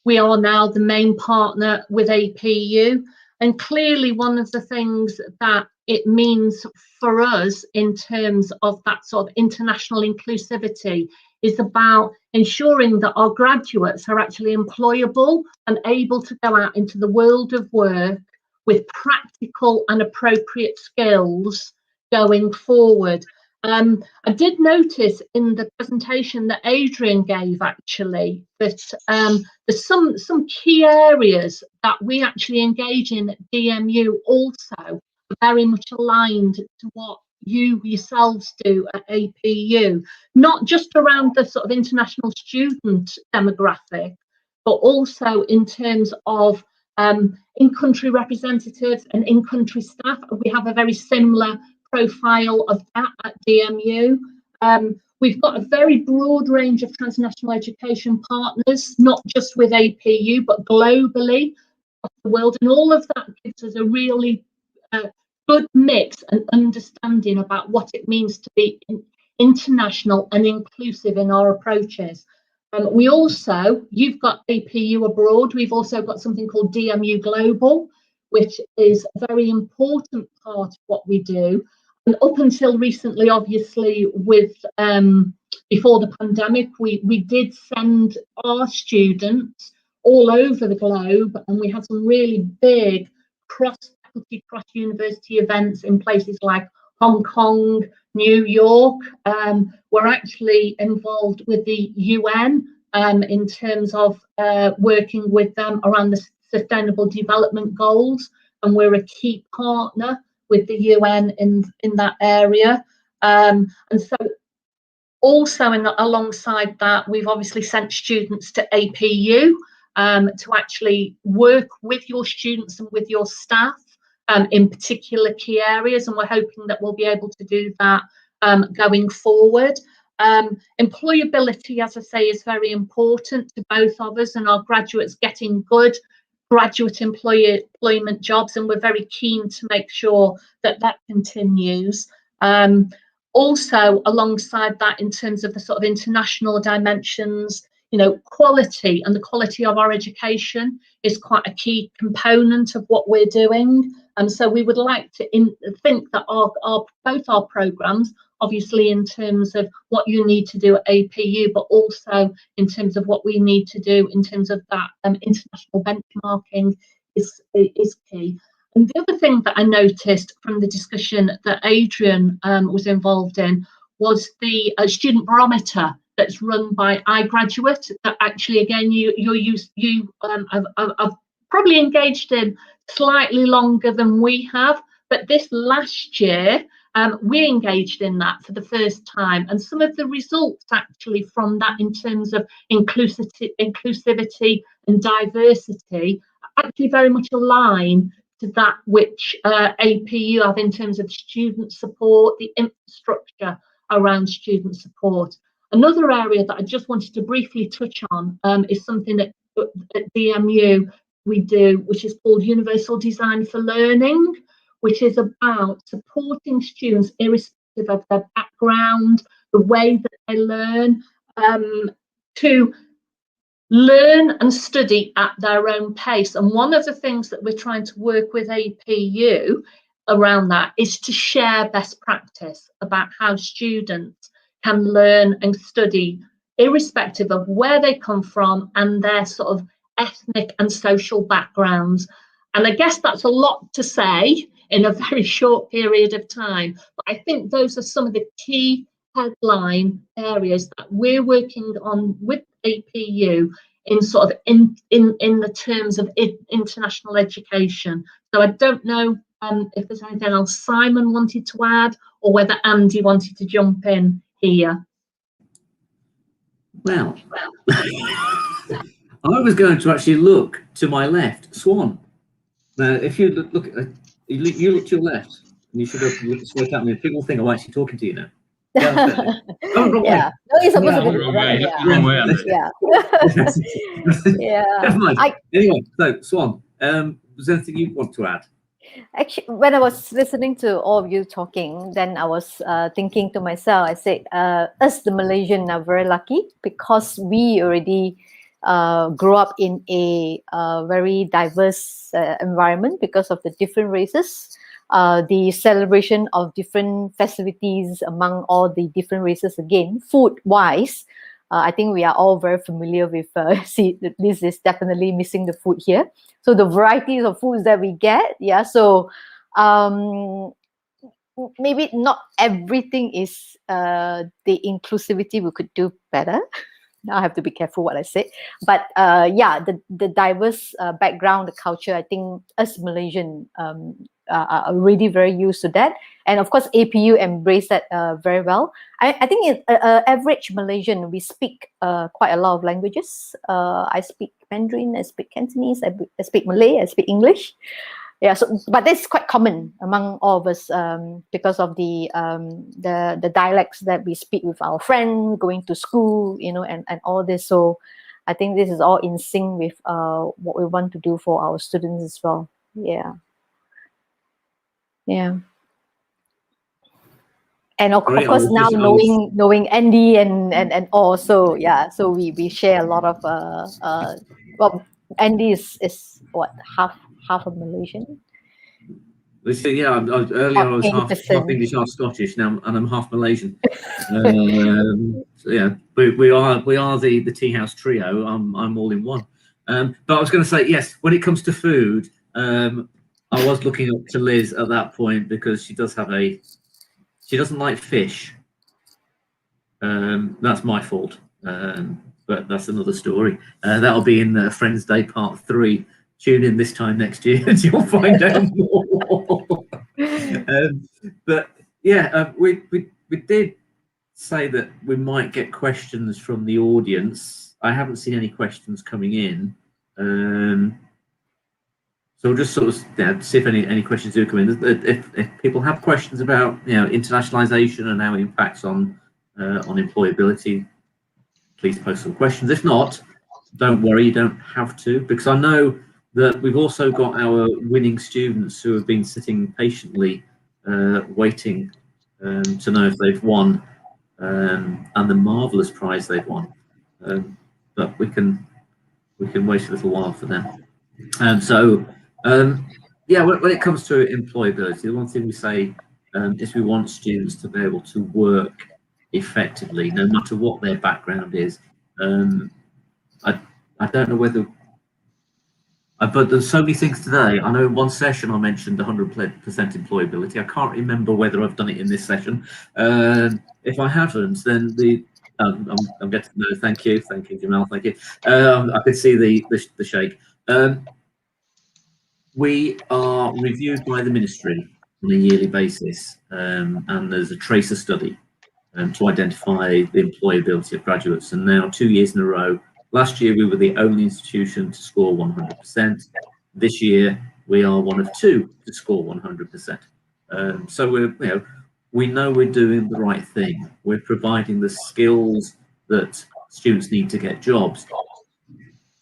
we are now the main partner with APU. And clearly one of the things that it means for us in terms of that sort of international inclusivity is about ensuring that our graduates are actually employable and able to go out into the world of work with practical and appropriate skills going forward. I did notice in the presentation that Adrian gave actually that there's some key areas that we actually engage in at DMU also very much aligned to what you yourselves do at APU, not just around the sort of international student demographic, but also in terms of in-country representatives and in-country staff. We have a very similar profile of that at DMU. We've got a very broad range of transnational education partners, not just with APU, but globally across the world. And all of that gives us a really good mix and understanding about what it means to be international and inclusive in our approaches. We also, you've got APU abroad, we've also got something called DMU Global, which is a very important part of what we do. And up until recently, obviously, with before the pandemic, we did send our students all over the globe, and we had some really big cross-faculty, cross-university events in places like Hong Kong, New York. We're actually involved with the UN in terms of working with them around the Sustainable Development Goals, and we're a key partner with the UN in that area. And so also alongside that, we've obviously sent students to APU to actually work with your students and with your staff in particular key areas, and we're hoping that we'll be able to do that going forward. Employability, as I say, is very important to both of us and our graduates getting good graduate employment jobs, and we're very keen to make sure that that continues. Also, alongside that, in terms of the sort of international dimensions, you know, quality and the quality of our education is quite a key component of what we're doing. And so we would like to think that both our programs, obviously in terms of what you need to do at APU, but also in terms of what we need to do in terms of that international benchmarking is key. And the other thing that I noticed from the discussion that Adrian was involved in was the student barometer that's run by iGraduate, that actually, again, you have probably engaged in slightly longer than we have, but this last year we engaged in that for the first time, and some of the results actually from that in terms of inclusivity and diversity actually very much align to that which APU have in terms of student support, the infrastructure around student support. Another area that I just wanted to briefly touch on is something that at DMU we do, which is called Universal Design for Learning, which is about supporting students irrespective of their background, the way that they learn, to learn and study at their own pace. And one of the things that we're trying to work with APU around that is to share best practice about how students can learn and study irrespective of where they come from and their sort of ethnic and social backgrounds. And I guess that's a lot to say in a very short period of time, but I think those are some of the key headline areas that we're working on with APU in sort of in the terms of international education. So I don't know if there's anything else Simon wanted to add, or whether Andy wanted to jump in here. Well, I was going to actually look to my left, Swan. Now, if you look to your left, and you should look straight at me, and people think I'm actually talking to you now. Yeah. No, it's supposed to be the right. Yeah. Yeah. Never mind. Anyway, so Swan, was there anything you want to add? Actually, when I was listening to all of you talking, then I was thinking to myself, I said, us the Malaysian are very lucky because we already grew up in a very diverse environment because of the different races. The celebration of different festivities among all the different races again, food-wise, I think we are all very familiar with, see, this is definitely missing the food here. So the varieties of foods that we get, yeah, so maybe not everything is the inclusivity we could do better. Now I have to be careful what I say. But yeah, the diverse background, the culture, I think us Malaysian are already very used to that. And of course, APU embraced that very well. I think in average Malaysian, we speak quite a lot of languages. I speak Mandarin, I speak Cantonese, I speak Malay, I speak English. Yeah, so but that's quite common among all of us because of the dialects that we speak with our friends, going to school, you know, and all this. So I think this is all in sync with what we want to do for our students as well. Yeah. Yeah. And of course now knowing Andy and all, so yeah, so we share a lot of well, Andy is what half of Malaysian. Yeah, earlier I was half English, half Scottish. Now, and I'm half Malaysian. So yeah, we are the tea house trio. I'm all in one. But I was going to say yes. When it comes to food, I was looking up to Liz at that point because she doesn't like fish. That's my fault. But that's another story. That'll be in Friends Day Part 3. Tune in this time next year and you'll find out more. But yeah, we did say that we might get questions from the audience. I haven't seen any questions coming in. So we'll just sort of see if any questions do come in. If people have questions about internationalization and how it impacts on employability, please post some questions. If not, don't worry, you don't have to, because I know that we've also got our winning students who have been sitting patiently waiting to know if they've won and the marvelous prize they've won. But we can wait a little while for them. Yeah, when it comes to employability, the one thing we say is we want students to be able to work effectively, no matter what their background is. I don't know whether, but there's so many things today. I know in one session I mentioned 100% employability. I can't remember whether I've done it in this session. If I haven't, then I'm getting no. Thank you, Jamal. Thank you. I could see the shake. We are reviewed by the ministry on a yearly basis, and there's a tracer study to identify the employability of graduates. And now 2 years in a row. Last year we were the only institution to score 100%. This year we are one of two to score 100%. So we know we're doing the right thing. We're providing the skills that students need to get jobs.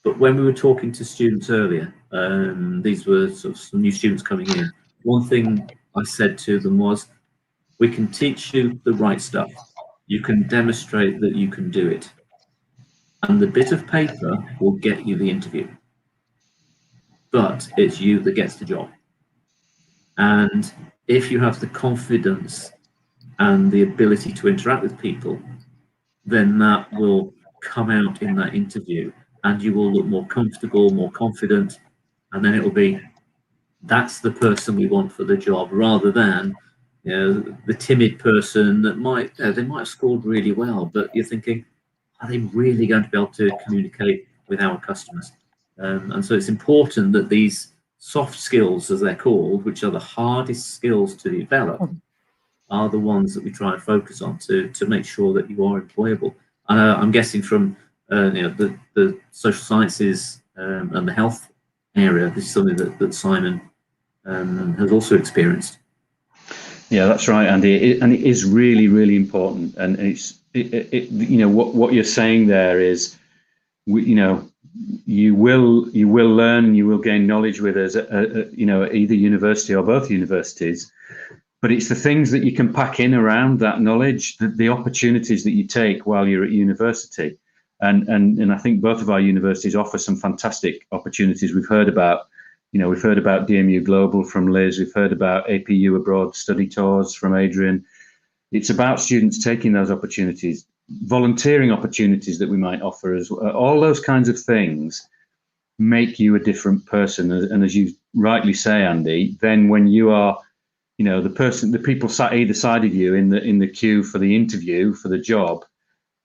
But when we were talking to students earlier, these were sort of some new students coming in. One thing I said to them was, we can teach you the right stuff. You can demonstrate that you can do it. And the bit of paper will get you the interview. But it's you that gets the job. And if you have the confidence and the ability to interact with people, then that will come out in that interview and you will look more comfortable, more confident, and then it will be, that's the person we want for the job, rather than the timid person that they might have scored really well, but you're thinking, are they really going to be able to communicate with our customers? And so it's important that these soft skills, as they're called, which are the hardest skills to develop, are the ones that we try and focus on to make sure that you are employable. I'm guessing from the social sciences and the health area, this is something that Simon has also experienced. Yeah, that's right, Andy. And it is really, really important. And you know, what you're saying there is, you know, you will learn, you will gain knowledge with us, you know, either university or both universities. But it's the things that you can pack in around that knowledge, the opportunities that you take while you're at university. And I think both of our universities offer some fantastic opportunities. We've heard about, you know, we've heard about DMU Global from Liz. We've heard about APU Abroad study tours from Adrian. It's about students taking those opportunities, volunteering opportunities that we might offer as well. All those kinds of things make you a different person. And as you rightly say, Andy, then when you are, you know, the people sat either side of you in the queue for the interview for the job,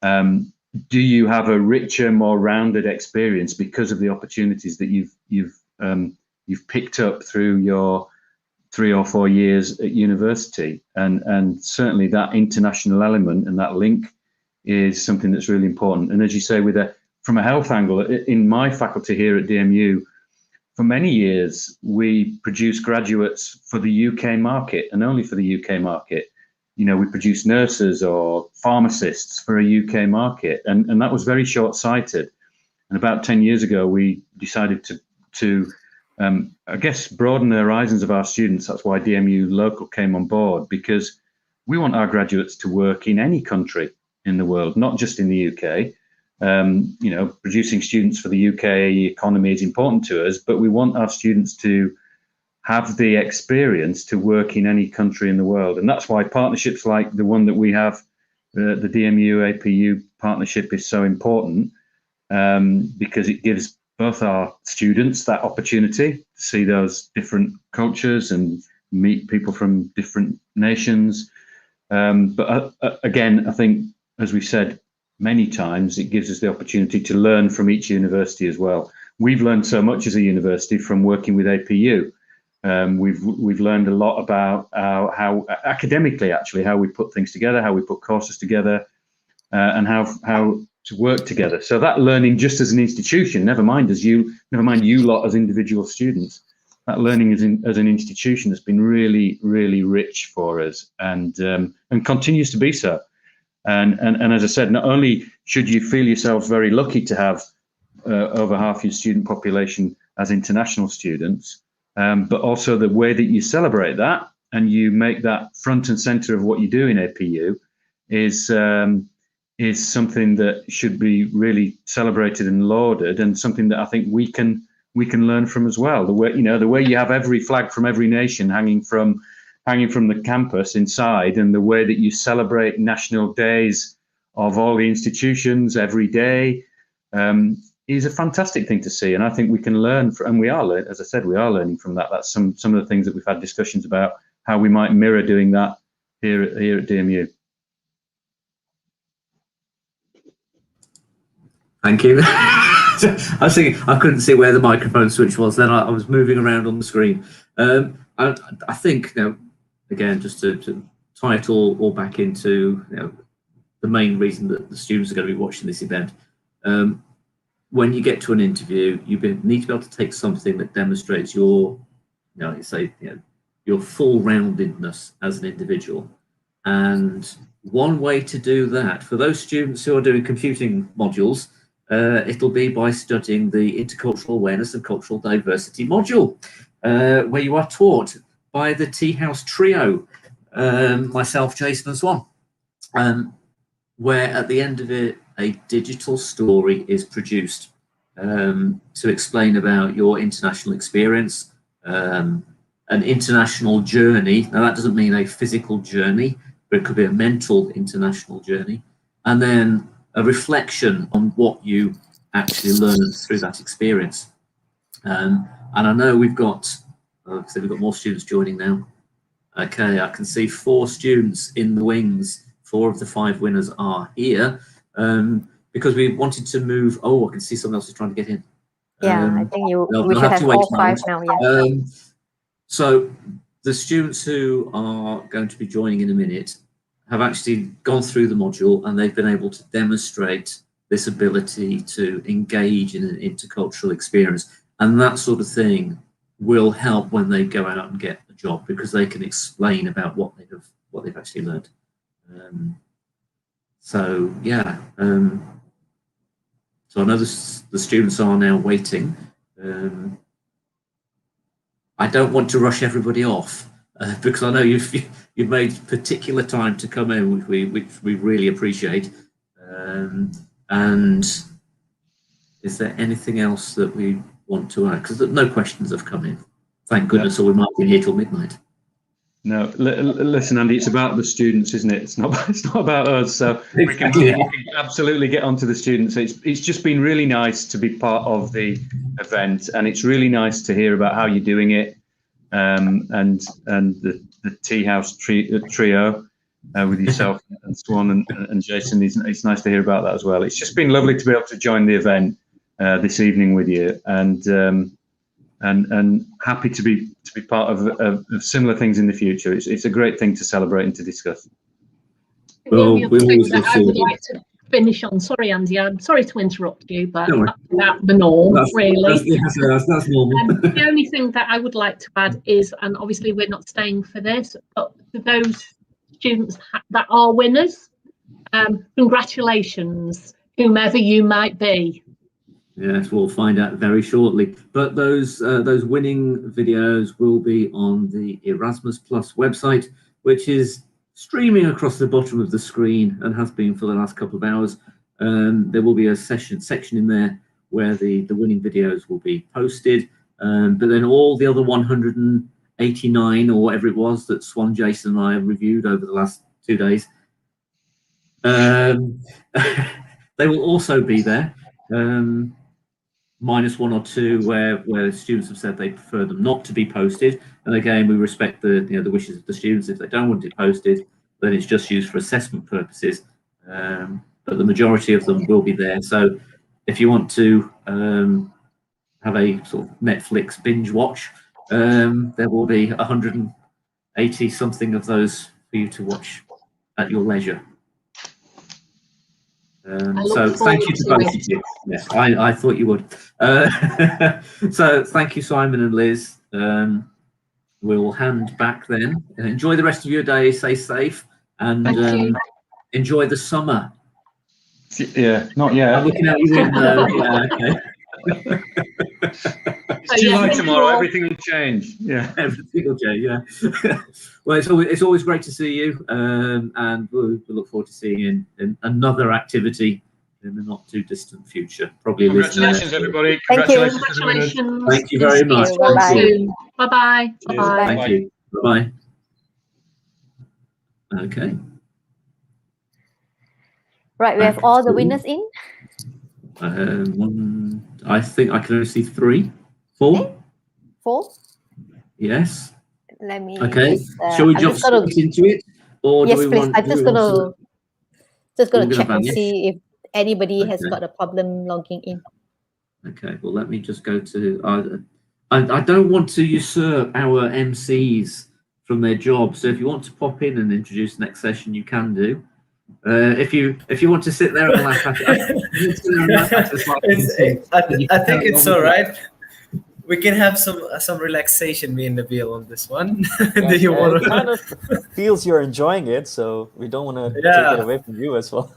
do you have a richer, more rounded experience because of the opportunities that you've picked up through your 3 or 4 years at university? And certainly that international element and that link is something that's really important. And as you say, from a health angle, in my faculty here at DMU, for many years, we produced graduates for the UK market and only for the UK market. You know, we produced nurses or pharmacists for a UK market, and that was very short-sighted. And about 10 years ago, we decided to I guess, broaden the horizons of our students. That's why DMU Local came on board, because we want our graduates to work in any country in the world, not just in the UK. You know, producing students for the UK economy is important to us, but we want our students to have the experience to work in any country in the world. And that's why partnerships like the one that we have, the DMU APU partnership, is so important, because it gives both our students that opportunity to see those different cultures and meet people from different nations. But again, I think, as we've said many times, it gives us the opportunity to learn from each university as well. We've learned so much as a university from working with APU. We've learned a lot about how academically, actually, how we put things together, how we put courses together, and how to work together. So that learning, just as an institution, never mind you lot as individual students, that learning as an institution has been really, really rich for us, and continues to be so. And as I said, not only should you feel yourselves very lucky to have over half your student population as international students, but also the way that you celebrate that and you make that front and center of what you do in APU is something that should be really celebrated and lauded, and something that I think we can learn from as well. The way you have every flag from every nation hanging from the campus inside, and the way that you celebrate national days of all the institutions every day, is a fantastic thing to see. And I think we can learn from, and we are, as I said, we are learning from that. That's some of the things that we've had discussions about, how we might mirror doing that here at DMU. Thank you. I was thinking, I couldn't see where the microphone switch was. Then I was moving around on the screen. I think, you know, again, just to tie it all back into, you know, the main reason that the students are going to be watching this event. When you get to an interview, you need to be able to take something that demonstrates your, your full roundedness as an individual. And one way to do that, for those students who are doing computing modules, it'll be by studying the Intercultural Awareness and Cultural Diversity module, where you are taught by the Tea House Trio, myself, Jason and Swan, where at the end of it, a digital story is produced to explain about your international experience, an international journey. Now, that doesn't mean a physical journey, but it could be a mental international journey. And then a reflection on what you actually learned through that experience. And I know we've got more students joining now. Okay, I can see 4 students in the wings. 4 of the 5 winners are here, because we wanted to move. Oh, I can see someone else is trying to get in. Yeah, I think we should have all 5 now. Yeah. So the students who are going to be joining in a minute have actually gone through the module, and they've been able to demonstrate this ability to engage in an intercultural experience. And that sort of thing will help when they go out and get a job, because they can explain about what they've actually learned. So yeah, so I know the students are now waiting. I don't want to rush everybody off because I know you've made particular time to come in, which we really appreciate. And is there anything else that we want to add? Because no questions have come in. Thank goodness, or we might be here till midnight. No, listen, Andy, it's about the students, isn't it? It's not about us. So Exactly. we can absolutely get onto the students. It's just been really nice to be part of the event, and it's really nice to hear about how you're doing it, and the Tea House trio with yourself and Swan and Jason. It's nice to hear about that as well. It's just been lovely to be able to join the event this evening with you, and happy to be part of similar things in the future. It's a great thing to celebrate and to discuss. Well, the other thing that I would like to finish on, sorry Andy, I'm sorry to interrupt you, but that's about the norm, really. That's normal. The only thing that I would like to add is, and obviously we're not staying for this, but for those students that are winners, congratulations, whomever you might be. Yes, we'll find out very shortly. But those winning videos will be on the Erasmus Plus website, which is streaming across the bottom of the screen and has been for the last couple of hours. There will be a section in there where the winning videos will be posted. But then all the other 189 or whatever it was that Swan, Jason, and I have reviewed over the last 2 days, they will also be there. Minus one or two where students have said they prefer them not to be posted, and again we respect the wishes of the students. If they don't want it posted, then it's just used for assessment purposes, but the majority of them will be there. So if you want to have a sort of Netflix binge watch, there will be 180 something of those for you to watch at your leisure. So thank you to both of you. Yes, I thought you would. So thank you, Simon and Liz. We'll hand back then. Enjoy the rest of your day. Stay safe and enjoy the summer. Yeah, not yet. I'm looking at you. Yeah, okay. It's July tomorrow. Everything will change. Yeah, everything will change. Yeah. Well, it's always great to see you, and we'll look forward to seeing you in another activity in the not too distant future. Probably. Congratulations, everybody. Thank you. Congratulations. Thank you very much. Bye bye. Bye bye. Thank you. Bye bye. Okay. Right, we have all the winners in. I think I can only see 3, 4. Okay. 4. Yes. Let me. Okay. Shall we jump straight into it, or yes, do we please. want? I'm just gonna check and vanish? see if anybody has got a problem logging in. Okay. Well, let me just go to. I don't want to usurp our MCs from their job. So if you want to pop in and introduce the next session, you can do. If you want to sit there and laugh at it, I think it's all right. We can have some relaxation, me and Nabil, on this one. Do you want it kind of feels you're enjoying it, so we don't want to take it away from you as well.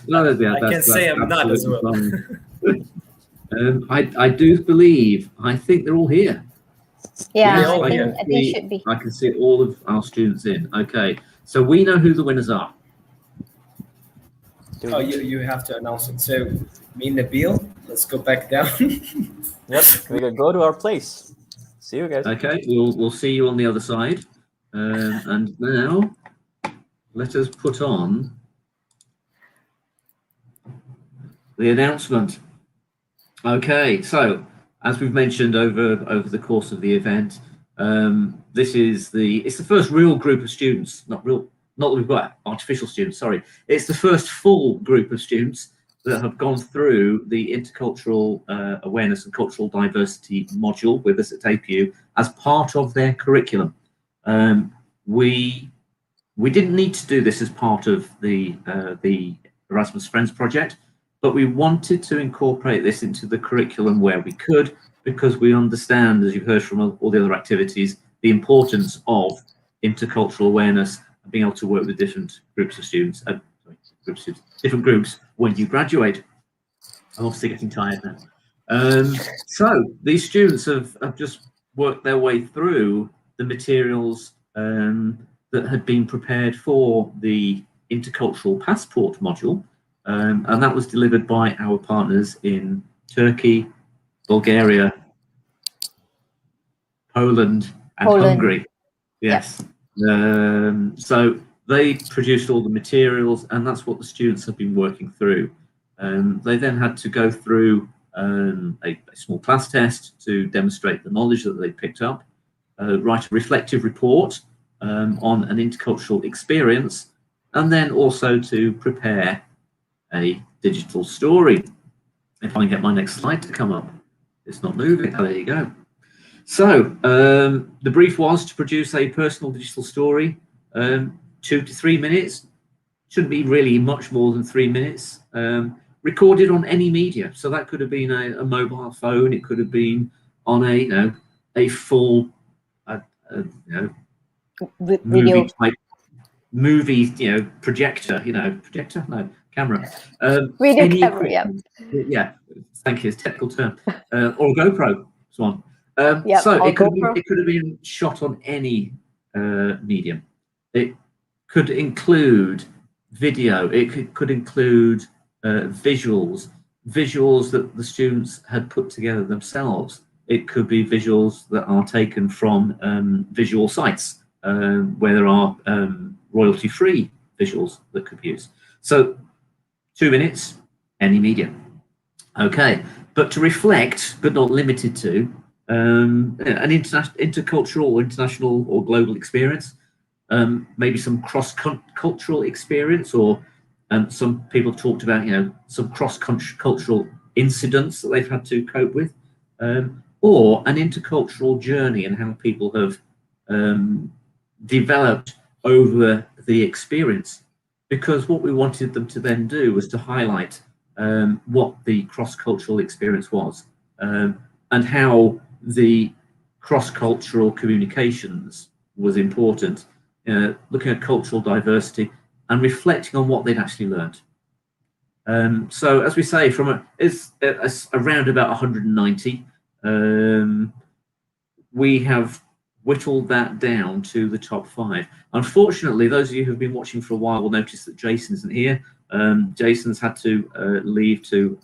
No, I can say I'm not as well. I do believe. I think they're all here. Yeah, yes, I think it should be. I can see all of our students in. Okay, so we know who the winners are. Oh, you have to announce it. So, me and Nabil, let's go back down. Yep, we can go to our place. See you guys. Okay, we'll see you on the other side. And now, let us put on the announcement. Okay, so as we've mentioned over the course of the event, it's the first real group of students, not that we've got artificial students, sorry. It's the first full group of students that have gone through the Intercultural Awareness and Cultural Diversity module with us at APU as part of their curriculum. We didn't need to do this as part of the Erasmus Friends project, but we wanted to incorporate this into the curriculum where we could, because we understand, as you've heard from all the other activities, the importance of intercultural awareness and being able to work with different groups of students, different groups when you graduate. I'm obviously getting tired now. So these students have just worked their way through the materials that had been prepared for the Intercultural Passport module, and that was delivered by our partners in Turkey, Bulgaria, Poland, and Hungary. Yes. Yep. So they produced all the materials, and that's what the students have been working through. They then had to go through a small class test to demonstrate the knowledge that they picked up, write a reflective report on an intercultural experience, and then also to prepare a digital story. If I can get my next slide to come up. It's not moving. Oh, there you go. So the brief was to produce a personal digital story, 2 to 3 minutes. Shouldn't be really much more than 3 minutes. Recorded on any media. So that could have been a mobile phone. It could have been on a full movie projector. Projector? No, camera. Video camera. Yeah. Thank you. It's a technical term. Or a GoPro. Swan. Yep, so it could have been shot on any medium. It could include video. It could include visuals that the students had put together themselves. It could be visuals that are taken from visual sites where there are royalty-free visuals that could be used. So 2 minutes, any medium. Okay, but to reflect, but not limited to, an intercultural or international or global experience, maybe some cross-cultural experience, or some people talked about, some cross-cultural incidents that they've had to cope with, or an intercultural journey and how people have developed over the experience. Because what we wanted them to then do was to highlight what the cross-cultural experience was, and how the cross-cultural communications was important, looking at cultural diversity and reflecting on what they'd actually learned. So as we say, it's around about 190, we have whittled that down to the top 5. Unfortunately, those of you who've been watching for a while will notice that Jason isn't here. Jason's had to leave to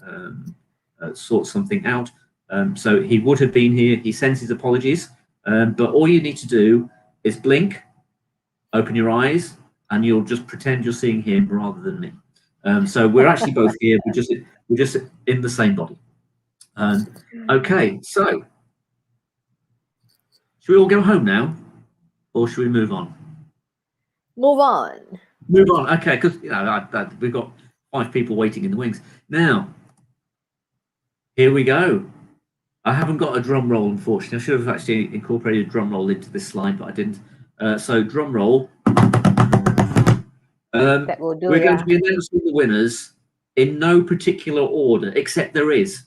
sort something out. So he would have been here. He sends his apologies. But all you need to do is blink, open your eyes, and you'll just pretend you're seeing him rather than me. So we're actually both here. We're just in the same body. Okay, so should we all go home now, or should we move on? Move on. Move on. Okay, because we've got 5 people waiting in the wings. Now, here we go. I haven't got a drum roll, unfortunately. I should have actually incorporated a drum roll into this slide, but I didn't. So drum roll. That will do. We're going to be announcing the winners in no particular order, except there is,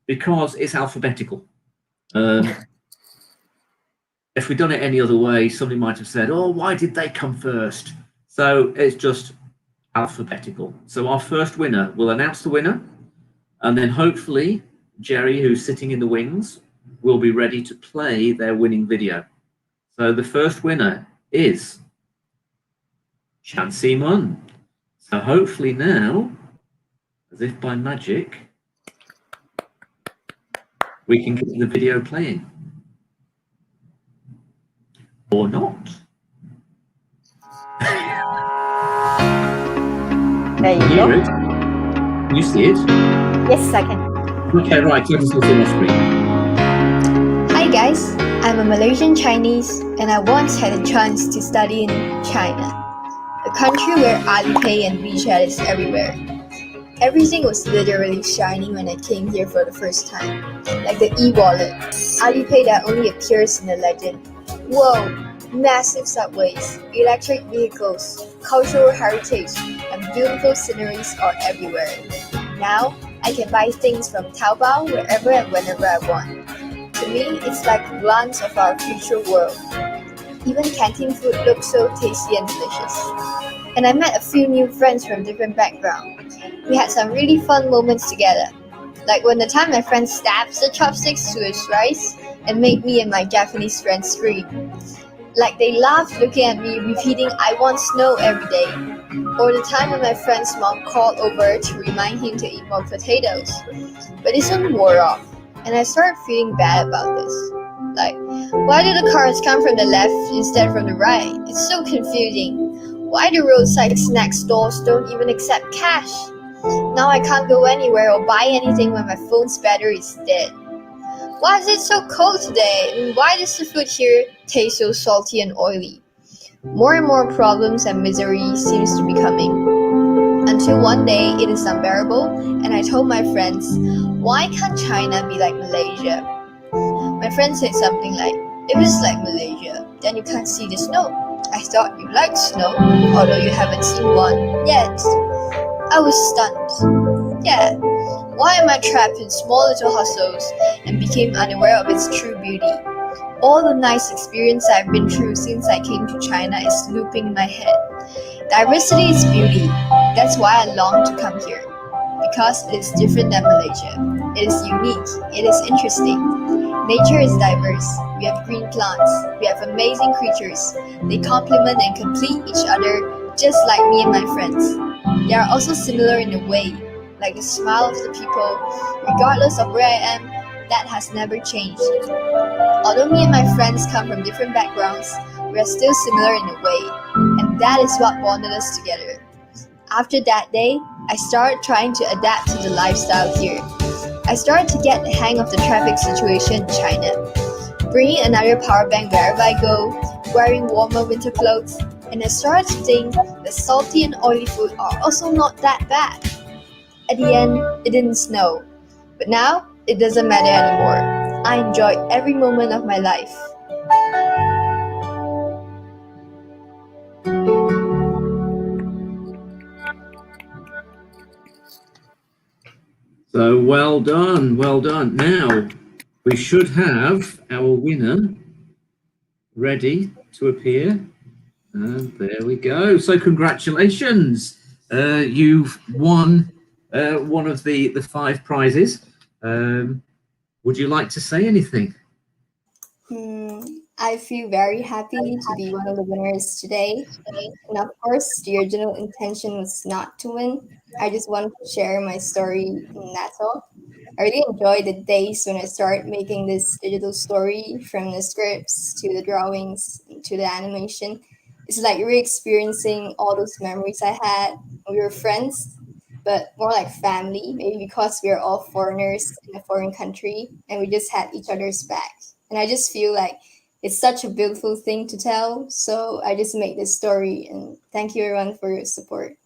because it's alphabetical. If we'd done it any other way, somebody might have said, "Oh, why did they come first?" So it's just alphabetical. So our first winner, will announce the winner, and then hopefully Jerry, who's sitting in the wings, will be ready to play their winning video. So the first winner is Chansey Mun. So hopefully now, as if by magic, we can get the video playing. Or not. There you hear go. it? Can you see it? Yes, I can. Okay, right, let us see the screen. Hi guys, I'm a Malaysian Chinese and I once had a chance to study in China, a country where Alipay and WeChat is everywhere. Everything was literally shiny when I came here for the first time, like the e-wallet, Alipay that only appears in the legend. Whoa, massive subways, electric vehicles, cultural heritage, and beautiful sceneries are everywhere. Now, I can buy things from Taobao wherever and whenever I want. To me, it's like a glance of our future world. Even canteen food looks so tasty and delicious. And I met a few new friends from different backgrounds. We had some really fun moments together. Like when the time my friend stabs the chopsticks to his rice and made me and my Japanese friend scream. Like they laughed looking at me repeating I want snow every day. Or the time when my friend's mom called over to remind him to eat more potatoes. But it soon wore off, and I started feeling bad about this. Like, why do the cars come from the left instead from the right? It's so confusing. Why do roadside snack stores don't even accept cash? Now I can't go anywhere or buy anything when my phone's battery is dead. Why is it so cold today? And why does the food here taste so salty and oily? More and more problems and misery seems to be coming. Until one day it is unbearable and I told my friends, why can't China be like Malaysia? My friend said something like, if it's like Malaysia, then you can't see the snow. I thought you liked snow, although you haven't seen one yet. I was stunned. Yeah, why am I trapped in small little hustles and became unaware of its true beauty? All the nice experience I've been through since I came to China is looping in my head. Diversity is beauty. That's why I long to come here. Because it is different than Malaysia. It is unique. It is interesting. Nature is diverse. We have green plants. We have amazing creatures. They complement and complete each other just like me and my friends. They are also similar in a way, like the smile of the people, regardless of where I am, that has never changed. Although me and my friends come from different backgrounds, we are still similar in a way, and that is what bonded us together. After that day, I started trying to adapt to the lifestyle here. I started to get the hang of the traffic situation in China, bringing another power bank wherever I go, wearing warmer winter clothes, and I started to think that salty and oily food are also not that bad. At the end, it didn't snow, but now it doesn't matter anymore. I enjoy every moment of my life. So well done, well done. Now we should have our winner ready to appear. And there we go. So congratulations. You've won one of the 5 prizes. Would you like to say anything? I feel very happy to be one of the winners today. And of course, the original intention was not to win. I just wanted to share my story, and that's all. I really enjoyed the days when I started making this digital story, from the scripts to the drawings to the animation. It's like re-experiencing all those memories I had. We were friends, but more like family, maybe because we are all foreigners in a foreign country and we just had each other's back. And I just feel like it's such a beautiful thing to tell. So I just made this story, and thank you everyone for your support.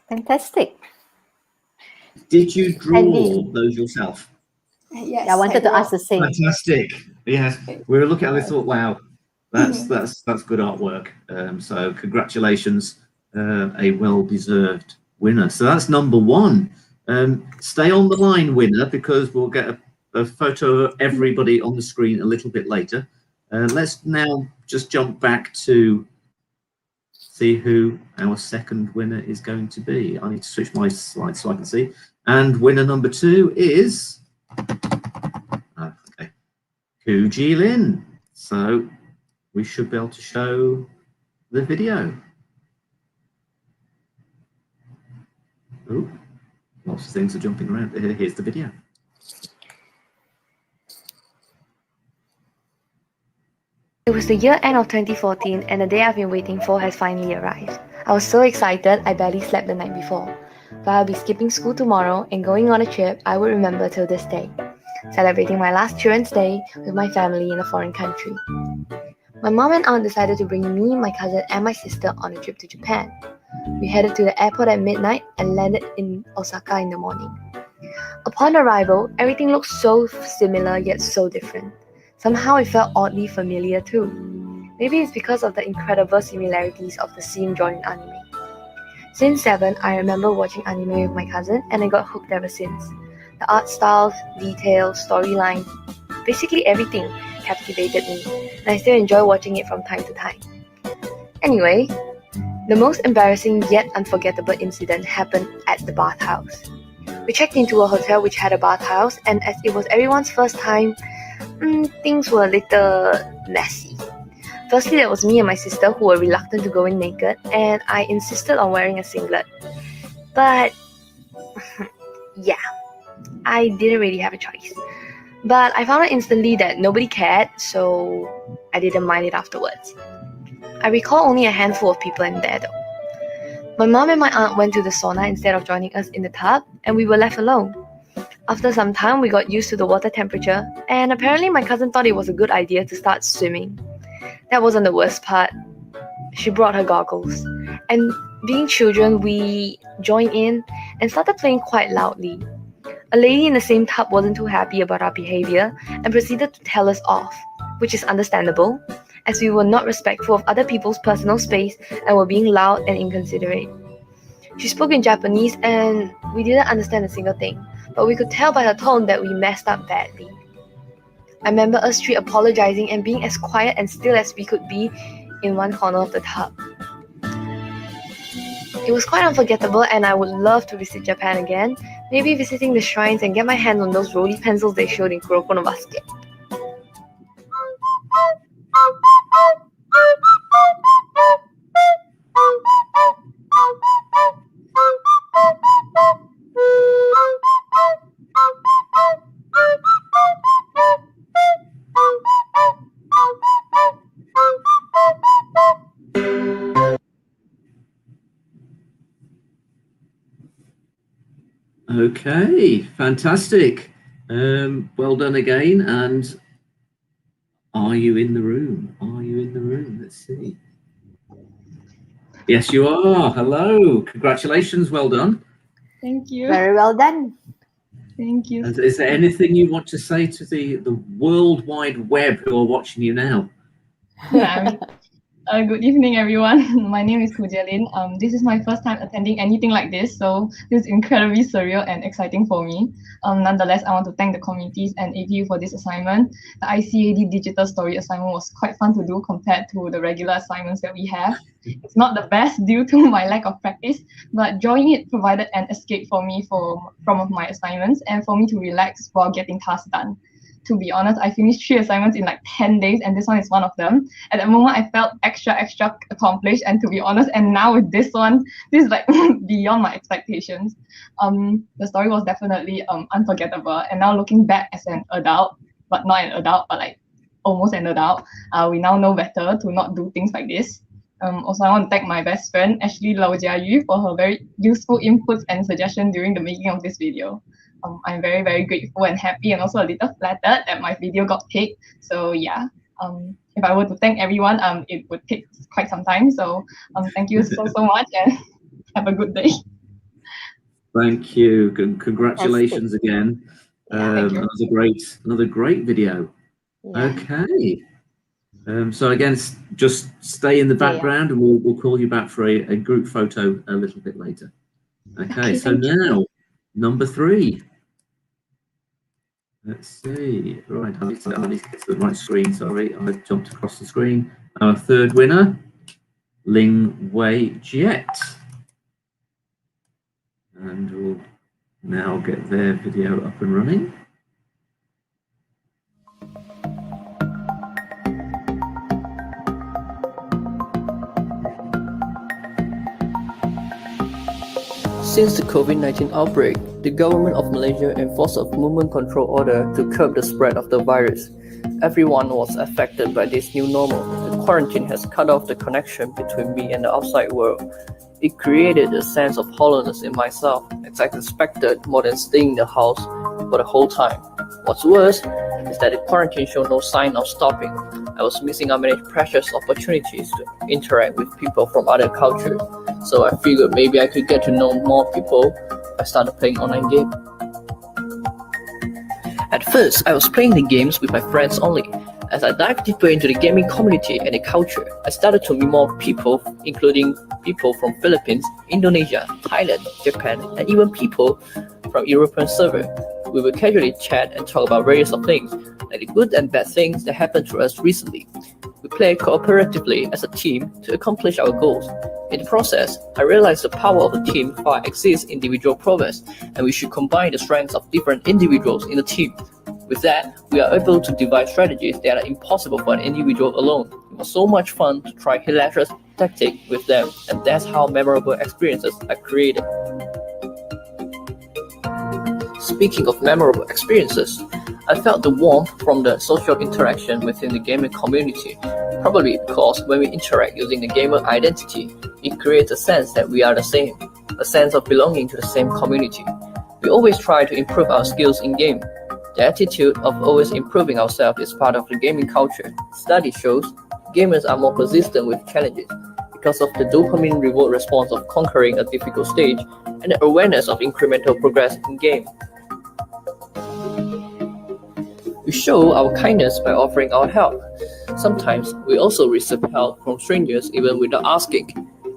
Fantastic. Did you draw those yourself? Yes, Yeah, I wanted to ask the same. Fantastic. Yes, we were looking at it and thought, wow, that's good artwork. So congratulations, a well-deserved winner. So that's number 1. Stay on the line, winner, because we'll get a photo of everybody on the screen a little bit later. Let's now just jump back to see who our second winner is going to be. I need to switch my slides so I can see. And winner number 2 is Ku Ji Lin. So we should be able to show the video. Oh, lots of things are jumping around. Here's the video. It was the year end of 2014 and the day I've been waiting for has finally arrived. I was so excited I barely slept the night before. But I'll be skipping school tomorrow and going on a trip I would remember till this day. Celebrating my last children's day with my family in a foreign country. My mom and aunt decided to bring me, my cousin and my sister on a trip to Japan. We headed to the airport at midnight and landed in Osaka in the morning. Upon arrival, everything looked so similar yet so different. Somehow it felt oddly familiar too. Maybe it's because of the incredible similarities of the scene drawn in anime. Since 7, I remember watching anime with my cousin and I got hooked ever since. The art styles, details, storyline, basically everything captivated me, and I still enjoy watching it from time to time. Anyway, the most embarrassing yet unforgettable incident happened at the bathhouse. We checked into a hotel which had a bathhouse, and as it was everyone's first time, things were a little messy. Firstly, there was me and my sister who were reluctant to go in naked, and I insisted on wearing a singlet. But yeah, I didn't really have a choice. But I found out instantly that nobody cared, so I didn't mind it afterwards. I recall only a handful of people in there though. My mom and my aunt went to the sauna instead of joining us in the tub, and we were left alone. After some time, we got used to the water temperature, and apparently my cousin thought it was a good idea to start swimming. That wasn't the worst part. She brought her goggles, and being children, we joined in and started playing quite loudly. A lady in the same tub wasn't too happy about our behavior and proceeded to tell us off, which is understandable, as we were not respectful of other people's personal space and were being loud and inconsiderate. She spoke in Japanese and we didn't understand a single thing, but we could tell by her tone that we messed up badly. I remember us three apologizing and being as quiet and still as we could be in one corner of the tub. It was quite unforgettable, and I would love to visit Japan again, maybe visiting the shrines and get my hands on those roly pencils they showed in Kuroko no Basket. Okay, fantastic. Well done again. And are you in the room? Are you in the room? Let's see. Yes, you are. Hello. Congratulations. Well done. Thank you. Very well done. Thank you. And is there anything you want to say to the World Wide Web who are watching you now? Good evening, everyone. My name is Kujalin. This is my first time attending anything like this, so this is incredibly surreal and exciting for me. Nonetheless, I want to thank the committees and APU for this assignment. The ICAD digital story assignment was quite fun to do compared to the regular assignments that we have. It's not the best due to my lack of practice, but joining it provided an escape for me from my assignments and for me to relax while getting tasks done. To be honest, I finished 3 assignments in like 10 days, and this one is one of them. At that moment, I felt extra accomplished, and to be honest, and now with this one, this is like beyond my expectations. The story was definitely unforgettable, and now looking back as an adult, but not an adult, but like almost an adult, we now know better to not do things like this. Also, I want to thank my best friend, Ashley Lau Jiayu, for her very useful inputs and suggestions during the making of this video. I'm very, very grateful and happy, and also a little flattered that my video got picked. So yeah, if I were to thank everyone, it would take quite some time. So thank you so much, and have a good day. Thank you. Congratulations again. Thank you. Another great video. Yeah. Okay. So again, just stay in the background, and we'll call you back for a group photo a little bit later. Okay, so now number 3. Let's see. Right, I need to get to the right screen. Sorry, I jumped across the screen. Our third winner, Ling Wei Jet. And we'll now get their video up and running. Since the COVID-19 outbreak, the government of Malaysia enforced a movement control order to curb the spread of the virus. Everyone was affected by this new normal. The quarantine has cut off the connection between me and the outside world. It created a sense of hollowness in myself, as I expected more than staying in the house for the whole time. What's worse is that the quarantine showed no sign of stopping. I was missing out many precious opportunities to interact with people from other cultures. So I figured maybe I could get to know more people. I started playing online games. At first, I was playing the games with my friends only. As I dived deeper into the gaming community and the culture, I started to meet more people, including people from Philippines, Indonesia, Thailand, Japan, and even people from European server. We will casually chat and talk about various of things, like the good and bad things that happened to us recently. We play cooperatively as a team to accomplish our goals. In the process, I realized the power of the team far exceeds individual progress, and we should combine the strengths of different individuals in the team. With that, we are able to devise strategies that are impossible for an individual alone. It was so much fun to try hilarious tactics with them, and that's how memorable experiences are created. Speaking of memorable experiences, I felt the warmth from the social interaction within the gaming community, probably because when we interact using the gamer identity, it creates a sense that we are the same, a sense of belonging to the same community. We always try to improve our skills in game. The attitude of always improving ourselves is part of the gaming culture. Study shows gamers are more persistent with challenges because of the dopamine reward response of conquering a difficult stage and the awareness of incremental progress in game. We show our kindness by offering our help. Sometimes we also receive help from strangers even without asking.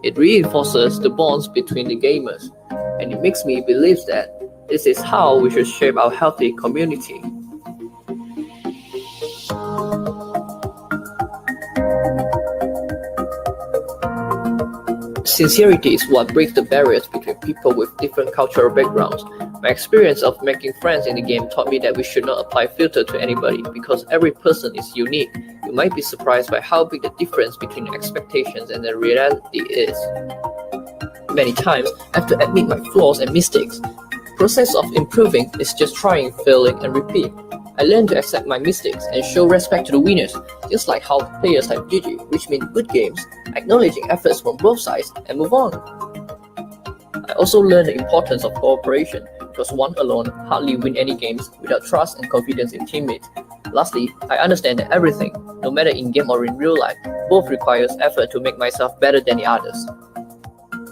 It reinforces the bonds between the gamers, and it makes me believe that this is how we should shape our healthy community. Sincerity is what breaks the barriers between people with different cultural backgrounds. My experience of making friends in the game taught me that we should not apply filter to anybody because every person is unique. You might be surprised by how big the difference between expectations and the reality is. Many times, I have to admit my flaws and mistakes. The process of improving is just trying, failing, and repeat. I learned to accept my mistakes and show respect to the winners, just like how players have GG, which means good games, acknowledging efforts from both sides, and move on. I also learned the importance of cooperation, because one alone hardly win any games without trust and confidence in teammates. Lastly, I understand that everything, no matter in game or in real life, both requires effort to make myself better than the others.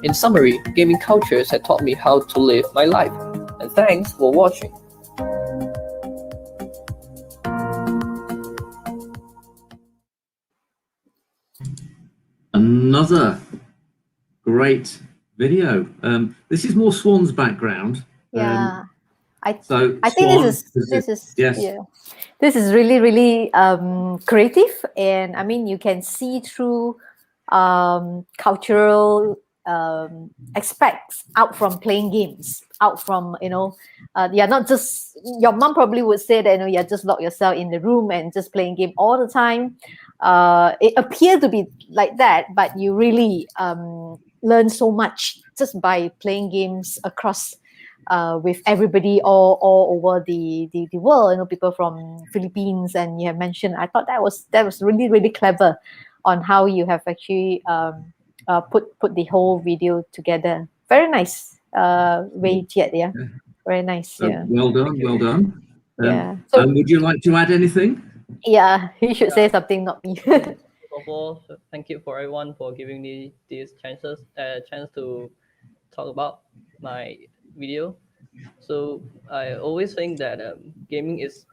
In summary, gaming cultures have taught me how to live my life, and thanks for watching. Another great video. This is more Swan's background. Yeah, I think Swan, this is yes. yeah, this is really creative, and I mean you can see through cultural aspects out from playing games, out from you're not just, your mom probably would say that you're just lock yourself in the room and just playing game all the time. It appeared to be like that, but you really learn so much just by playing games across with everybody all over the world. People from Philippines, and you have mentioned. I thought that was really clever on how you have actually put the whole video together. Very nice, Wei Jiet, yeah. Very nice. Yeah. Well done, well done. Yeah. Would you like to add anything? Yeah, he should say something, not me. First of all, thank you for everyone for giving me this chance to talk about my video. So I always think that gaming is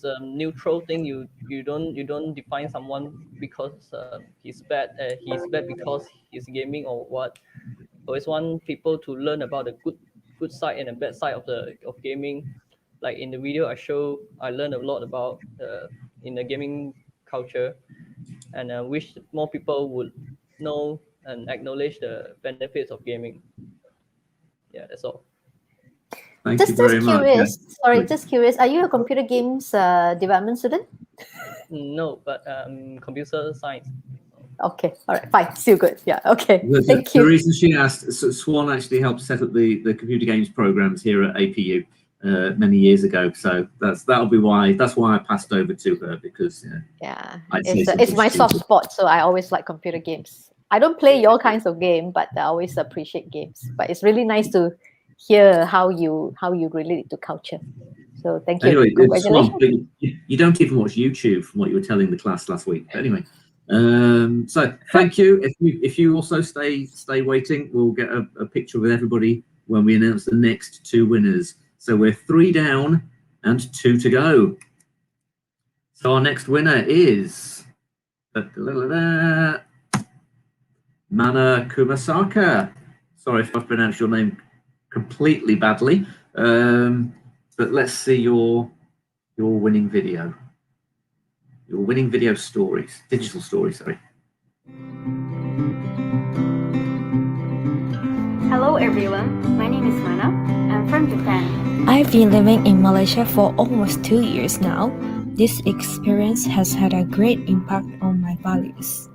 a neutral thing. You don't define someone because he's bad. He's bad because he's gaming or what. I always want people to learn about the good side and the bad side of gaming. Like in the video I learned a lot about in the gaming culture, and I wish more people would know and acknowledge the benefits of gaming. Yeah, that's all. Thank you very much. Curious. Sorry, just curious. Are you a computer games development student? No, but computer science. Okay, all right, fine, still good. Yeah, okay. Thank The you. reason she asked, Swan actually helped set up the computer games programs here at APU many years ago. So that'll be why. That's why I passed over to her, because yeah, I'd say it's my soft stupid. spot. So I always like computer games. I don't play your kinds of game, but I always appreciate games. But it's really nice to hear how you relate to culture. So thank you. Anyway, Congratulations. Swan, you don't even watch YouTube from what you were telling the class last week. But anyway, so thank you. If you also stay waiting, we'll get a picture with everybody when we announce the next 2 winners. So we're 3 down and 2 to go. So our next winner is Mana Kumasaka. Sorry if I've pronounced your name completely badly, but let's see your winning video. Your winning video stories, digital stories, sorry. Hello everyone, my name is Mana. I'm from Japan. I've been living in Malaysia for almost 2 years now. This experience has had a great impact on my values.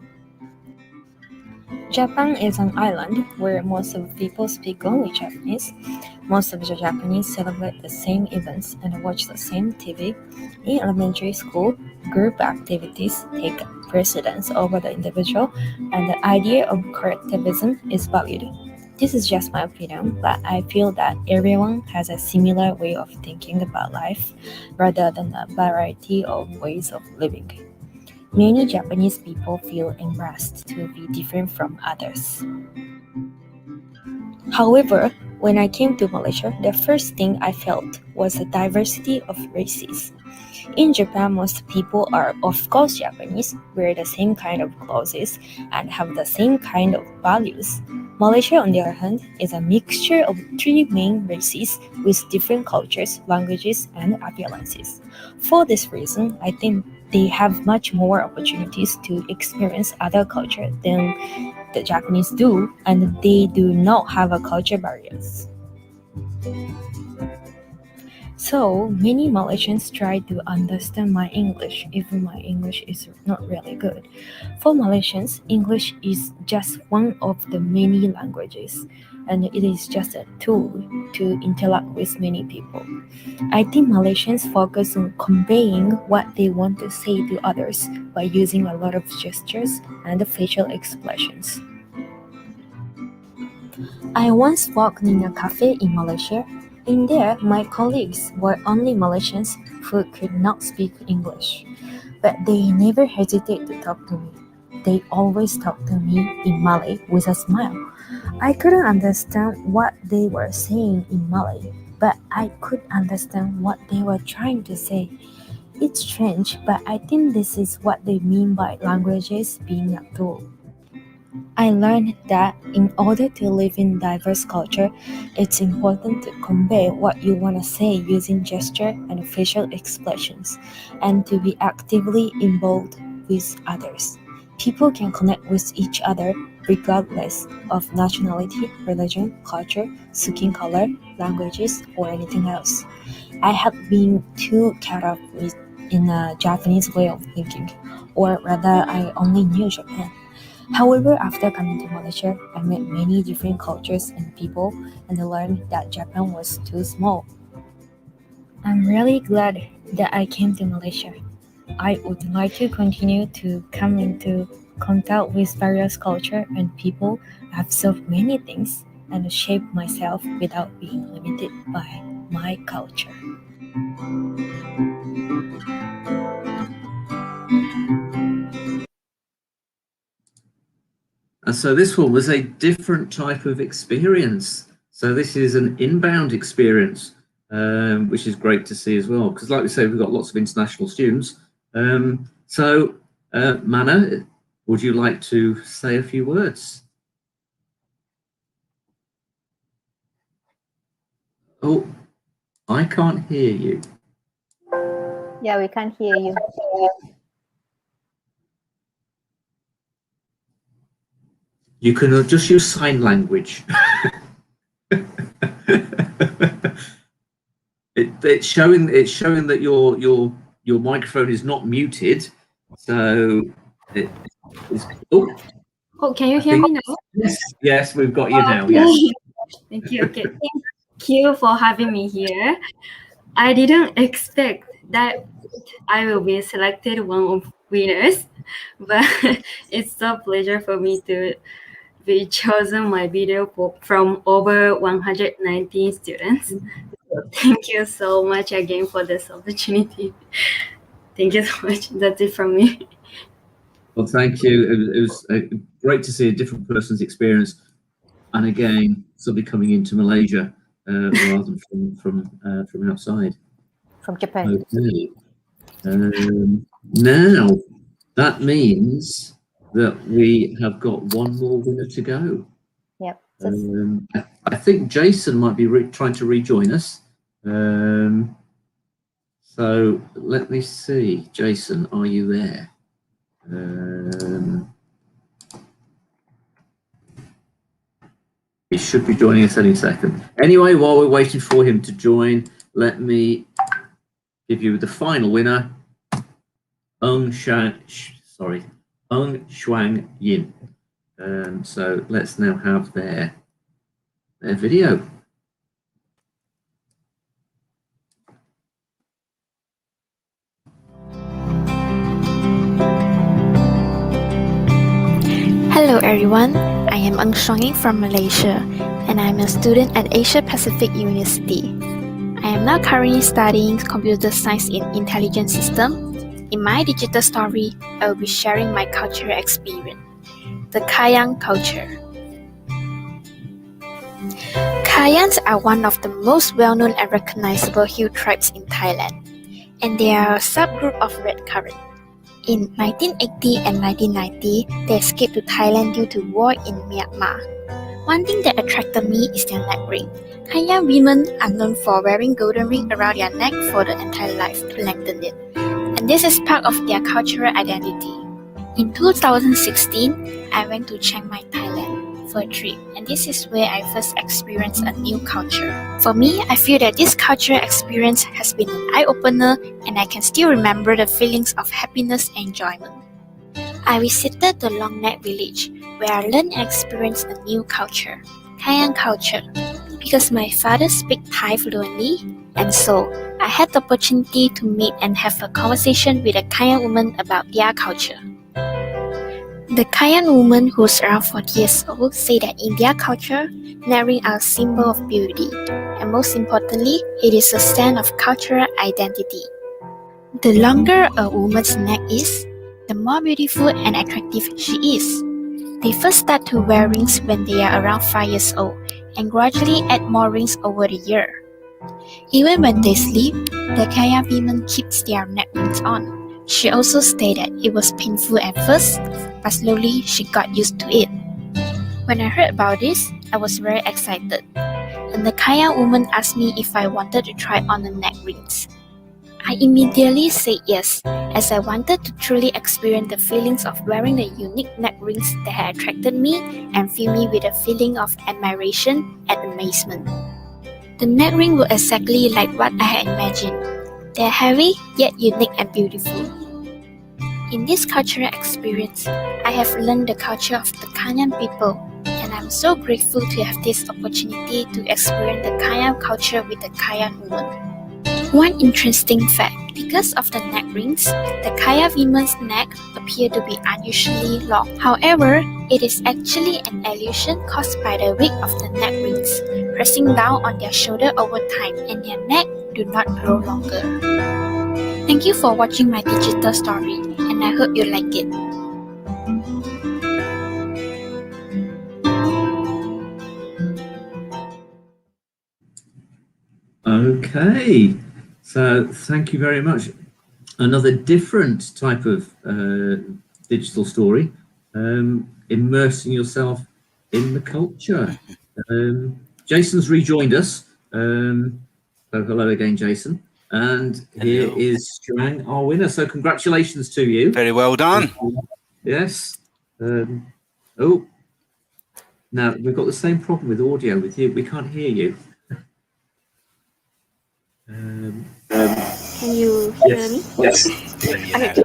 Japan is an island where most of the people speak only Japanese. Most of the Japanese celebrate the same events and watch the same TV. In elementary school, group activities take precedence over the individual, and the idea of collectivism is valued. This is just my opinion, but I feel that everyone has a similar way of thinking about life rather than a variety of ways of living. Many Japanese people feel embarrassed to be different from others. However, when I came to Malaysia, the first thing I felt was the diversity of races. In Japan, most people are, of course, Japanese, wear the same kind of clothes, and have the same kind of values. Malaysia, on the other hand, is a mixture of three main races with different cultures, languages, and appearances. For this reason, I think they have much more opportunities to experience other culture than the Japanese do, and they do not have a culture barriers. So, many Malaysians try to understand my English, even my English is not really good. For Malaysians, English is just one of the many languages, and it is just a tool to interact with many people. I think Malaysians focus on conveying what they want to say to others by using a lot of gestures and facial expressions. I once walked in a cafe in Malaysia. In there, my colleagues were only Malaysians who could not speak English, but they never hesitate to talk to me. They always talk to me in Malay with a smile. I couldn't understand what they were saying in Malay, but I could understand what they were trying to say. It's strange, but I think this is what they mean by languages being a tool. I learned that in order to live in diverse culture, it's important to convey what you want to say using gesture and facial expressions, and to be actively involved with others. People can connect with each other regardless of nationality, religion, culture, skin color, languages, or anything else. I have been too caught up in a Japanese way of thinking, or rather I only knew Japan. However, after coming to Malaysia, I met many different cultures and people, and I learned that Japan was too small. I'm really glad that I came to Malaysia. I would like to continue to come into contact with various cultures and people, observe many things, and shape myself without being limited by my culture. And so this one was a different type of experience. So this is an inbound experience, which is great to see as well. Because like we say, we've got lots of international students. Mana, would you like to say a few words? Oh, I can't hear you. Yeah, we can't hear you. You can just use sign language. It's showing that your microphone is not muted. So Oh, can you hear me now? Yes, we've got you now. Okay. Yes. Thank you. Okay. Thank you for having me here. I didn't expect that I will be selected one of winners, but it's a pleasure for me to be chosen my video from over 119 students. So thank you so much again for this opportunity. Thank you so much. That's it from me. Well, thank you. It was great to see a different person's experience, and again, somebody coming into Malaysia rather than from outside. From Japan. Okay. Now, that means that we have got one more winner to go. Yep. I think Jason might be trying to rejoin us. So let me see. Jason, are you there? He should be joining us any second. Anyway, while we're waiting for him to join, let me give you the final winner, Ung Shuang Yin. So let's now have their video. Hello everyone, I am Ung Shuang Yin from Malaysia and I am a student at Asia Pacific University. I am now currently studying computer science in intelligent system. In my digital story, I will be sharing my cultural experience, the Kayang culture. Kayans are one of the most well-known and recognizable hill tribes in Thailand, and they are a subgroup of red current. In 1980 and 1990, they escaped to Thailand due to war in Myanmar. One thing that attracted me is their neck ring. Kayang women are known for wearing golden ring around their neck for the entire life to lengthen it, and this is part of their cultural identity. In 2016, I went to Chiang Mai, Thailand for a trip, and this is where I first experienced a new culture. For me, I feel that this cultural experience has been an eye-opener, and I can still remember the feelings of happiness and enjoyment. I visited the Long Neck village, where I learned and experienced a new culture, Kayang culture, because my father speaks Thai fluently, and so I had the opportunity to meet and have a conversation with a Kayang woman about their culture. The Kayan woman, who's around 40 years old, say that in their culture, neck rings are a symbol of beauty, and most importantly, it is a sign of cultural identity. The longer a woman's neck is, the more beautiful and attractive she is. They first start to wear rings when they are around 5 years old, and gradually add more rings over the year. Even when they sleep, the Kaya women keeps their neck rings on. She also stated it was painful at first, but slowly she got used to it. When I heard about this, I was very excited, and the Kaya woman asked me if I wanted to try on the neck rings. I immediately said yes, as I wanted to truly experience the feelings of wearing the unique neck rings that had attracted me and filled me with a feeling of admiration and amazement. The neck ring were exactly like what I had imagined. They are heavy, yet unique and beautiful. In this cultural experience, I have learned the culture of the Kayan people, and I'm so grateful to have this opportunity to experience the Kayan culture with the Kayan woman. One interesting fact, because of the neck rings, the Kaya women's neck appear to be unusually long. However, it is actually an illusion caused by the weight of the neck rings pressing down on their shoulder over time, and their neck do not grow longer. Thank you for watching my digital story, and I hope you like it. Okay, so thank you very much. Another different type of digital story, immersing yourself in the culture. Jason's rejoined us. So hello again, Jason. And here is Shuang, our winner. So congratulations to you. Very well done. Yes. Oh, now we've got the same problem with audio with you. We can't hear you. Can you hear me? Yes. Okay.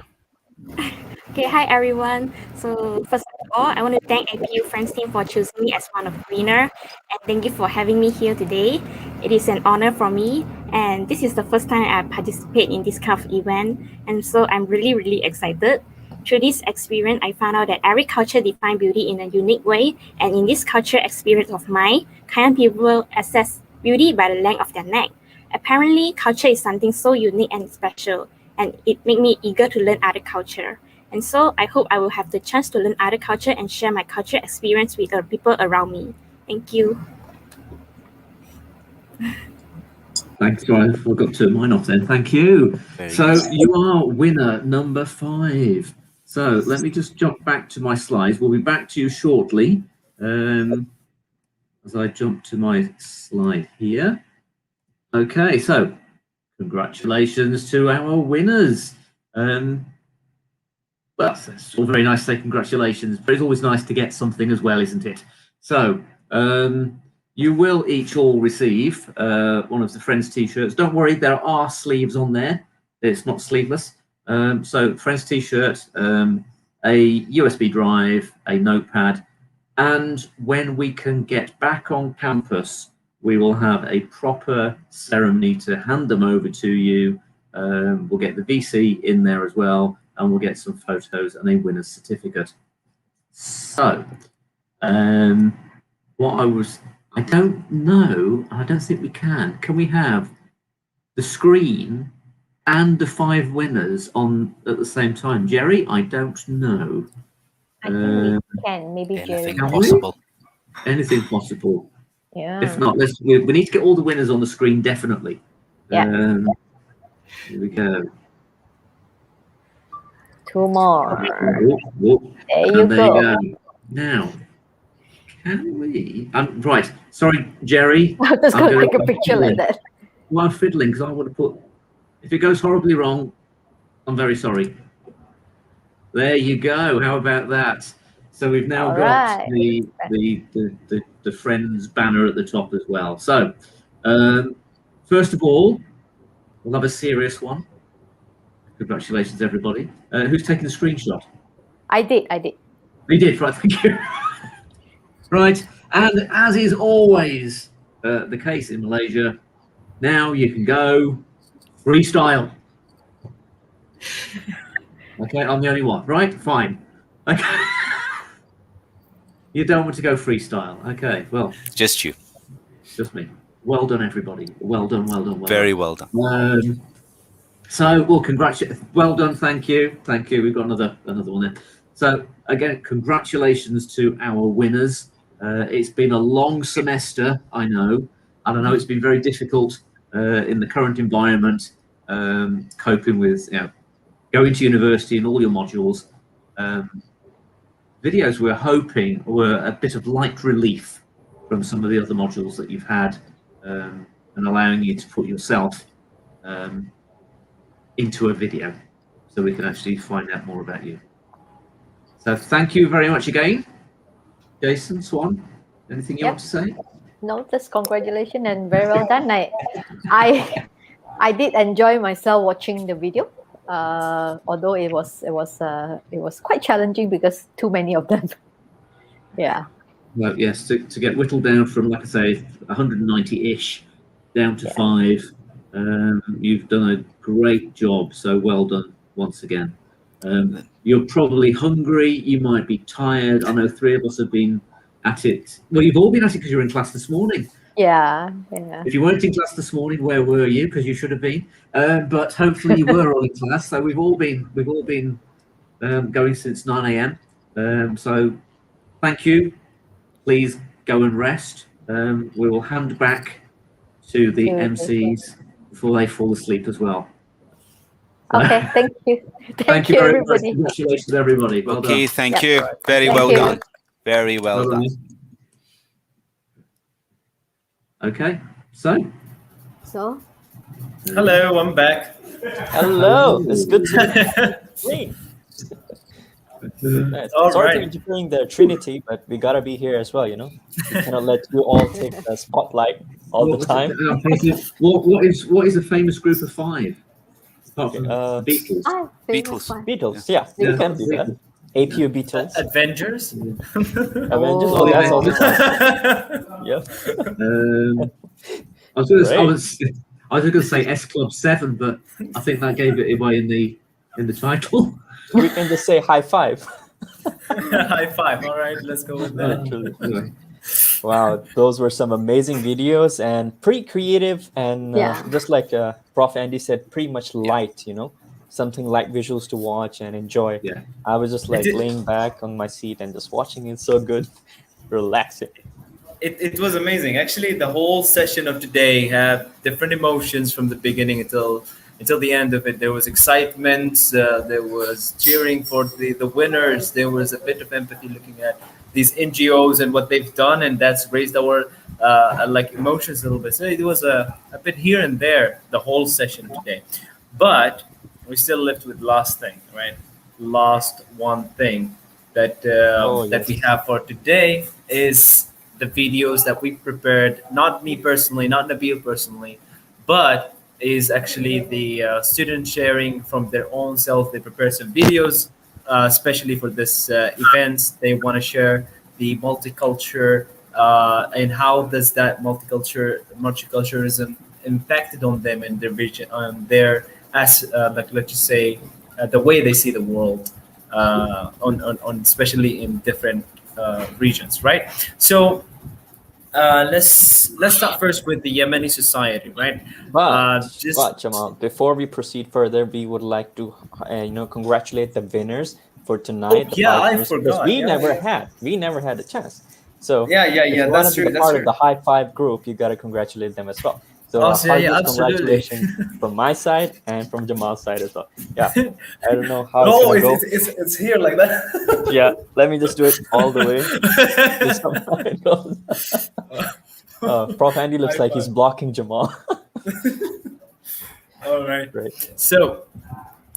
Okay, hi everyone. So first of all, I want to thank APU Friends team for choosing me as one of the winner, and thank you for having me here today. It is an honor for me, and this is the first time I participate in this kind of event, and so I'm really excited. Through this experience, I found out that every culture defines beauty in a unique way, and in this culture experience of mine, Kayan people assess beauty by the length of their neck. Apparently, culture is something so unique and special, and it made me eager to learn other culture. And so I hope I will have the chance to learn other culture and share my culture experience with the people around me. Thank you. Thanks. Sorry, I forgot to turn mine off then. Thank you. Very So good. you are winner number 5. So let me just jump back to my slides. We'll be back to you shortly. As I jump to my slide here. Okay, so congratulations to our winners. Well, it's all very nice to say congratulations, but it's always nice to get something as well, isn't it? So you will each all receive one of the Friends t-shirts. Don't worry, there are sleeves on there. It's not sleeveless. So Friends t-shirt, a USB drive, a notepad, and when we can get back on campus, we will have a proper ceremony to hand them over to you. We'll get the VC in there as well, and we'll get some photos and a winner's certificate. So, I don't know, I don't think we can. Can we have the screen and the 5 winners on at the same time? Jerry, I don't know. I think we can, maybe Jerry. Anything possible. Anything possible. Yeah. If not, we need to get all the winners on the screen, definitely. Yeah. Here we go. 2 more. Whoop. There And you there go. you go. Now, can we? Right. Sorry, Jerry. I'm just I'm going to gonna- take a picture like that. Well, I'm fiddling because I would have put. If it goes horribly wrong, I'm very sorry. There you go. How about that? So we've now All got right. the Friends banner at the top as well. So first of all, we'll have a serious one. Congratulations, everybody. Who's taking the screenshot? I did. We did, right? Thank you. Right, and as is always the case in Malaysia, now you can go freestyle. Okay, I'm the only one, right? Fine. Okay. You don't want to go freestyle. Okay, well. Just you. Just me. Well done, everybody. Well done. Very well done. So, well, congratulations. Well done. Thank you. We've got another one there. So, again, congratulations to our winners. It's been a long semester, I know. I don't know, it's been very difficult in the current environment, coping with, going to university and all your modules. Videos we're hoping were a bit of light relief from some of the other modules that you've had, and allowing you to put yourself into a video so we can actually find out more about you. So thank you very much again. Jason, Swan, anything you want to say? No, just congratulations and very well done. I did enjoy myself watching the video, although it was quite challenging because too many of them. Yeah. Well, yes, to get whittled down from, like I say, 190-ish down to 5. You've done a great job, so well done once again. You're probably hungry, you might be tired. I know 3 of us have been at it. Well, you've all been at it because you were in class this morning. Yeah. If you weren't in class this morning, where were you? Because you should have been. But hopefully you were all in class. So we've all been going since 9 a.m. So thank you. Please go and rest. We will hand back to the MCs before they fall asleep as well. Okay, thank you. Thank you very much. everybody. Congratulations, everybody. Well Okay, done. thank you. Very Thank well you. done. Very well done. Okay, so. Hello, I'm back. Hello, it's good to be All Sorry right. to interfering the Trinity, but we gotta be here as well, We cannot let you all take the spotlight all the time. What is a famous group of 5? Apart from Beatles. Beatles, yeah. You can do that. APU Beatles. Avengers? Avengers, oh, that's all the time. Yep. I was going to say S Club 7, but I think that gave it away in the title. We can just say high five. High five. All right, let's go with that. Wow, those were some amazing videos and pretty creative and just like Prof. Andy said, pretty much light, something like visuals to watch and enjoy. Yeah. I was just like laying back on my seat and just watching it. So good, relaxing. it was amazing. Actually, the whole session of today had different emotions from the beginning until the end of it. There was excitement. There was cheering for the winners. There was a bit of empathy looking at these NGOs and what they've done, and that's raised our like emotions a little bit. So it was a bit here and there the whole session today, but we still left with last thing, right? Last one thing that that we have for today is the videos that we prepared. Not me personally, not Nabil personally, but is actually the student sharing from their own self. They prepare some videos, especially for this events. They want to share the multicultural and how does that multiculturalism impacted on them and their vision, on their as like let's just say the way they see the world, on especially in different regions, right? So let's start first with the Yemeni society, right? But Jamal, before we proceed further, we would like to congratulate the winners for tonight. I forgot. We never had a chance. So yeah. If you want That's to true. be a part of the high five group, you got to congratulate them as well. So congratulations from my side and from Jamal's side as well. Yeah, I don't know how. No, it's here like that. Yeah, let me just do it all the way. Prof. Andy looks like he's blocking Jamal. All right. Great. So,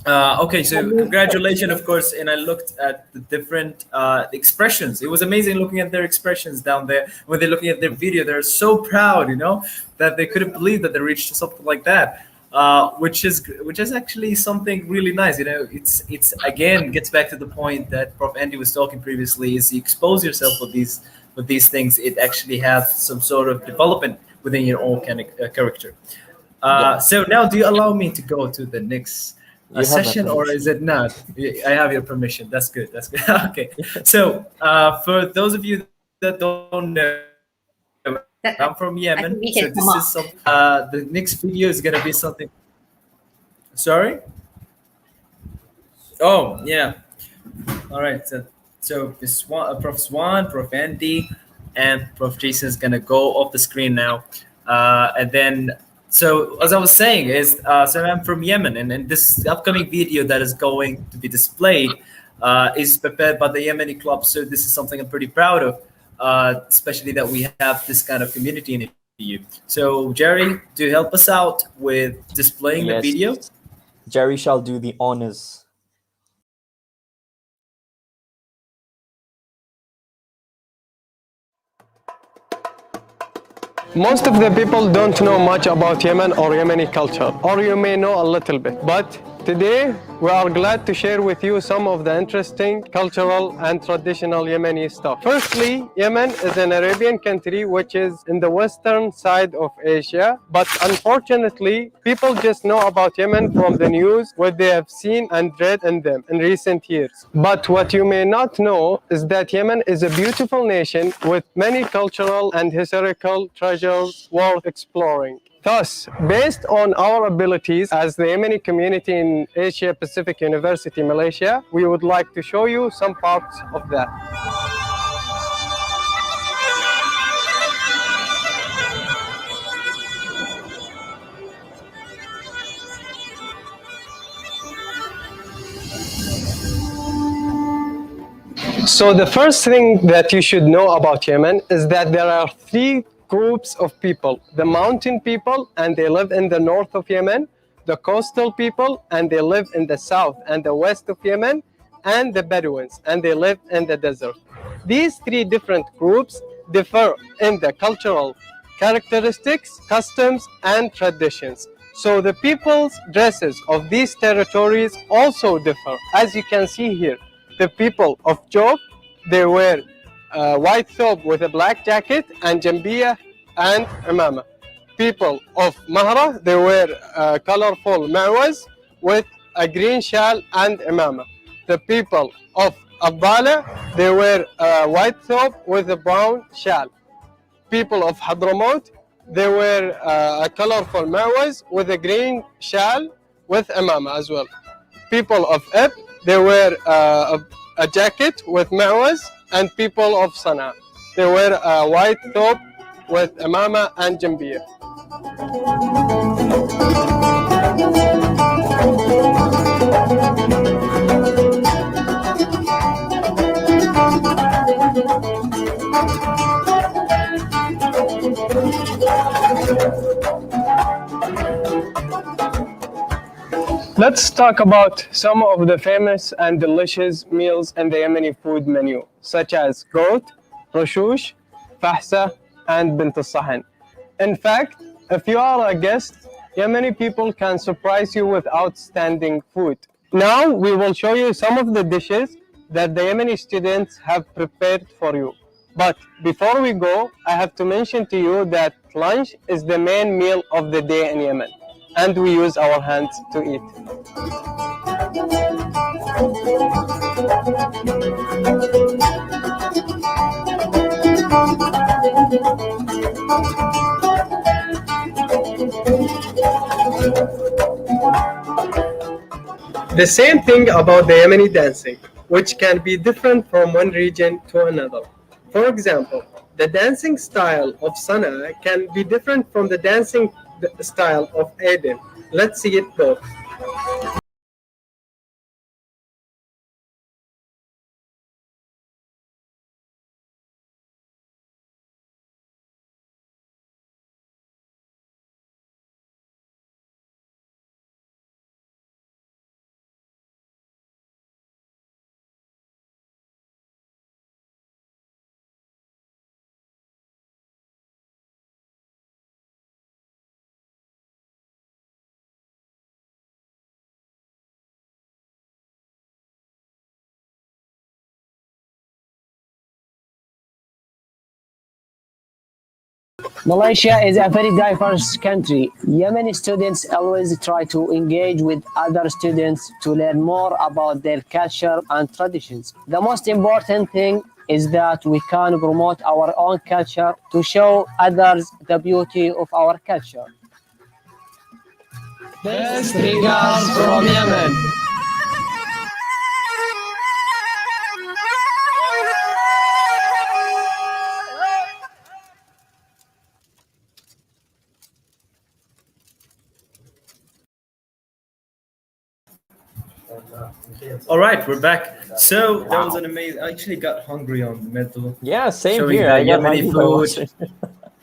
okay. So congratulations, of course. And I looked at the different expressions. It was amazing looking at their expressions down there when they're looking at their video. They're so proud, that they couldn't believe that they reached something like that. Which is actually something really nice. It's again gets back to the point that Prof. Andy was talking previously. Is you expose yourself with these things, it actually has some sort of development within your own kind of character. So now, do you allow me to go to the next session, or is it not? I have your permission. That's good. Okay. So for those of you that don't know, I'm from Yemen. So this is some. The next video is gonna be something. Sorry. Oh yeah. All right. So Prof. Swan, Prof. Andy, and Prof. Jason is gonna go off the screen now, and then. So as I was saying, so I'm from Yemen, and this upcoming video that is going to be displayed is prepared by the Yemeni club. So this is something I'm pretty proud of. Especially that we have this kind of community in APU. So Jerry, do you help us out with displaying the video? Jerry shall do the honors. Most of the people don't know much about Yemen or Yemeni culture, or you may know a little bit, but today we are glad to share with you some of the interesting cultural and traditional Yemeni stuff. Firstly, Yemen is an Arabian country which is in the western side of Asia, but unfortunately people just know about Yemen from the news, what they have seen and read in them in recent years. But what you may not know is that Yemen is a beautiful nation with many cultural and historical treasures worth exploring. Thus, based on our abilities as the Yemeni community in Asia Pacific University, Malaysia, we would like to show you some parts of that. So the first thing that you should know about Yemen is that there are three groups of people: the mountain people, and they live in the north of Yemen; the coastal people, and they live in the south and the west of Yemen; and the Bedouins, and they live in the desert. These three different groups differ in the cultural characteristics, customs, and traditions. So the people's dresses of these territories also differ. As you can see here, the people of Job, they wear white thobe with a black jacket and jambiya and imama. People of Mahra, they wear colorful ma'waz with a green shawl and imama. The people of Abbala, they wear white thobe with a brown shawl. People of Hadramaut, they wear a colorful ma'waz with a green shawl with imama as well. People of Ib, they wear a jacket with ma'waz, and people of Sana'a, They wear a white top with imama and jambia. Let's talk about some of the famous and delicious meals in the Yemeni food menu, such as goat, rashush, fahsa, and bint al-sahan. In fact, if you are a guest, Yemeni people can surprise you with outstanding food. Now we will show you some of the dishes that the Yemeni students have prepared for you. But before we go, I have to mention to you that lunch is the main meal of the day in Yemen, and we use our hands to eat. The same thing about the Yemeni dancing, which can be different from one region to another. For example, the dancing style of Sana'a can be different from the dancing style of Aden. Let's see it both. Malaysia is a very diverse country. Yemeni students always try to engage with other students to learn more about their culture and traditions. The most important thing is that we can promote our own culture to show others the beauty of our culture. Best regards from Yemen. All right, we're back. So that was an amazing. I actually got hungry on the mental. Yeah, same showing here. the I got Yemeni hungry by watching. food.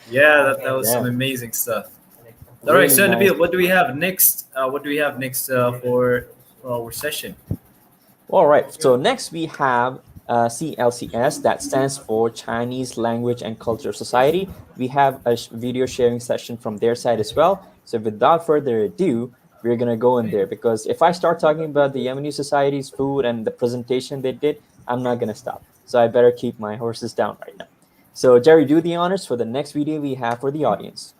Yeah, that was some Yeah. amazing stuff. All right, Really so nice. Nabil, what do we have next? What do we have next for our session? All right. So next we have CLCS, that stands for Chinese Language and Culture Society. We have a video sharing session from their side as well. So without further ado, we're gonna go in there, because if I start talking about the Yemeni society's food and the presentation they did, I'm not gonna stop. So I better keep my horses down right now. So Jerry, do the honors for the next video we have for the audience.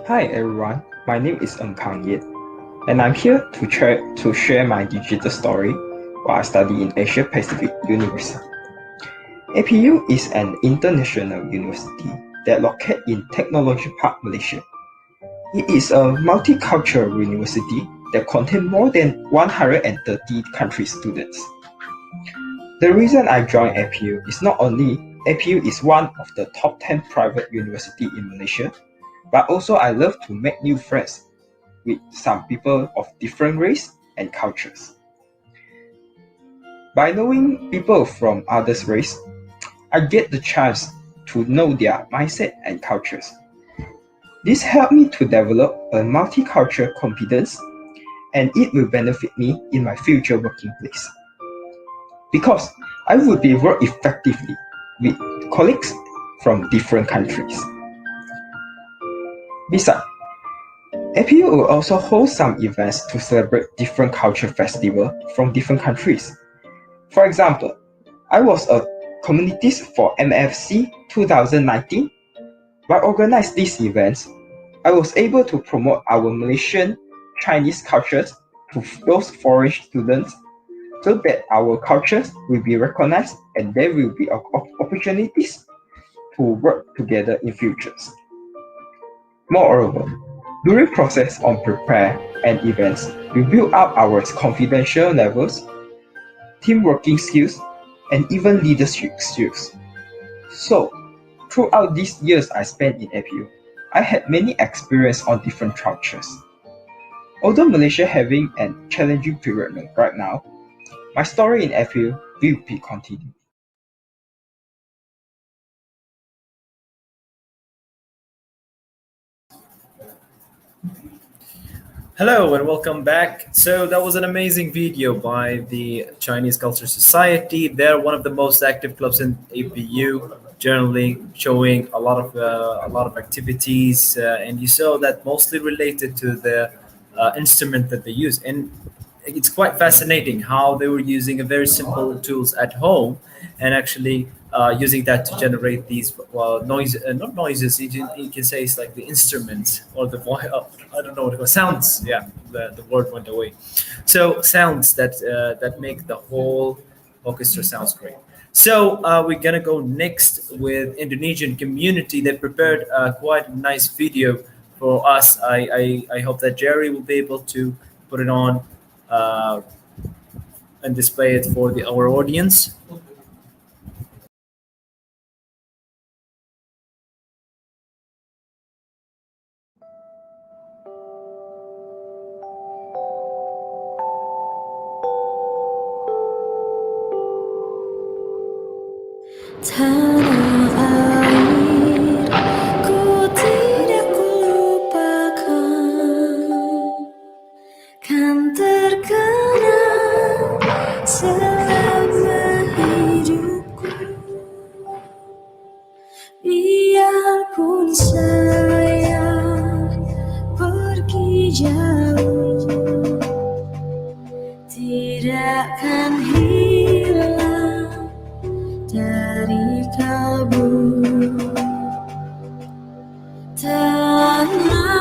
Hi everyone, my name is Ng Kang Yit, and I'm here to share my digital story while I study in Asia Pacific University. APU is an international university that located in Technology Park, Malaysia. It is a multicultural university that contains more than 130 country students. The reason I joined APU is not only APU is one of the top 10 private universities in Malaysia, but also I love to make new friends with some people of different race and cultures. By knowing people from others' race, I get the chance to know their mindset and cultures. This helped me to develop a multicultural confidence, and it will benefit me in my future working place. Because I will be work effectively with colleagues from different countries. Besides, APU will also hold some events to celebrate different cultural festivals from different countries. For example, I was a communist for MFC 2019. By organizing these events, I was able to promote our Malaysian Chinese cultures to those foreign students so that our cultures will be recognized and there will be opportunities to work together in futures. Moreover, during process on prepare and events, we build up our confidential levels, team working skills, and even leadership skills. So, throughout these years I spent in APU, I had many experience on different cultures. Although Malaysia having a challenging period right now, my story in APU will be continued. Hello and welcome back. So that was an amazing video by the Chinese Culture Society. They're one of the most active clubs in APU, generally showing a lot of activities, and you saw that mostly related to the instrument that they use. And it's quite fascinating how they were using a very simple tools at home and actually using that to generate these noise, not noises. You can say it's like the instruments or the voice. I don't know what it was. Sounds. Yeah, the word went away. So sounds that make the whole orchestra sounds great. So we're gonna go next with Indonesian community. They prepared quite a nice video for us. I hope that Jerry will be able to put it on and display it for our audience. Tanah air ku tidak kulupakan, kan terkenang selama hidupku. Biarpun saya pergi jauh, tidak akan hilang dari kalbu. Tanahku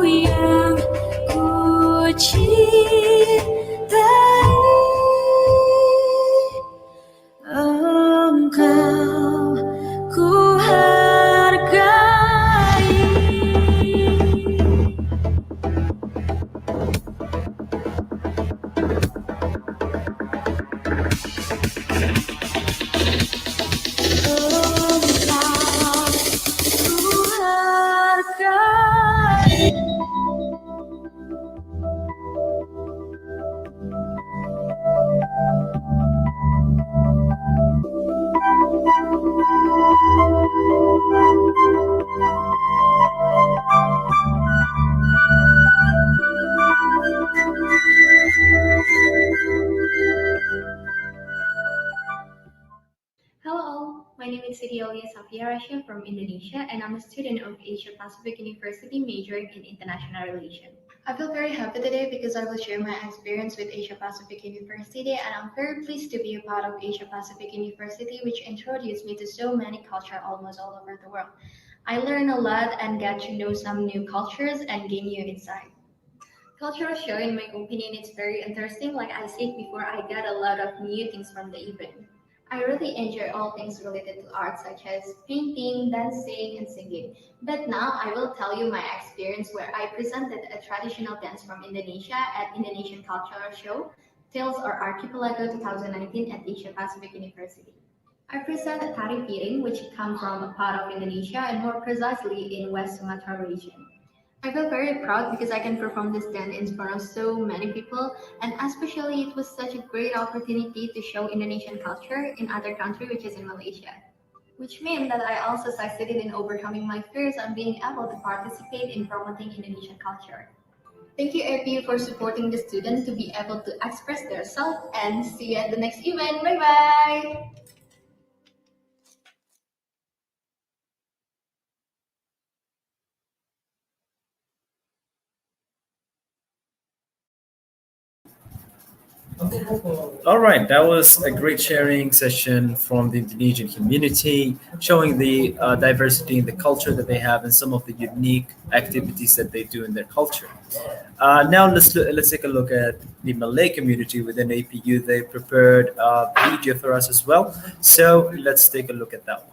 yang ku cintai, engkau ku hargai. Julia Safia Rashid from Indonesia, and I'm a student of Asia Pacific University majoring in International Relations. I feel very happy today because I will share my experience with Asia Pacific University, and I'm very pleased to be a part of Asia Pacific University, which introduced me to so many cultures almost all over the world. I learned a lot and get to know some new cultures and gain new insight. Cultural show, in my opinion, it's very interesting. Like I said before, I got a lot of new things from the event. I really enjoy all things related to art, such as painting, dancing, and singing. But now I will tell you my experience where I presented a traditional dance from Indonesia at Indonesian Cultural Show, Tales or Archipelago 2019 at Asia Pacific University. I present a tari piring, which comes from a part of Indonesia and more precisely in West Sumatra region. I feel very proud because I can perform this dance in front of so many people, and especially it was such a great opportunity to show Indonesian culture in other country, which is in Malaysia. Which means that I also succeeded in overcoming my fears and being able to participate in promoting Indonesian culture. Thank you, APU, for supporting the student to be able to express themselves, and see you at the next event. Bye bye. All right, that was a great sharing session from the Indonesian community, showing the diversity in the culture that they have and some of the unique activities that they do in their culture. Now let's take a look at the Malay community within APU. They prepared a video for us as well, so let's take a look at that one.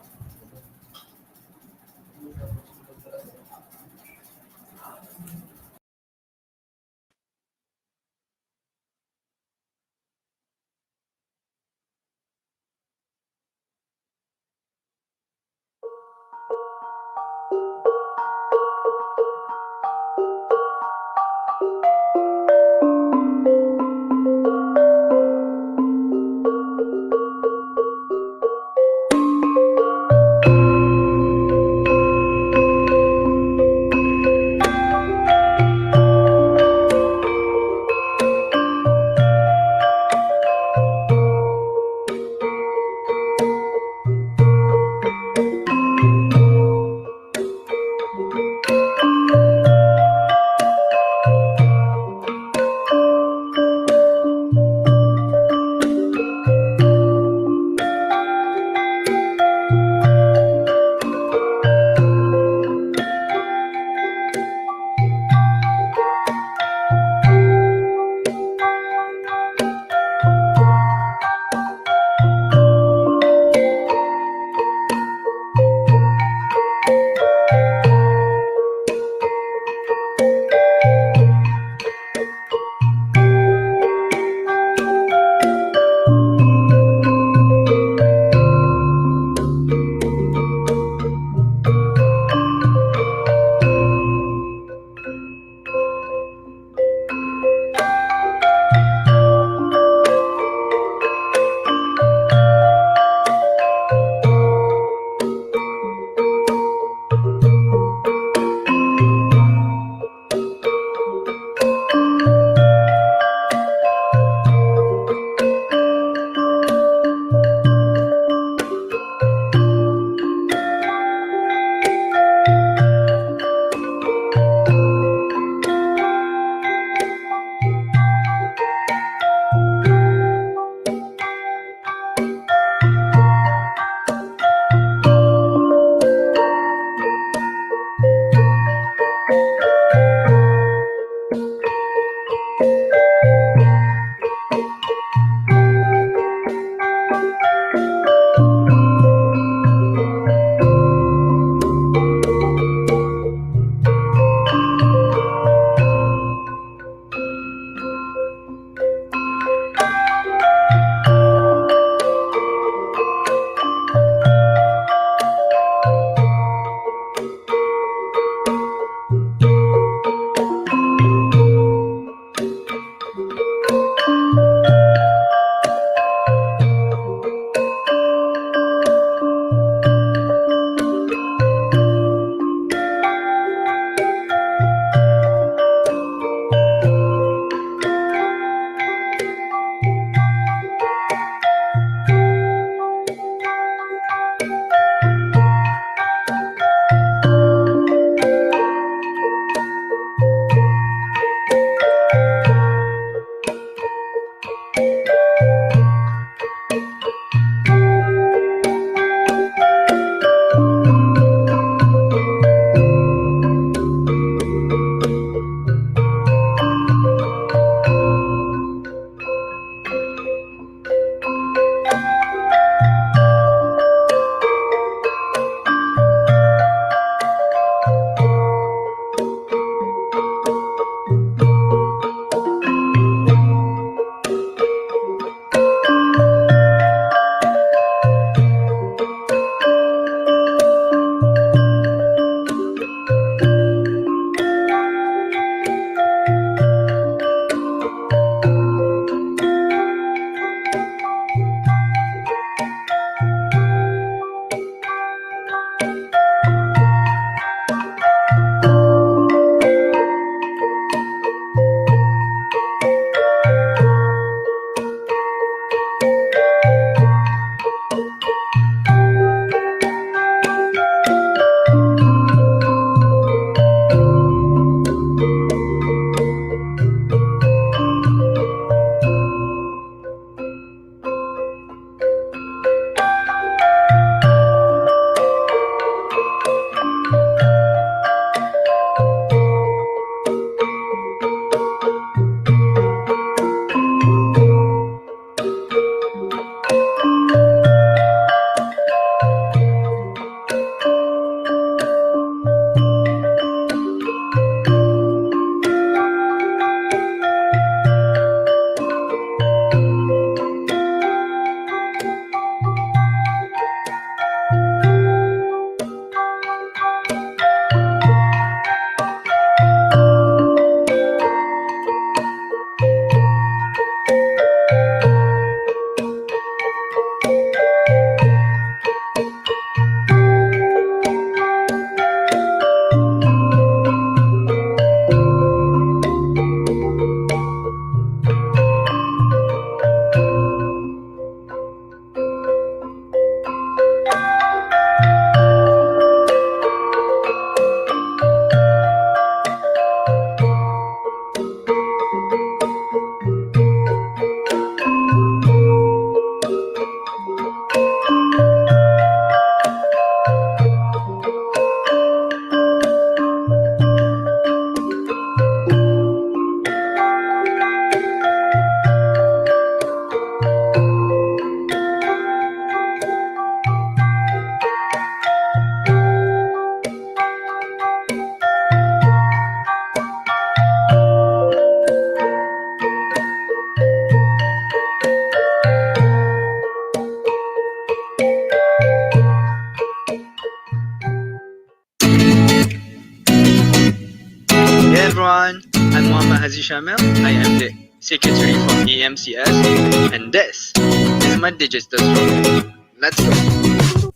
Haji Shamel. I am the secretary for AMCS, and this is my digital story. Let's go.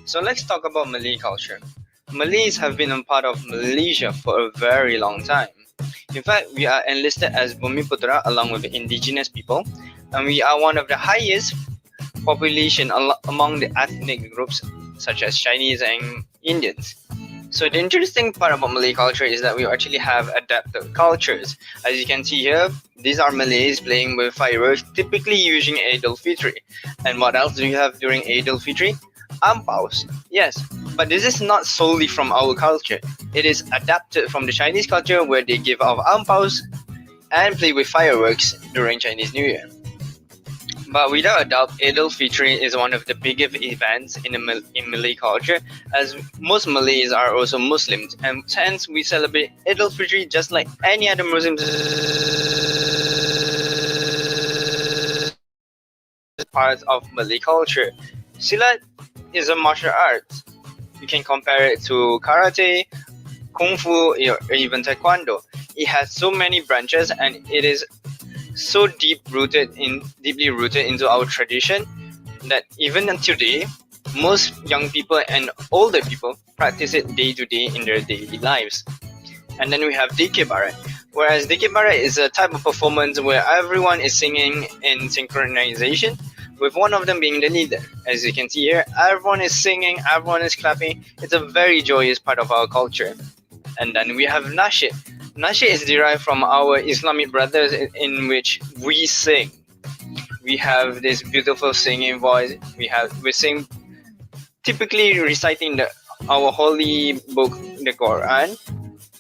So let's talk about Malay culture. Malays have been a part of Malaysia for a very long time. In fact, we are enlisted as Bumiputra along with the indigenous people, and we are one of the highest population among the ethnic groups such as Chinese and Indians. So the interesting part about Malay culture is that we actually have adapted cultures. As you can see here, these are Malays playing with fireworks, typically using Eid al-Fitr. And what else do you have during Eid al-Fitr? Ampaus. Yes, but this is not solely from our culture. It is adapted from the Chinese culture where they give out ampaus and play with fireworks during Chinese New Year. But without a doubt, Eid al-Fitr is one of the biggest events in Malay culture, as most Malays are also Muslims, and hence we celebrate Eid al-Fitr just like any other Muslim parts of Malay culture. Silat is a martial art. You can compare it to karate, kung fu, or even taekwondo. It has so many branches, and it is so deeply rooted into our tradition that even until today, most young people and older people practice it day to day in their daily lives. And then we have Dikir Barat, whereas Dikir Barat is a type of performance where everyone is singing in synchronization, with one of them being the leader. As you can see here, everyone is singing, everyone is clapping. It's a very joyous part of our culture. And then we have Nasyid. Nasyid is derived from our Islamic brothers in which we sing. We have this beautiful singing voice. We sing, typically reciting our holy book, the Quran,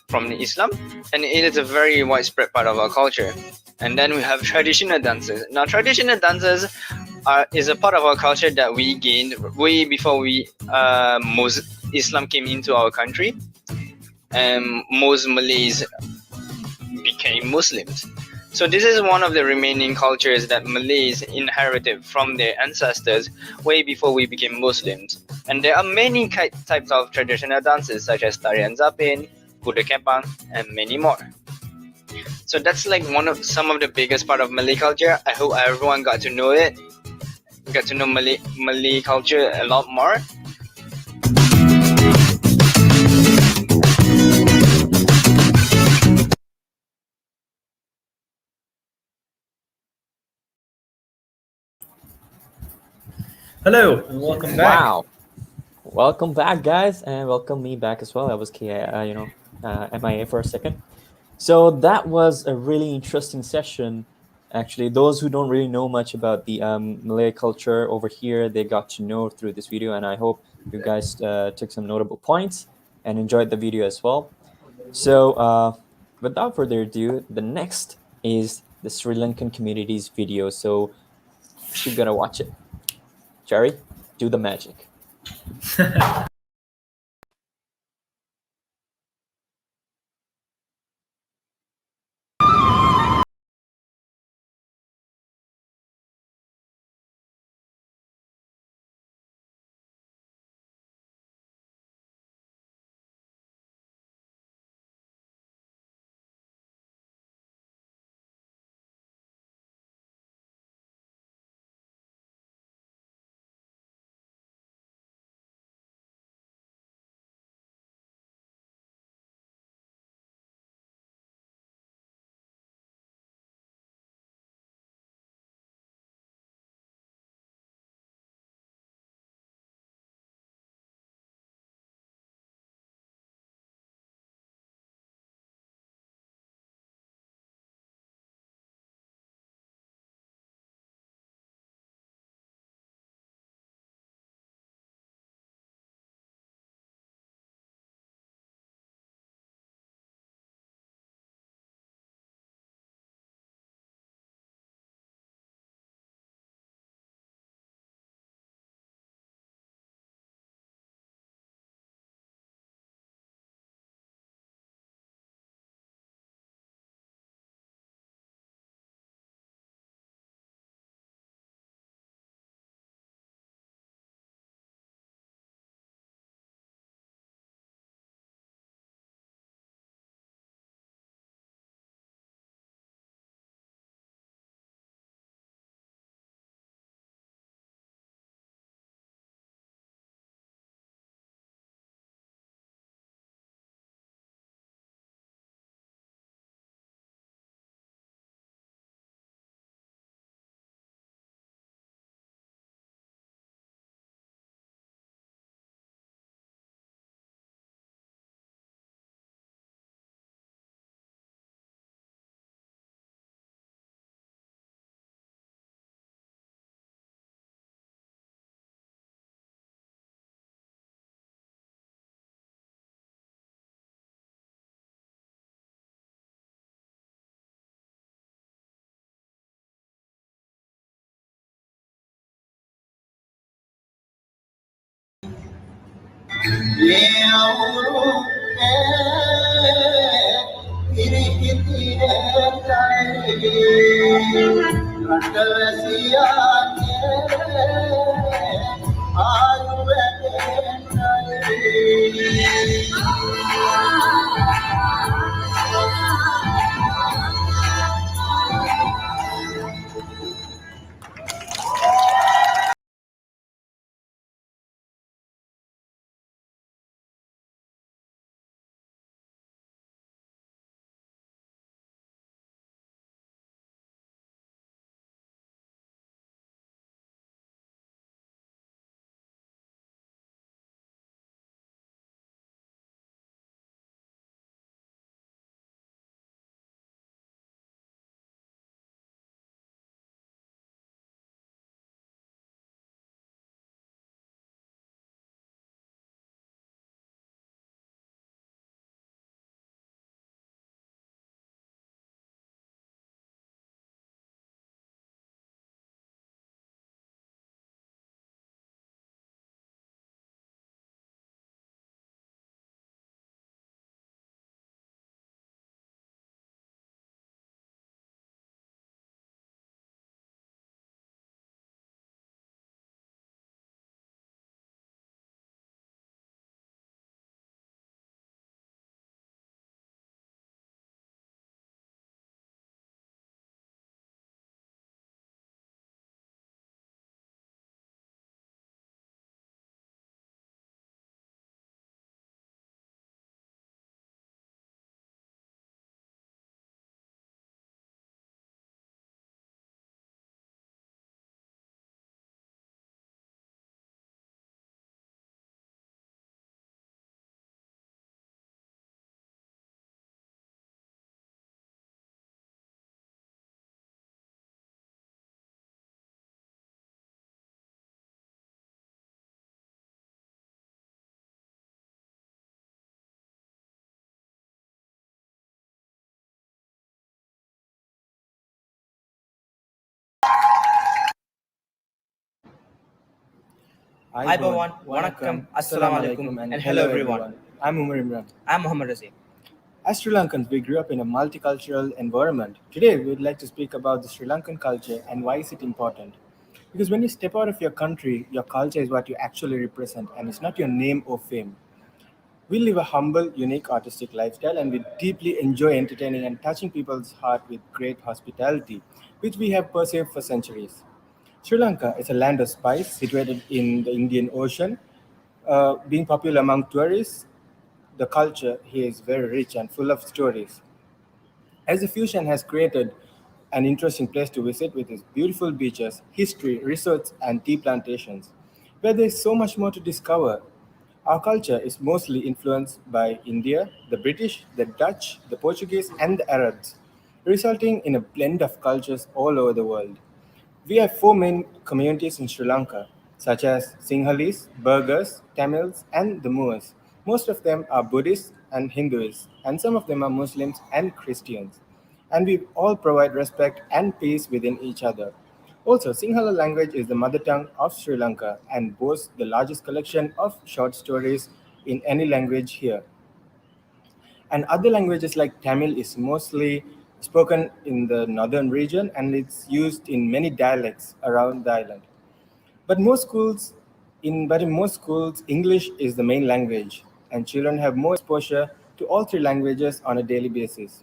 from the Islam, and it is a very widespread part of our culture. And then we have traditional dances. Now, traditional dances is a part of our culture that we gained way before Islam came into our country, and most Malays became Muslims. So this is one of the remaining cultures that Malays inherited from their ancestors way before we became Muslims. And there are many types of traditional dances such as Tarian Zapin, Kuda Kepang, and many more. So that's like some of the biggest part of Malay culture. I hope everyone got to know it, got to know Malay culture a lot more. Hello and welcome back. Wow. Welcome back, guys, and welcome me back as well. I was MIA for a second. So that was a really interesting session. Actually, those who don't really know much about the Malay culture over here, they got to know through this video, and I hope you guys took some notable points and enjoyed the video as well. So without further ado, the next is the Sri Lankan community's video. So you're gonna watch it. Jerry, do the magic. Aibawan, Wanakkam, Assalamu alaikum, and hello everyone. I'm Umar Imran. I'm Muhammad Razim. As Sri Lankans, we grew up in a multicultural environment. Today, we would like to speak about the Sri Lankan culture and why is it important. Because when you step out of your country, your culture is what you actually represent, and it's not your name or fame. We live a humble, unique artistic lifestyle, and we deeply enjoy entertaining and touching people's heart with great hospitality, which we have pursued for centuries. Sri Lanka is a land of spice situated in the Indian Ocean. Being popular among tourists, the culture here is very rich and full of stories. As the fusion has created an interesting place to visit with its beautiful beaches, history, resorts, and tea plantations, where there is so much more to discover. Our culture is mostly influenced by India, the British, the Dutch, the Portuguese, and the Arabs, resulting in a blend of cultures all over the world. We have four main communities in Sri Lanka, such as Sinhalese, Burghers, Tamils, and the Moors. Most of them are Buddhists and Hindus, and some of them are Muslims and Christians. And we all provide respect and peace within each other. Also, Sinhala language is the mother tongue of Sri Lanka and boasts the largest collection of short stories in any language here. And other languages like Tamil is mostly spoken in the northern region and it's used in many dialects around the island. But in most schools, English is the main language, and children have more exposure to all three languages on a daily basis.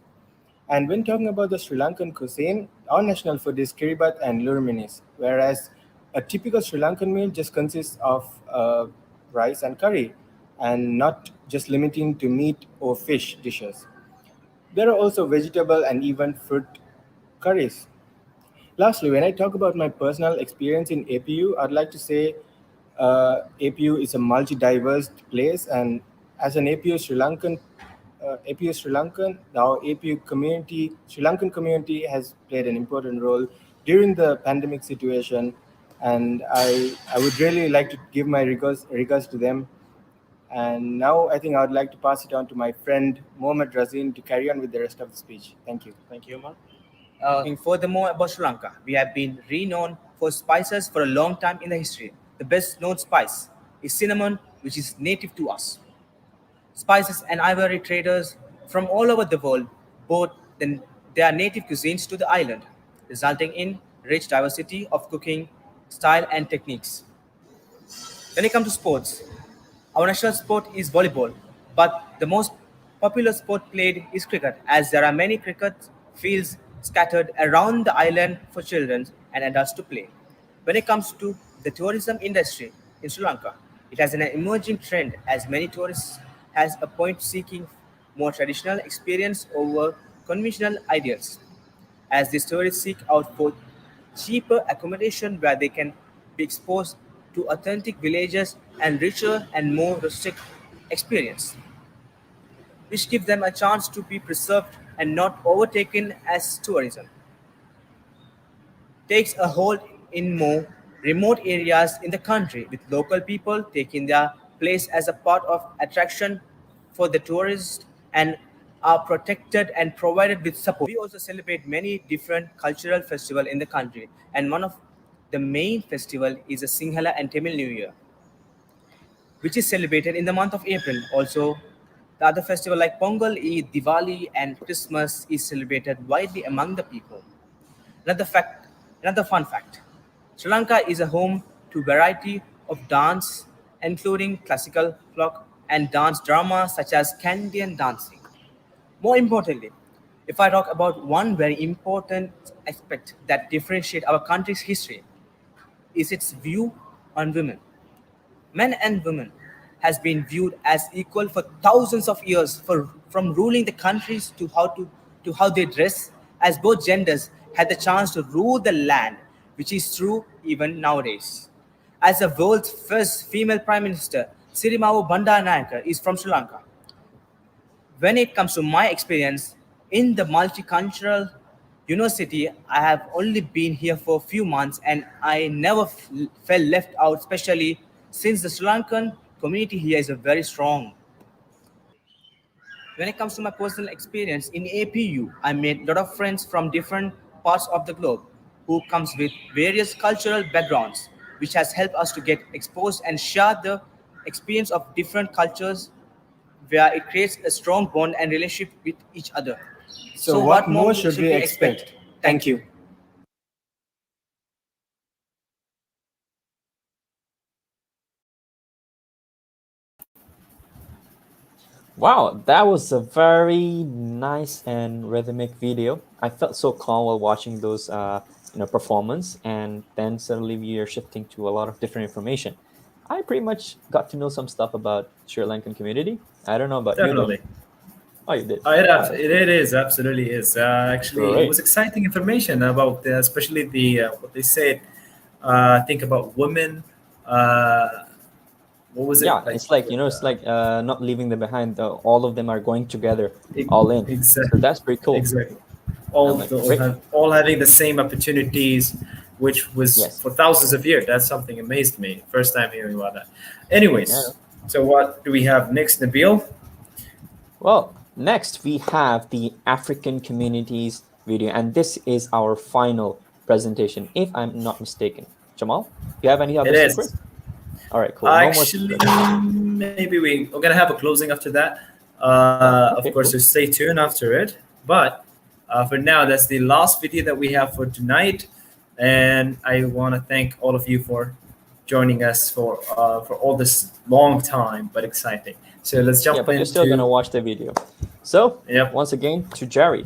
And when talking about the Sri Lankan cuisine, our national food is kiribat and lurminis, whereas a typical Sri Lankan meal just consists of rice and curry, and not just limiting to meat or fish dishes. There are also vegetable and even fruit curries. Lastly, when I talk about my personal experience in APU, I'd like to say APU is a multi-diverse place, and as an APU Sri Lankan, our APU community, Sri Lankan community, has played an important role during the pandemic situation, and I would really like to give my regards to them. And now I think I would like to pass it on to my friend Mohammad Razin to carry on with the rest of the speech. Thank you. Thank you, Umar. And furthermore, about Sri Lanka, we have been renowned for spices for a long time in the history. The best known spice is cinnamon, which is native to us. Spices and ivory traders from all over the world brought their native cuisines to the island, resulting in rich diversity of cooking style and techniques. When it comes to sports, our national sport is volleyball, but the most popular sport played is cricket, as there are many cricket fields scattered around the island for children and adults to play. When it comes to the tourism industry in Sri Lanka, it has an emerging trend as many tourists has a point seeking more traditional experience over conventional ideals as these tourists seek out for cheaper accommodation where they can be exposed to authentic villages and richer and more rustic experience, which give them a chance to be preserved and not overtaken as tourism takes a hold in more remote areas in the country, with local people taking their place as a part of attraction for the tourists and are protected and provided with support. We also celebrate many different cultural festivals in the country, and one of the main festival is the Sinhala and Tamil New Year, which is celebrated in the month of April. Also, the other festival like Pongal, Eid, Diwali, and Christmas is celebrated widely among the people. Another fact, another fun fact: Sri Lanka is a home to variety of dance, including classical, folk, and dance dramas such as Canadian dancing. More importantly, if I talk about one very important aspect that differentiates our country's history, is its view on women. Men and women has been viewed as equal for thousands of years, from ruling the countries to how they dress, as both genders had the chance to rule the land, which is true even nowadays. As the world's first female prime minister, Sirimavu Bandaranaike is from Sri Lanka. When it comes to my experience in the multicultural university, I have only been here for a few months and I never felt left out, especially since the Sri Lankan community here is a very strong. When it comes to my personal experience in APU, I made a lot of friends from different parts of the globe who comes with various cultural backgrounds, which has helped us to get exposed and share the experience of different cultures where it creates a strong bond and relationship with each other. So what more should we expect? Thank you. Wow, that was a very nice and rhythmic video. I felt so calm while watching those, performance, and then suddenly we are shifting to a lot of different information. I pretty much got to know some stuff about Sri Lankan community. I don't know about you though. Definitely. Oh, you did. It is absolutely is. Actually, it Great. was exciting information about especially the what they said. Think about women. What was it? Yeah, it's like it's like not leaving them behind. All of them are going together, all in. So Exactly. that's pretty cool. Exactly. I'm like, great. All having the same opportunities, which was Yes. for thousands of years. That's something amazed me. First time hearing about that. Anyways, Yeah. so what do we have next, Nabil? Well, next we have the African communities video, and this is our final presentation, if I'm not mistaken. Jamal, do you have any other It is. secret? All right, cool. No more Actually, secrets. maybe we're gonna have a closing after that. Okay, Of course, cool. so stay tuned after it. But for now, that's the last video that we have for tonight, and I want to thank all of you for joining us for all this long time but exciting. So let's jump Yeah, but you're still into. gonna watch the video. So, Yep. once again, to Jerry.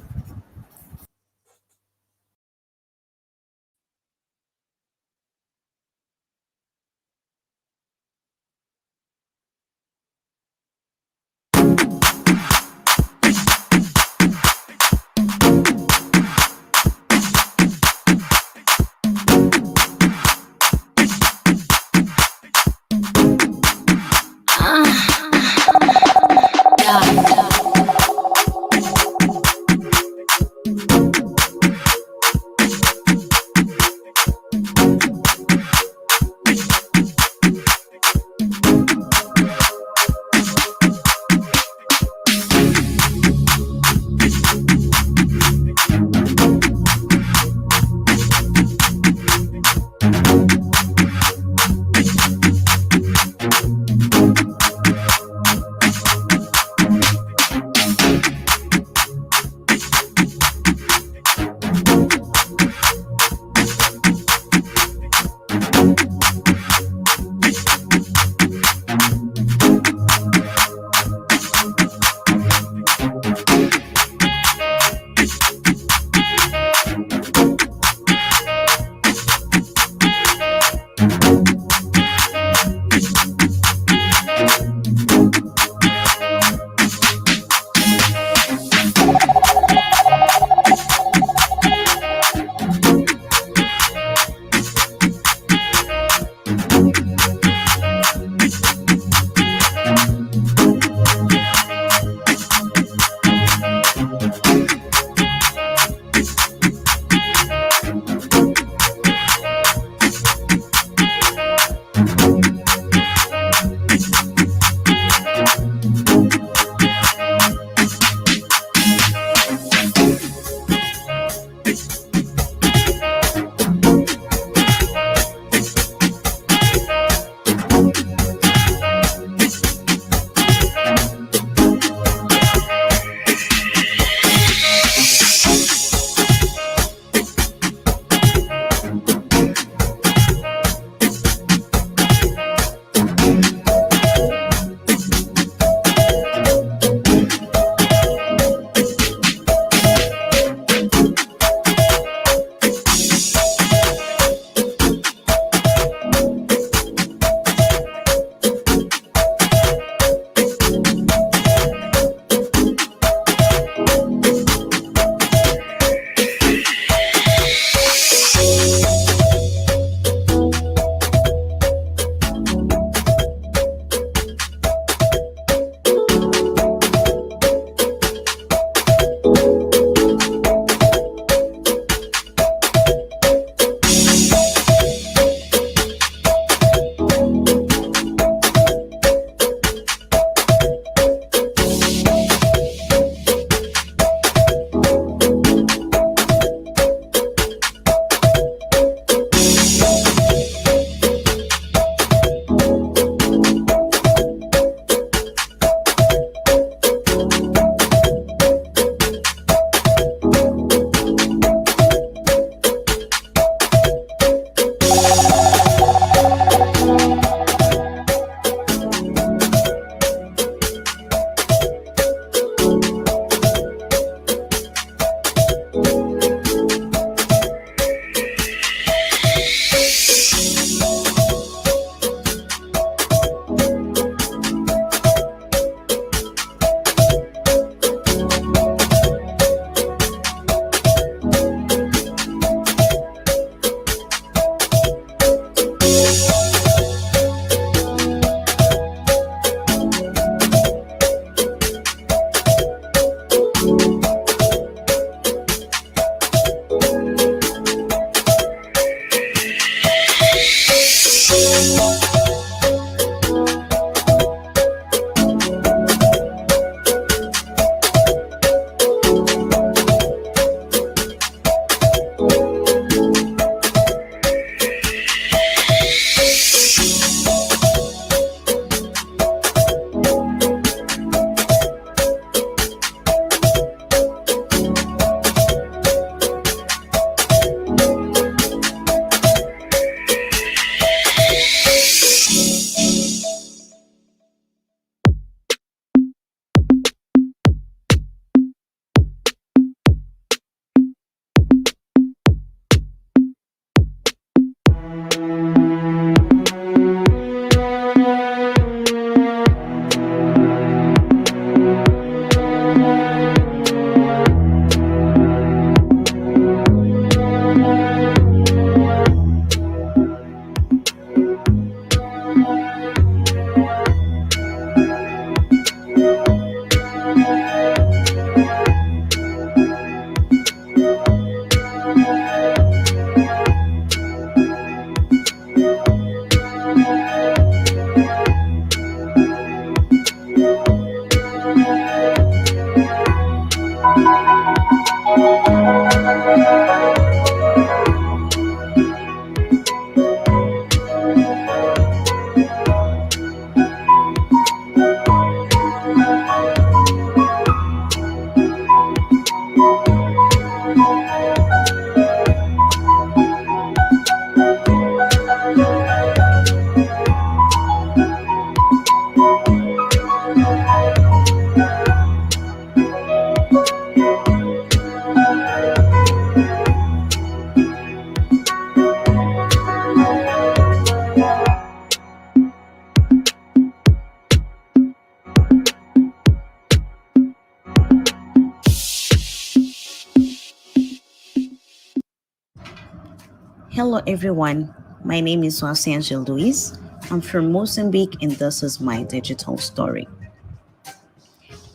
Hello everyone, my name is Angel Luis. I'm from Mozambique and this is my digital story.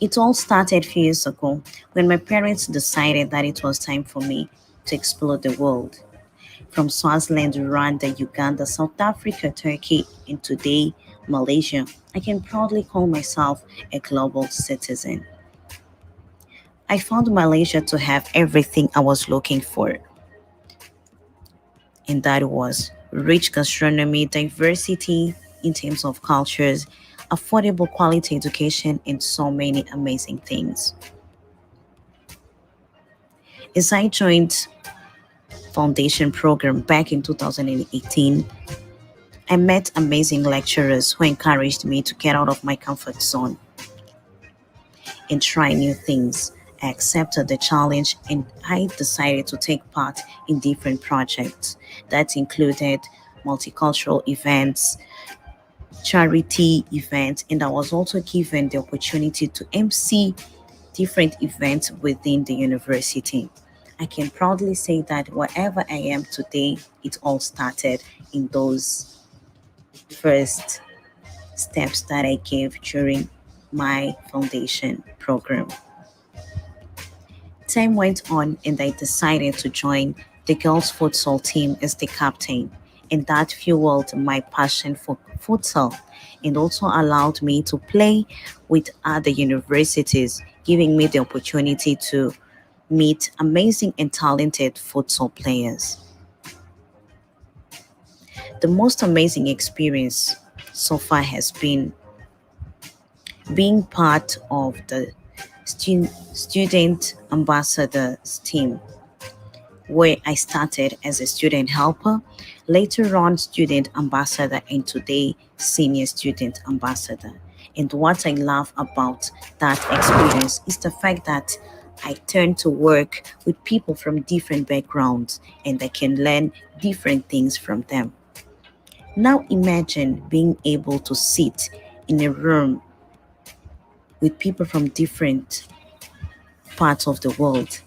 It all started a few years ago when my parents decided that it was time for me to explore the world. From Swaziland, Rwanda, Uganda, South Africa, Turkey, and today Malaysia, I can proudly call myself a global citizen. I found Malaysia to have everything I was looking for, and that was rich gastronomy, diversity in terms of cultures, affordable quality education, and so many amazing things. As I joined foundation program back in 2018, I met amazing lecturers who encouraged me to get out of my comfort zone and try new things. I accepted the challenge and I decided to take part in different projects that included multicultural events, charity events, and I was also given the opportunity to MC different events within the university. I can proudly say that wherever I am today, it all started in those first steps that I gave during my foundation program. Time went on and I decided to join the girls' futsal team as the captain, and that fueled my passion for futsal and also allowed me to play with other universities, giving me the opportunity to meet amazing and talented futsal players. The most amazing experience so far has been being part of the student ambassadors team, where I started as a student helper, later on student ambassador, and today senior student ambassador. And what I love about that experience is the fact that I turn to work with people from different backgrounds and I can learn different things from them. Now imagine being able to sit in a room with people from different parts of the world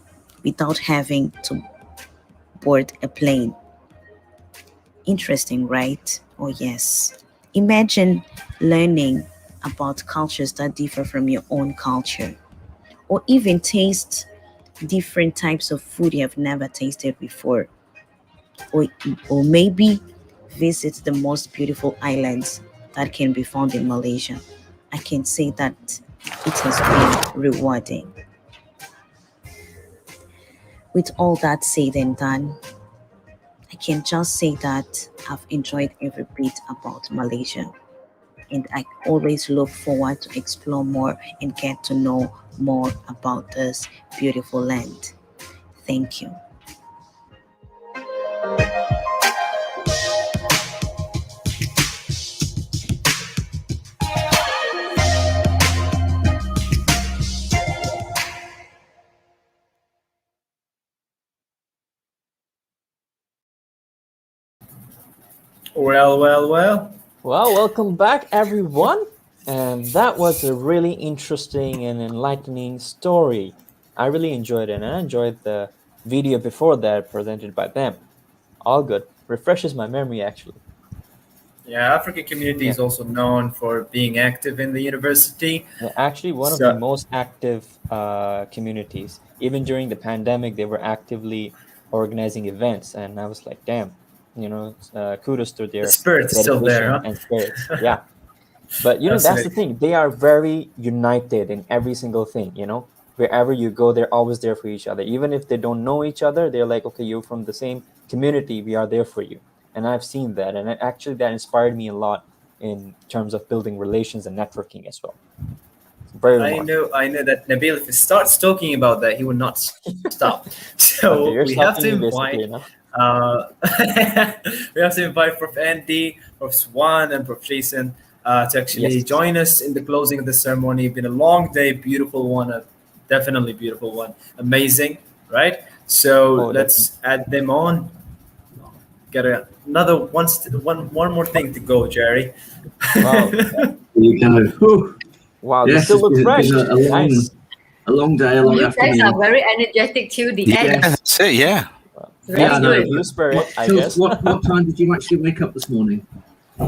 without having to board a plane. Interesting, right? Oh, yes. Imagine learning about cultures that differ from your own culture, or even taste different types of food you have never tasted before, or, or maybe visit the most beautiful islands that can be found in Malaysia. I can say that it has been rewarding. With all that said and done, I can just say that I've enjoyed every bit about Malaysia, and I always look forward to explore more and get to know more about this beautiful land. Thank you. Well, well, well. Well, welcome back, everyone. And that was a really interesting and enlightening story. I really enjoyed it, and I enjoyed the video before that presented by them. All good. Refreshes my memory, actually. Yeah, African community is also known for being active in the university. Yeah, actually, one of the most active communities. Even during the pandemic, they were actively organizing events, and I was like, damn, kudos to their the spirit is still there, huh? and spirit. Yeah. But that's the thing. They are very united in every single thing. Wherever you go, they're always there for each other. Even if they don't know each other, they're like, okay, you're from the same community. We are there for you. And I've seen that, and actually that inspired me a lot in terms of building relations and networking as well. I know that Nabil, if he starts talking about that, he will not stop. So okay, we have to invite. We have to invite Prof. Andy, Prof. Swan, and Prof. Jason to actually join us in the closing of the ceremony. It's been a long day, beautiful one, definitely beautiful one, amazing, right? So let's add them on. Got another one more thing to go, Jerry. Wow. You go. Wow, yes, they still look fresh. A long day, a long you afternoon. guys are very energetic till the end. That's it, yeah. Very good. You spirit, I So guess. what time did you actually wake up this morning?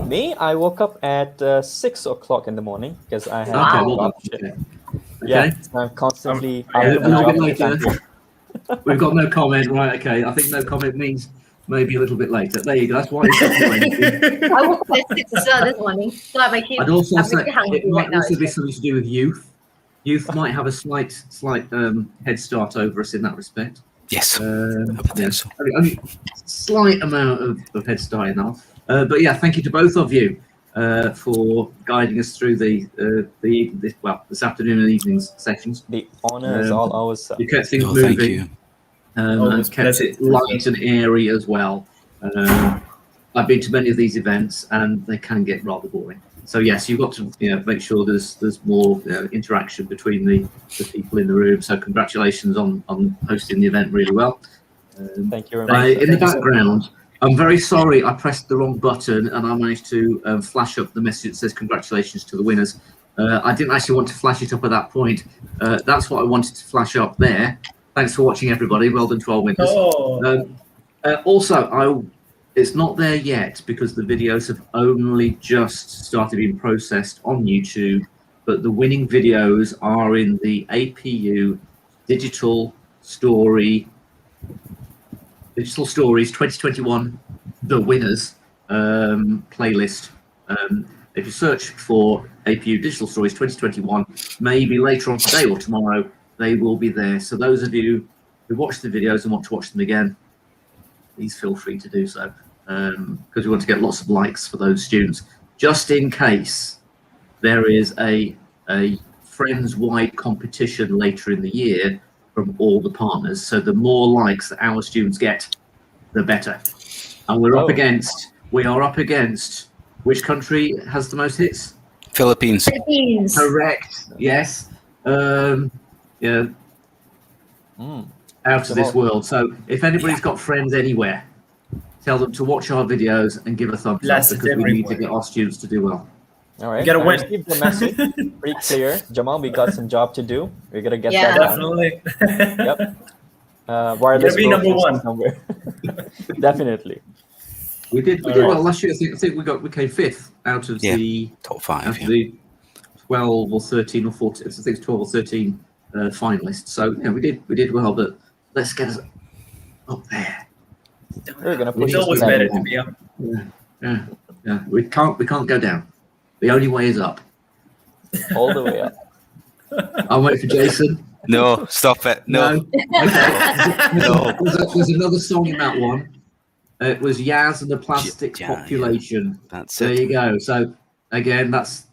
Me, I woke up at 6 o'clock in the morning because I had Okay, a well job done. shift. Okay. Yeah, so I'm constantly A out of a little job bit in the later. country. We've got no comment, right? Okay, I think no comment means maybe a little bit later. There you go. That's why it's I woke up at 6 as well this morning, so I'm actually, I'd also I'm say really hungry it might right now. also be something to do with youth. Youth might have a slight head start over us in that respect. Yes, yes. Only slight amount of head start enough. But yeah, thank you to both of you for guiding us through this afternoon and evening's sessions. The honor is all ours. You kept things No, moving. thank you. And kept it light and airy as well. I've been to many of these events, and they can get rather boring. So yes, you've got to make sure there's more interaction between the people in the room. So congratulations on hosting the event really well. Thank you very much. In the background, I'm very sorry I pressed the wrong button and I managed to flash up the message that says congratulations to the winners. I didn't actually want to flash it up at that point. That's what I wanted to flash up there. Thanks for watching, everybody. Well done to our winners. Also, it's not there yet because the videos have only just started being processed on YouTube, but the winning videos are in the APU Digital Stories 2021, the winners playlist. If you search for APU Digital Stories 2021, maybe later on today or tomorrow, they will be there. So those of you who watch the videos and want to watch them again, please feel free to do so, because we want to get lots of likes for those students. Just in case there is a friends-wide competition later in the year from all the partners. So the more likes that our students get, the better. And we are up against, which country has the most hits? Philippines. Philippines. Correct. Yes. Yeah. Out of this world. So if anybody's got friends anywhere, tell them to watch our videos and give a thumbs up, because we need to get our students to do well. All right. You gotta I win. received the message. Pretty clear. Jamal, we got some job to do. We're gonna get Yeah. that done. Definitely. Yep. Wireless You're gonna be number broadcast one. somewhere. Definitely. We did well last year. I think we came 5th out of the top 5. Out of the 12 or 13 or 14. I think it's 12 or 13 finalists. So yeah, we did well, but let's get us up there. We're gonna push It's always it better down. to be up. Yeah. We can't go down. The only way is up. All the way up. I'll wait for Jason. No, stop it. No. No. There's another song in that one. It was Yaz and the Plastic Population. That's there it. you go. So again, that's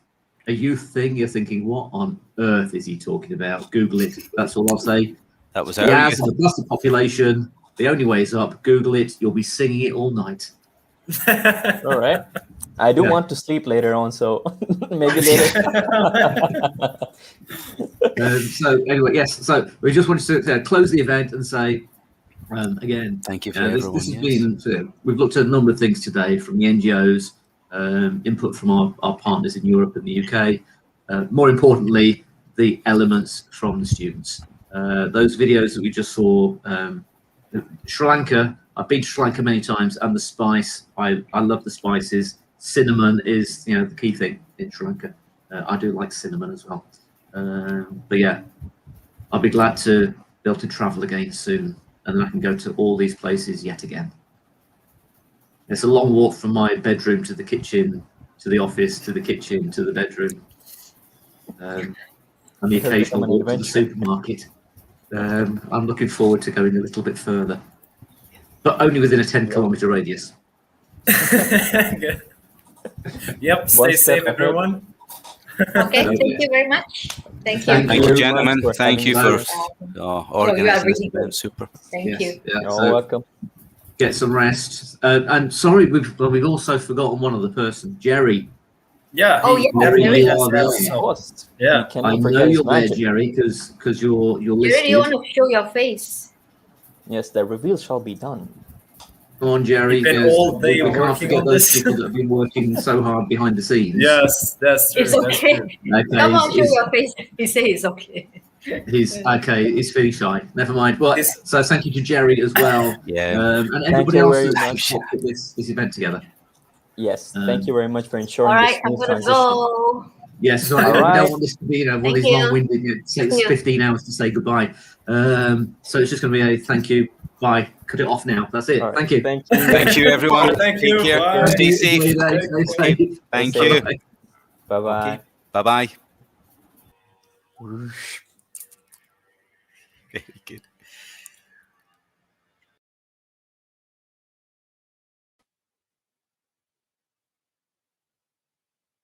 a youth thing. You're thinking, what on earth is he talking about? Google it. That's all I'll say. That was our Yaz youth. and the Plastic Population. The only way is up. Google it. You'll be singing it all night. All right. I do want to sleep later on, so maybe later. So anyway, yes. So we just wanted to close the event and say again, thank you for this everyone. has been. We've looked at a number of things today, from the NGOs, input from our partners in Europe and the UK. More importantly, the elements from the students. Those videos that we just saw, Sri Lanka. I've been to Sri Lanka many times, and the spice. I love the spices. Cinnamon is the key thing in Sri Lanka. I do like cinnamon as well. But yeah, I'll be glad to be able to travel again soon, and then I can go to all these places yet again. It's a long walk from my bedroom to the kitchen, to the office, to the kitchen, to the bedroom, and the occasional walk to the supermarket. I'm looking forward to going a little bit further, but only within a 10-kilometer radius. Yep. Stay safe, everyone. Okay, thank you very much. Thank you. Thank you, gentlemen. Thank you for organizing this really event. good. Super. Thank you. Yeah, You're so welcome. get some rest. And sorry, we've also forgotten one other person, Jerry. Yeah. Oh, yeah. Jerry, Jerry, you that's are there. Host. Yeah. I know you're there, Jerry, because you're You listed. really want to show your face. Yes, the reveal shall be done. Come on, Jerry. You've been because all day we can't working forget on those this. people that have been working so hard behind the scenes. Yes, that's true. It's That's okay. true. Okay. Come on, show your face. He say it's okay. He's okay. He's feeling shy. Never mind. Well, so thank you to Jerry as well. Yeah. And everybody you else very that's much. put this event together. Yes, thank you very much for ensuring All the right, I'm smooth gonna transition. go. Yes, so we don't want this to be, one of Thank these you. long-winded. It takes Thank you. 15 hours to say goodbye. So it's just going to be a thank you, bye, cut it off now. That's it. All right, Thank you. Thank you. Thank you, everyone. Thank Take you. care. Bye. Stay safe. Enjoy your day. Stay Okay. safe. Thank Stay you. safe. Bye-bye. Okay. Bye-bye. Very good.